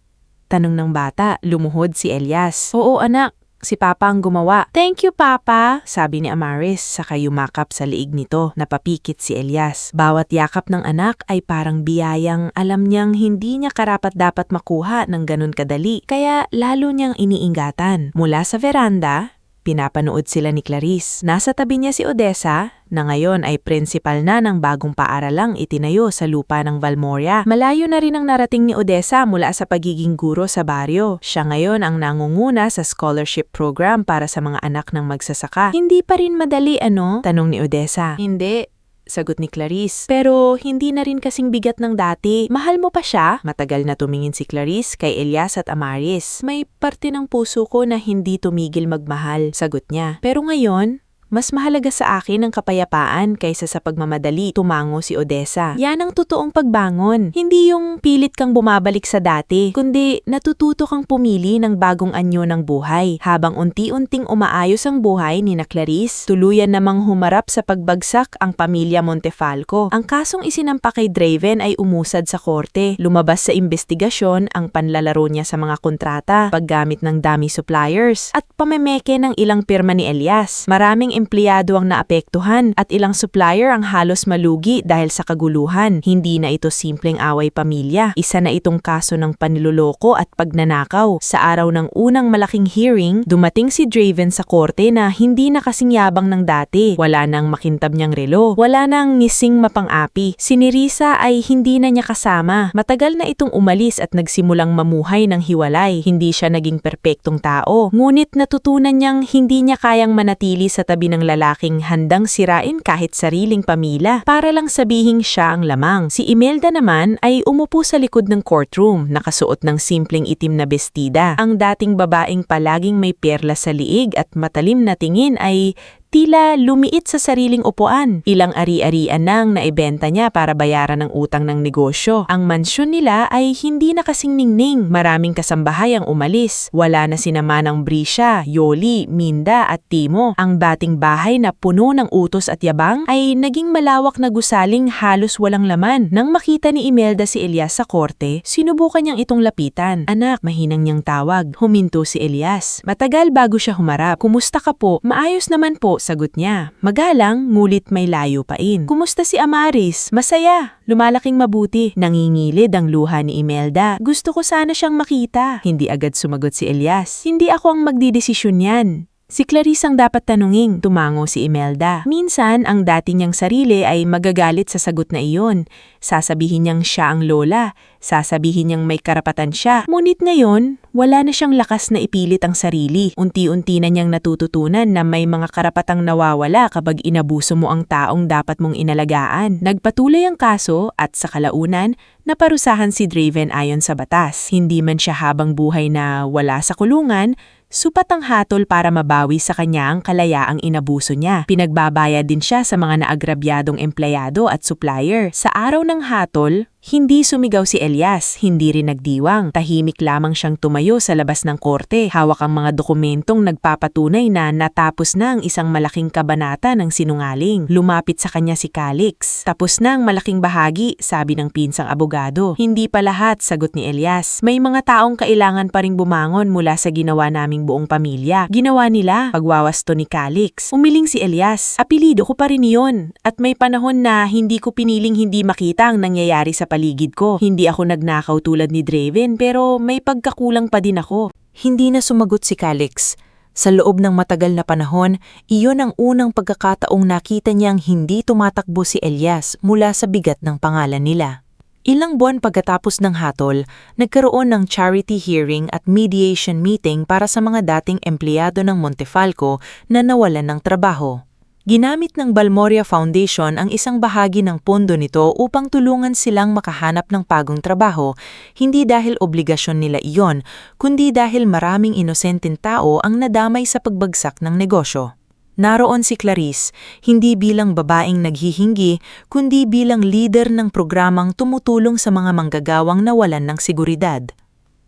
tanong ng bata, lumuhod si Elias. "Oo anak, si Papa ang gumawa. Thank you, Papa, sabi ni Amaris saka yumakap sa liig nito. Napapikit si Elias. Bawat yakap ng anak ay parang biyayang alam niyang hindi niya karapat-dapat makuha ng ganun kadali. Kaya lalo niyang iniingatan. Mula sa veranda, pinapanood sila ni Clarice. Nasa tabi niya si Odessa, na ngayon ay principal na ng bagong paaralang itinayo sa lupa ng Valmoria. Malayo na rin ang narating ni Odessa mula sa pagiging guro sa baryo. Siya ngayon ang nangunguna sa scholarship program para sa mga anak ng magsasaka. Hindi pa rin madali, ano? Tanong ni Odessa. Hindi, sagot ni Clarice. Pero hindi na rin kasing bigat ng dati. Mahal mo pa siya? Matagal na tumingin si Clarice kay Elias at Amaris. May parte ng puso ko na hindi tumigil magmahal, sagot niya. Pero ngayon, mas mahalaga sa akin ang kapayapaan kaysa sa pagmamadali, tumango si Odessa. Yan ang totoong pagbangon. Hindi yung pilit kang bumabalik sa dati, kundi natututo kang pumili ng bagong anyo ng buhay. Habang unti-unting umaayos ang buhay ni na Clarice, tuluyan namang humarap sa pagbagsak ang pamilya Montefalco. Ang kasong isinampa kay Draven ay umusad sa korte. Lumabas sa investigasyon ang panlalaro niya sa mga kontrata, paggamit ng dummy suppliers, at pamemeke ng ilang pirma ni Elias. Maraming empleyado ang naapektuhan at ilang supplier ang halos malugi dahil sa kaguluhan. Hindi na ito simpleng away pamilya. Isa na itong kaso ng panluloko at pagnanakaw. Sa araw ng unang malaking hearing, dumating si Draven sa korte na hindi na kasing yabang ng dati. Wala nang makintab niyang relo. Wala nang ngising mapang-api. Si Nerissa ay hindi na niya kasama. Matagal na itong umalis at nagsimulang mamuhay ng hiwalay. Hindi siya naging perpektong tao. Ngunit natutunan niyang hindi niya kayang manatili sa tabi ng lalaking handang sirain kahit sariling pamilya para lang sabihing siya ang lamang. Si Imelda naman ay umupo sa likod ng courtroom, nakasuot ng simpleng itim na bestida. Ang dating babaeng palaging may perla sa liig at matalim na tingin ay tila lumiit sa sariling upuan. Ilang ari-arian nang naibenta niya para bayaran ang utang ng negosyo. Ang mansyon nila ay hindi na kasing ningning. Maraming kasambahay ang umalis. Wala na sinamanang Brisha, Yoli, Minda at Timo. Ang dating bahay na puno ng utos at yabang ay naging malawak na gusaling halos walang laman. Nang makita ni Imelda si Elias sa korte, sinubukan niyang itong lapitan. Anak, mahinang niyang tawag. Huminto si Elias. Matagal bago siya humarap. Kumusta ka po? Maayos naman po, sagot niya. Magalang, ngulit may layo pain. Kumusta si Amaris? Masaya. Lumalaking mabuti. Nangingilid ang luha ni Imelda. Gusto ko sana siyang makita. Hindi agad sumagot si Elias. Hindi ako ang magdidesisyon yan. Si Clarice ang dapat tanungin, tumango si Imelda. Minsan, ang dati niyang sarili ay magagalit sa sagot na iyon. Sasabihin niyang siya ang lola, sasabihin niyang may karapatan siya. Ngunit ngayon, wala na siyang lakas na ipilit ang sarili. Unti-unti na niyang natututunan na may mga karapatang nawawala kapag inabuso mo ang taong dapat mong inalagaan. Nagpatuloy ang kaso at sa kalaunan, naparusahan si Draven ayon sa batas. Hindi man siya habang buhay na wala sa kulungan, supat ang hatol para mabawi sa kanya ang kalayaang inabuso niya. Pinagbabayad din siya sa mga naagrabyadong empleyado at supplier. Sa araw ng hatol, hindi sumigaw si Elias, hindi rin nagdiwang. Tahimik lamang siyang tumayo sa labas ng korte. Hawak ang mga dokumentong nagpapatunay na natapos na ang isang malaking kabanata ng sinungaling. Lumapit sa kanya si Calix. Tapos na ang malaking bahagi, sabi ng pinsang abogado. Hindi pa lahat, sagot ni Elias. May mga taong kailangan pa ring bumangon mula sa ginawa naming buong pamilya. Ginawa nila, pagwawasto ni Calix. Umiling si Elias. Apelido ko pa rin iyon. At may panahon na hindi ko piniling hindi makita ang nangyayari sa paligid ko. Hindi ako nagnakaw tulad ni Draven pero may pagkakulang pa din ako. Hindi na sumagot si Calix. Sa loob ng matagal na panahon, iyon ang unang pagkakataong nakita niyang hindi tumatakbo si Elias mula sa bigat ng pangalan nila. Ilang buwan pagkatapos ng hatol, nagkaroon ng charity hearing at mediation meeting para sa mga dating empleyado ng Montefalco na nawalan ng trabaho. Ginamit ng Valmoria Foundation ang isang bahagi ng pondo nito upang tulungan silang makahanap ng bagong trabaho, hindi dahil obligasyon nila iyon, kundi dahil maraming inosenteng tao ang nadamay sa pagbagsak ng negosyo. Naroon si Clarice, hindi bilang babaeng naghihinggi, kundi bilang leader ng programang tumutulong sa mga manggagawang nawalan ng seguridad.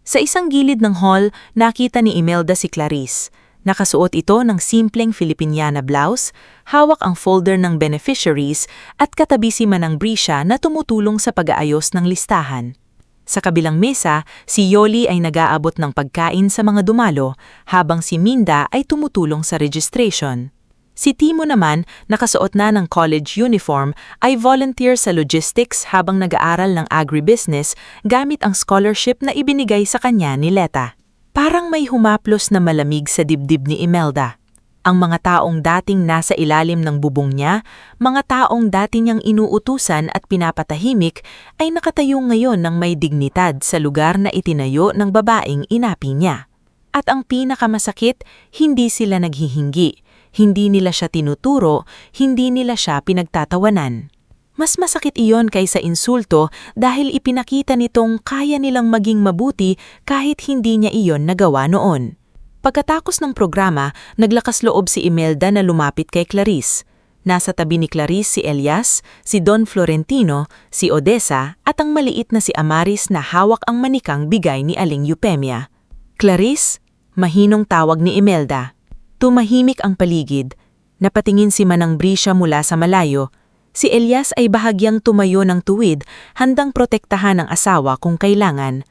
Sa isang gilid ng hall, nakita ni Imelda si Clarice. Nakasuot ito ng simpleng Filipiniana blouse, hawak ang folder ng beneficiaries at katabi si Manang Brisha na tumutulong sa pag-aayos ng listahan. Sa kabilang mesa, si Yoli ay nag-aabot ng pagkain sa mga dumalo, habang si Minda ay tumutulong sa registration. Si Timo naman, nakasuot na ng college uniform, ay volunteer sa logistics habang nag-aaral ng agribusiness gamit ang scholarship na ibinigay sa kanya ni Leta. Parang may humaplos na malamig sa dibdib ni Imelda. Ang mga taong dating nasa ilalim ng bubong niya, mga taong dati niyang inuutusan at pinapatahimik, ay nakatayo ngayon ng may dignidad sa lugar na itinayo ng babaeng inapi niya. At ang pinakamasakit, hindi sila naghihinggi. Hindi nila siya tinuturo, hindi nila siya pinagtatawanan. Mas masakit iyon kaysa insulto dahil ipinakita nitong kaya nilang maging mabuti kahit hindi niya iyon nagawa noon. Pagkatapos ng programa, naglakas loob si Imelda na lumapit kay Clarice. Nasa tabi ni Clarice si Elias, si Don Florentino, si Odessa at ang maliit na si Amaris na hawak ang manikang bigay ni Aling Eupemia. Clarice, mahinong tawag ni Imelda. Tumahimik ang paligid. Napatingin si Manang Brisha mula sa malayo. Si Elias ay bahagyang tumayo ng tuwid, handang protektahan ang asawa kung kailangan.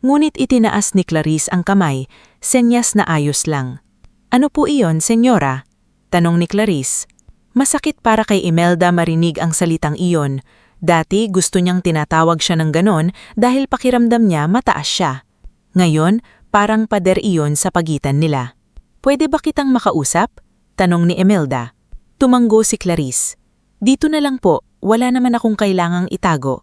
Ngunit itinaas ni Clarice ang kamay, senyas na ayos lang. "Ano po iyon, senyora?" tanong ni Clarice. Masakit para kay Imelda marinig ang salitang iyon. Dati gusto niyang tinatawag siya ng ganon dahil pakiramdam niya mataas siya. Ngayon, parang pader iyon sa pagitan nila. "Pwede ba kitang makausap?" tanong ni Imelda. Tumanggo si Clarice. "Dito na lang po, wala naman akong kailangang itago."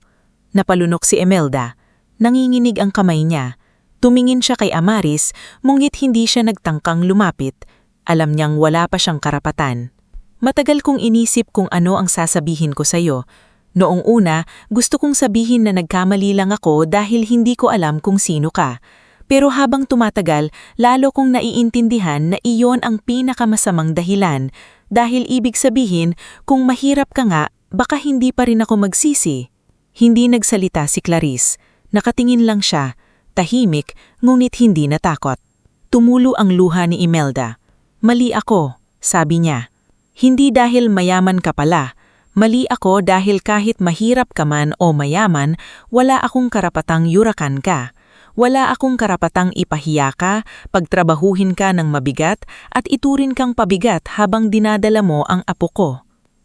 Napalunok si Imelda. Nanginginig ang kamay niya. Tumingin siya kay Amaris, ngunit hindi siya nagtangkang lumapit. Alam niyang wala pa siyang karapatan. "Matagal kong inisip kung ano ang sasabihin ko sa'yo. Noong una, gusto kong sabihin na nagkamali lang ako dahil hindi ko alam kung sino ka. Pero habang tumatagal, lalo kong naiintindihan na iyon ang pinakamasamang dahilan. Dahil ibig sabihin, kung mahirap ka nga, baka hindi pa rin ako magsisi." Hindi nagsalita si Clarice. Nakatingin lang siya, tahimik, ngunit hindi natakot. Tumulo ang luha ni Imelda. "Mali ako," sabi niya. "Hindi dahil mayaman ka pala. Mali ako dahil kahit mahirap ka man o mayaman, wala akong karapatang yurakan ka. Wala akong karapatang ipahiya ka, pagtrabahuhin ka ng mabigat at iturin kang pabigat habang dinadala mo ang apo ko.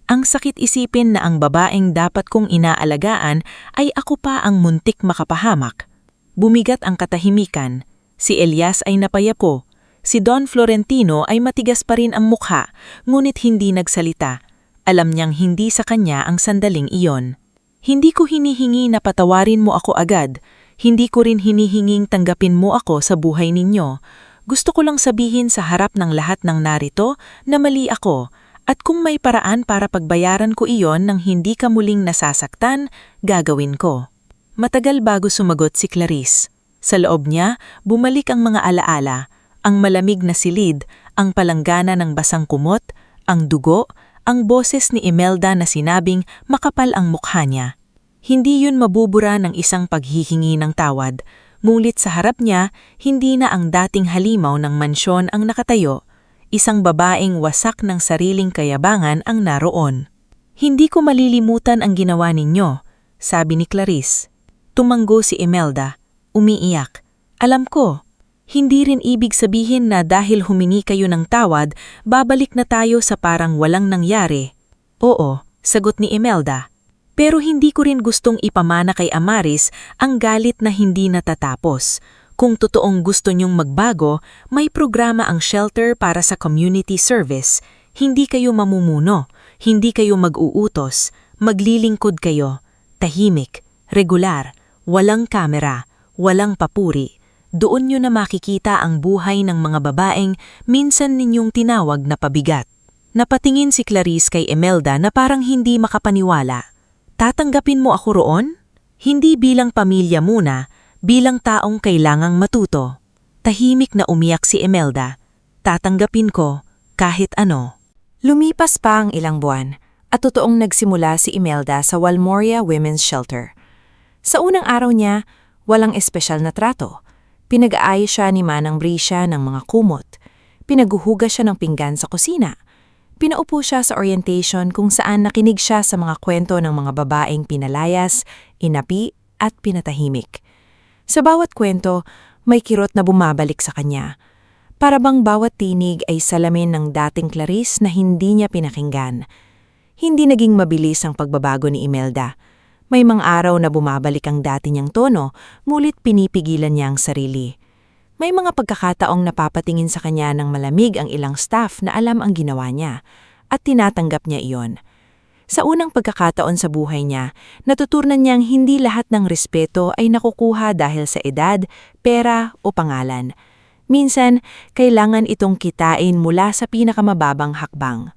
Ang sakit isipin na ang babaeng dapat kong inaalagaan ay ako pa ang muntik makapahamak." Bumigat ang katahimikan. Si Elias ay napayapo. Si Don Florentino ay matigas pa rin ang mukha, ngunit hindi nagsalita. Alam niyang hindi sa kanya ang sandaling iyon. "Hindi ko hinihingi na patawarin mo ako agad. Hindi ko rin hinihinging tanggapin mo ako sa buhay ninyo. Gusto ko lang sabihin sa harap ng lahat ng narito na mali ako, at kung may paraan para pagbayaran ko iyon nang hindi ka muling nasasaktan, gagawin ko." Matagal bago sumagot si Clarice. Sa loob niya, bumalik ang mga alaala, ang malamig na silid, ang palanggana ng basang kumot, ang dugo, ang boses ni Imelda na sinabing makapal ang mukha niya. Hindi yun mabubura ng isang paghihingi ng tawad, ngunit sa harap niya, hindi na ang dating halimaw ng mansyon ang nakatayo. Isang babaeng wasak ng sariling kayabangan ang naroon. "Hindi ko malilimutan ang ginawa ninyo," sabi ni Clarice. Tumanggo si Imelda, umiiyak. "Alam ko, hindi rin ibig sabihin na dahil humingi kayo ng tawad, babalik na tayo sa parang walang nangyari." "Oo," sagot ni Imelda. "Pero hindi ko rin gustong ipamana kay Amaris ang galit na hindi natatapos. Kung totoong gusto niyong magbago, may programa ang shelter para sa community service. Hindi kayo mamumuno, hindi kayo mag-uutos, maglilingkod kayo. Tahimik, regular, walang kamera, walang papuri. Doon niyo na makikita ang buhay ng mga babaeng minsan ninyong tinawag na pabigat." Napatingin si Clarice kay Imelda na parang hindi makapaniwala. "Tatanggapin mo ako roon? Hindi bilang pamilya muna, bilang taong kailangang matuto." Tahimik na umiyak si Imelda. "Tatanggapin ko, kahit ano." Lumipas pa ang ilang buwan at totoong nagsimula si Imelda sa Walmoria Women's Shelter. Sa unang araw niya, walang espesyal na trato. Pinag-aayos siya ni Manang Brisha ng mga kumot. Pinaguhugas siya ng pinggan sa kusina. Pinaupo siya sa orientation kung saan nakinig siya sa mga kwento ng mga babaeng pinalayas, inapi at pinatahimik. Sa bawat kwento, may kirot na bumabalik sa kanya. Para bang bawat tinig ay salamin ng dating Clarice na hindi niya pinakinggan. Hindi naging mabilis ang pagbabago ni Imelda. May mga araw na bumabalik ang dati niyang tono, ngulit pinipigilan niya ang sarili. May mga pagkakataong napapatingin sa kanya ng malamig ang ilang staff na alam ang ginawa niya, at tinatanggap niya iyon. Sa unang pagkakataon sa buhay niya, natutunan niyang hindi lahat ng respeto ay nakukuha dahil sa edad, pera o pangalan. Minsan, kailangan itong kitain mula sa pinakamababang hakbang.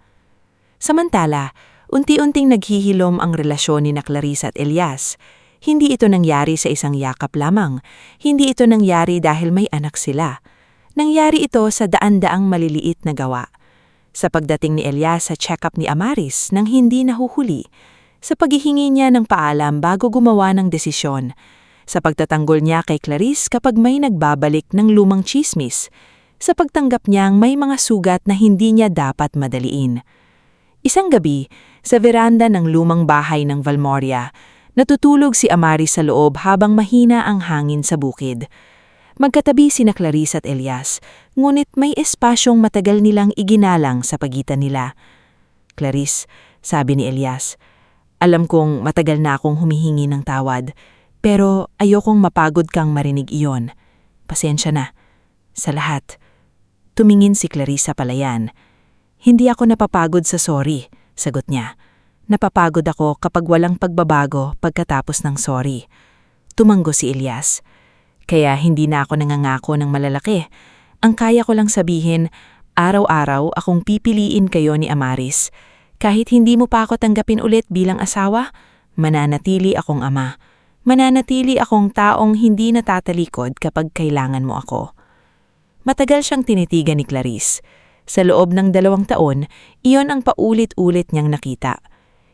Samantala, unti-unting naghihilom ang relasyon ni Clarice at Elias. Hindi ito nangyari sa isang yakap lamang. Hindi ito nangyari dahil may anak sila. Nangyari ito sa daan-daang maliliit na gawa. Sa pagdating ni Elias sa check-up ni Amaris nang hindi nahuhuli, sa paghihingi niya ng paalam bago gumawa ng desisyon, sa pagtatanggol niya kay Clarice kapag may nagbabalik ng lumang chismis, sa pagtanggap niyang may mga sugat na hindi niya dapat madaliin. Isang gabi, sa veranda ng lumang bahay ng Valmoria, natutulog si Amaris sa loob habang mahina ang hangin sa bukid. Magkatabi sina Clarice at Elias, ngunit may espasyong matagal nilang iginalang sa pagitan nila. "Clarice," sabi ni Elias, "alam kong matagal na akong humihingi ng tawad, pero ayokong mapagod kang marinig iyon. Pasensya na. Sa lahat." Tumingin si Clarice sa palayan. "Hindi ako napapagod sa sorry," sagot niya. "Napapagod ako kapag walang pagbabago pagkatapos ng sorry." Tumanggo si Elias. "Kaya hindi na ako nangangako ng malalaki. Ang kaya ko lang sabihin, araw-araw akong pipiliin kayo ni Amaris. Kahit hindi mo pa ako tanggapin ulit bilang asawa, mananatili akong ama. Mananatili akong taong hindi natatalikod kapag kailangan mo ako." Matagal siyang tinitigan ni Clarice. Sa loob ng 2 taon, iyon ang paulit-ulit niyang nakita.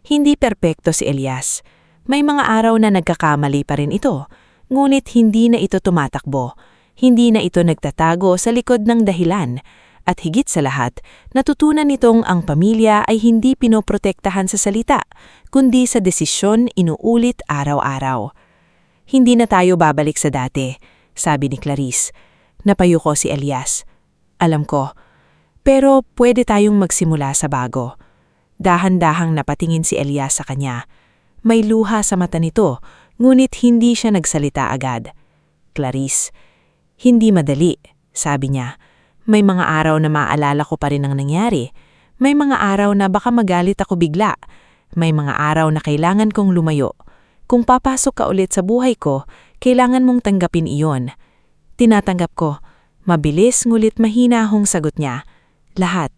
Hindi perpekto si Elias. May mga araw na nagkakamali pa rin ito. Ngunit hindi na ito tumatakbo, hindi na ito nagtatago sa likod ng dahilan, at higit sa lahat, natutunan nitong ang pamilya ay hindi pinoprotektahan sa salita, kundi sa desisyon inuulit araw-araw. "Hindi na tayo babalik sa dati," sabi ni Clarice. Napayuko si Elias. "Alam ko, pero pwede tayong magsimula sa bago." Dahan-dahang napatingin si Elias sa kanya. May luha sa mata nito, ngunit hindi siya nagsalita agad. "Clarice, hindi madali," sabi niya. "May mga araw na maaalala ko pa rin ang nangyari. May mga araw na baka magalit ako bigla. May mga araw na kailangan kong lumayo. Kung papasok ka ulit sa buhay ko, kailangan mong tanggapin iyon." "Tinatanggap ko." Mabilis ngulit mahinahong sagot niya. "Lahat."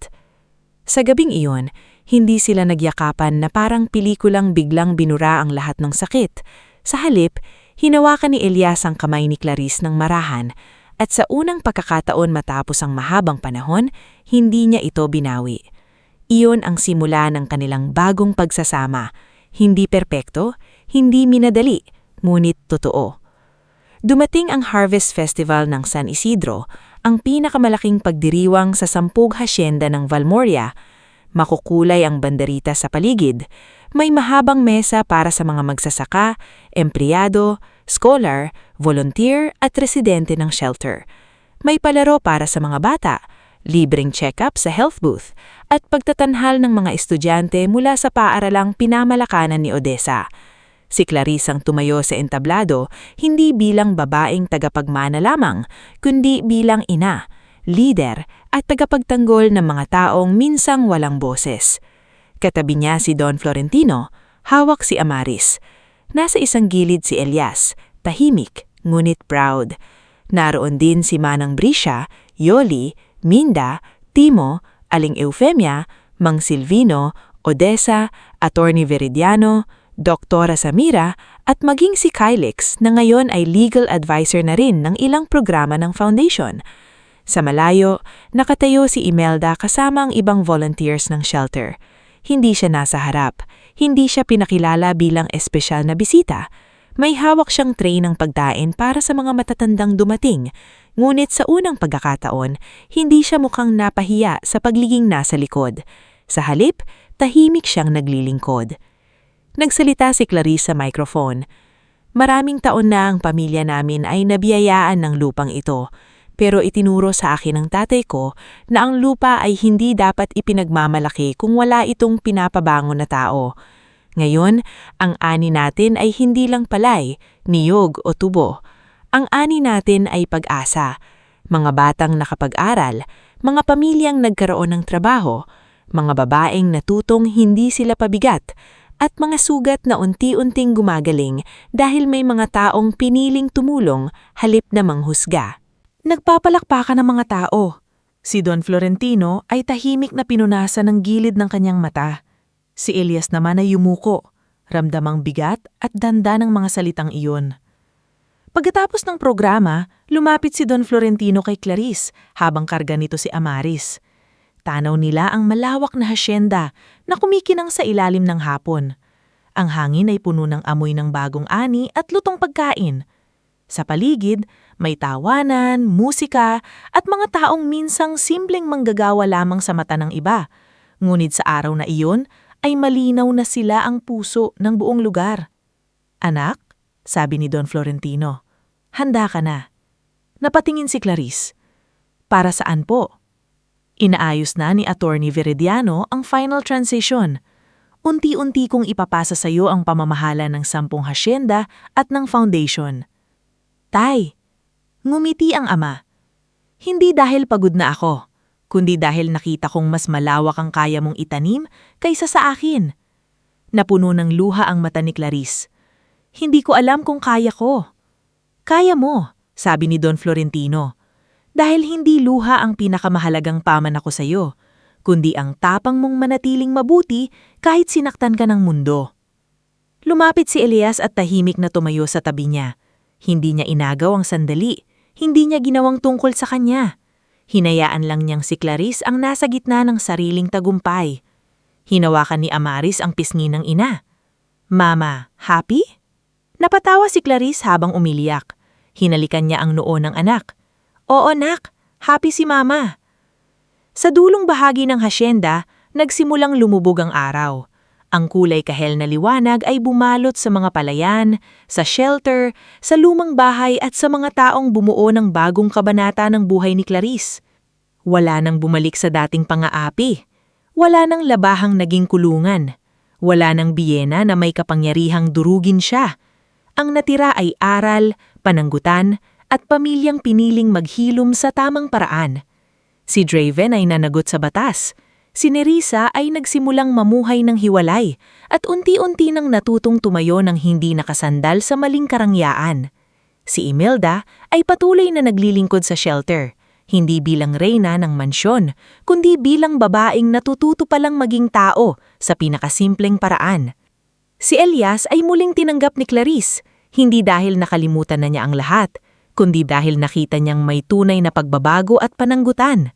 Sa gabing iyon, hindi sila nagyakapan na parang pelikulang biglang binura ang lahat ng sakit. Sa halip, hinawakan ni Elias ang kamay ni Clarice ng marahan, at sa unang pagkakataon matapos ang mahabang panahon, hindi niya ito binawi. Iyon ang simula ng kanilang bagong pagsasama. Hindi perpekto, hindi minadali, ngunit totoo. Dumating ang Harvest Festival ng San Isidro, ang pinakamalaking pagdiriwang sa 10 hasyenda ng Valmoria. Makukulay ang banderita sa paligid. May mahabang mesa para sa mga magsasaka, empleyado, scholar, volunteer at residente ng shelter. May palaro para sa mga bata, libreng check-up sa health booth, at pagtatanhal ng mga estudyante mula sa paaralang pinamalakanan ni Odessa. Si Clarice ang tumayo sa entablado, hindi bilang babaeng tagapagmana lamang, kundi bilang ina, leader at tagapagtanggol ng mga taong minsang walang boses. Katabi niya si Don Florentino, hawak si Amaris. Nasa isang gilid si Elias, tahimik, ngunit proud. Naroon din si Manang Brisha, Yoli, Minda, Timo, Aling Eufemia, Mang Silvino, Odessa, Attorney Veridiano, Doktora Samira, at maging si Kylix na ngayon ay legal advisor na rin ng ilang programa ng foundation. Sa malayo, nakatayo si Imelda kasama ang ibang volunteers ng shelter. Hindi siya nasa harap, hindi siya pinakilala bilang espesyal na bisita. May hawak siyang tray ng pagkain para sa mga matatandang dumating, ngunit sa unang pagkakataon, hindi siya mukhang napahiya sa pagliging nasa likod. Sa halip, tahimik siyang naglilingkod. Nagsalita si Clarice sa microphone. Maraming taon na ang pamilya namin ay nabiyayaan ng lupang ito, pero itinuro sa akin ng tatay ko na ang lupa ay hindi dapat ipinagmamalaki kung wala itong pinapabangon na tao. Ngayon, ang ani natin ay hindi lang palay, niyog o tubo. Ang ani natin ay pag-asa, mga batang nakapag-aral, mga pamilyang nagkaroon ng trabaho, mga babaeng natutong hindi sila pabigat, at mga sugat na unti-unting gumagaling dahil may mga taong piniling tumulong halip na manghusga. Nagpapalakpakan ng mga tao. Si Don Florentino ay tahimik na pinunasan ng gilid ng kanyang mata. Si Elias naman ay yumuko, ramdamang bigat at danda ng mga salitang iyon. Pagkatapos ng programa, lumapit si Don Florentino kay Clarice habang karga nito si Amaris. Tanaw nila ang malawak na hasyenda na kumikinang sa ilalim ng hapon. Ang hangin ay puno ng amoy ng bagong ani at lutong pagkain. Sa paligid, may tawanan, musika at mga taong minsang simpleng manggagawa lamang sa mata ng iba. Ngunit sa araw na iyon ay malinaw na sila ang puso ng buong lugar. "Anak," sabi ni Don Florentino, "handa ka na." Napatingin si Clarice. "Para saan po?" Inaayos na ni Attorney Veridiano ang final transition. "Unti-unti kong ipapasa sa iyo ang pamamahala ng 10 hasyenda at ng foundation." "Tay," ngumiti ang ama. "Hindi dahil pagod na ako, kundi dahil nakita kong mas malawak ang kaya mong itanim kaysa sa akin." Napuno ng luha ang mata ni Clarice. "Hindi ko alam kung kaya ko." "Kaya mo," sabi ni Don Florentino. "Dahil hindi luha ang pinakamahalagang paman ako sa iyo, kundi ang tapang mong manatiling mabuti kahit sinaktan ka ng mundo." Lumapit si Elias at tahimik na tumayo sa tabi niya. Hindi niya inagaw ang sandali, hindi niya ginawang tungkol sa kanya. Hinayaan lang niyang si Clarice ang nasa gitna ng sariling tagumpay. Hinawakan ni Amaris ang pisngi ng ina. "Mama, happy?" Napatawa si Clarice habang umiiyak. Hinalikan niya ang noo ng anak. "Oo, nak. Happy si Mama." Sa dulong bahagi ng hasyenda, nagsimulang lumubog ang araw. Ang kulay kahel na liwanag ay bumalot sa mga palayan, sa shelter, sa lumang bahay at sa mga taong bumuo ng bagong kabanata ng buhay ni Clarice. Wala nang bumalik sa dating pangaapi. Wala nang labahang naging kulungan. Wala nang biyena na may kapangyarihang durugin siya. Ang natira ay aral, pananggutan, at pamilyang piniling maghilom sa tamang paraan. Si Draven ay nanagot sa batas. Si Nerissa ay nagsimulang mamuhay ng hiwalay at unti-unti nang natutong tumayo ng hindi nakasandal sa maling karangyaan. Si Imelda ay patuloy na naglilingkod sa shelter, hindi bilang reyna ng mansyon, kundi bilang babaeng natututo palang maging tao sa pinakasimpleng paraan. Si Elias ay muling tinanggap ni Clarice, hindi dahil nakalimutan na niya ang lahat, kundi dahil nakita niyang may tunay na pagbabago at pananggutan.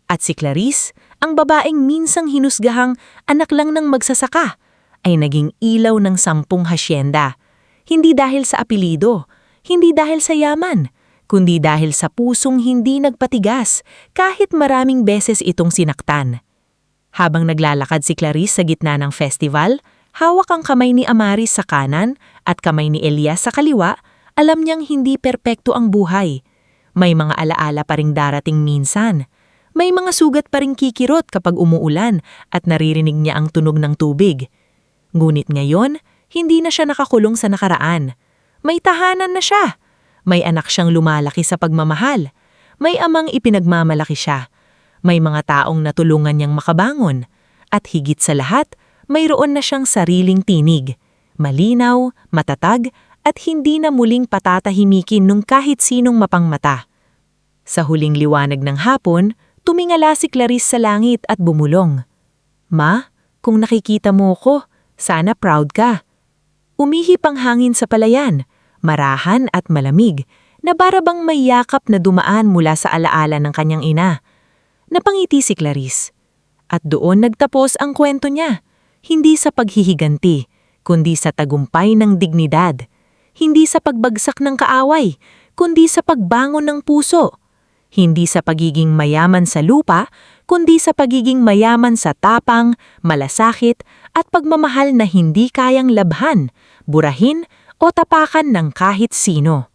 At si Clarice, ang babaeng minsang hinusgahang anak lang ng magsasaka, ay naging ilaw ng 10 hasyenda. Hindi dahil sa apelido, hindi dahil sa yaman, kundi dahil sa pusong hindi nagpatigas kahit maraming beses itong sinaktan. Habang naglalakad si Clarice sa gitna ng festival, hawak ang kamay ni Amaris sa kanan at kamay ni Elias sa kaliwa. Alam niyang hindi perpekto ang buhay. May mga alaala pa ring darating minsan. May mga sugat pa ring kikirot kapag umuulan at naririnig niya ang tunog ng tubig. Ngunit ngayon, hindi na siya nakakulong sa nakaraan. May tahanan na siya. May anak siyang lumalaki sa pagmamahal. May amang ipinagmamalaki siya. May mga taong natulungan niyang makabangon. At higit sa lahat, mayroon na siyang sariling tinig. Malinaw, matatag, at hindi na muling patatahimikin nung kahit sinong mapangmata. Sa huling liwanag ng hapon, tumingala si Clarice sa langit at bumulong. "Ma, kung nakikita mo ko, sana proud ka." Umihip ang hangin sa palayan, marahan at malamig, na barabang may yakap na dumaan mula sa alaala ng kanyang ina. Napangiti si Clarice. At doon nagtapos ang kwento niya, hindi sa paghihiganti, kundi sa tagumpay ng dignidad. Hindi sa pagbagsak ng kaaway, kundi sa pagbangon ng puso. Hindi sa pagiging mayaman sa lupa, kundi sa pagiging mayaman sa tapang, malasakit, at pagmamahal na hindi kayang labhan, burahin, o tapakan ng kahit sino.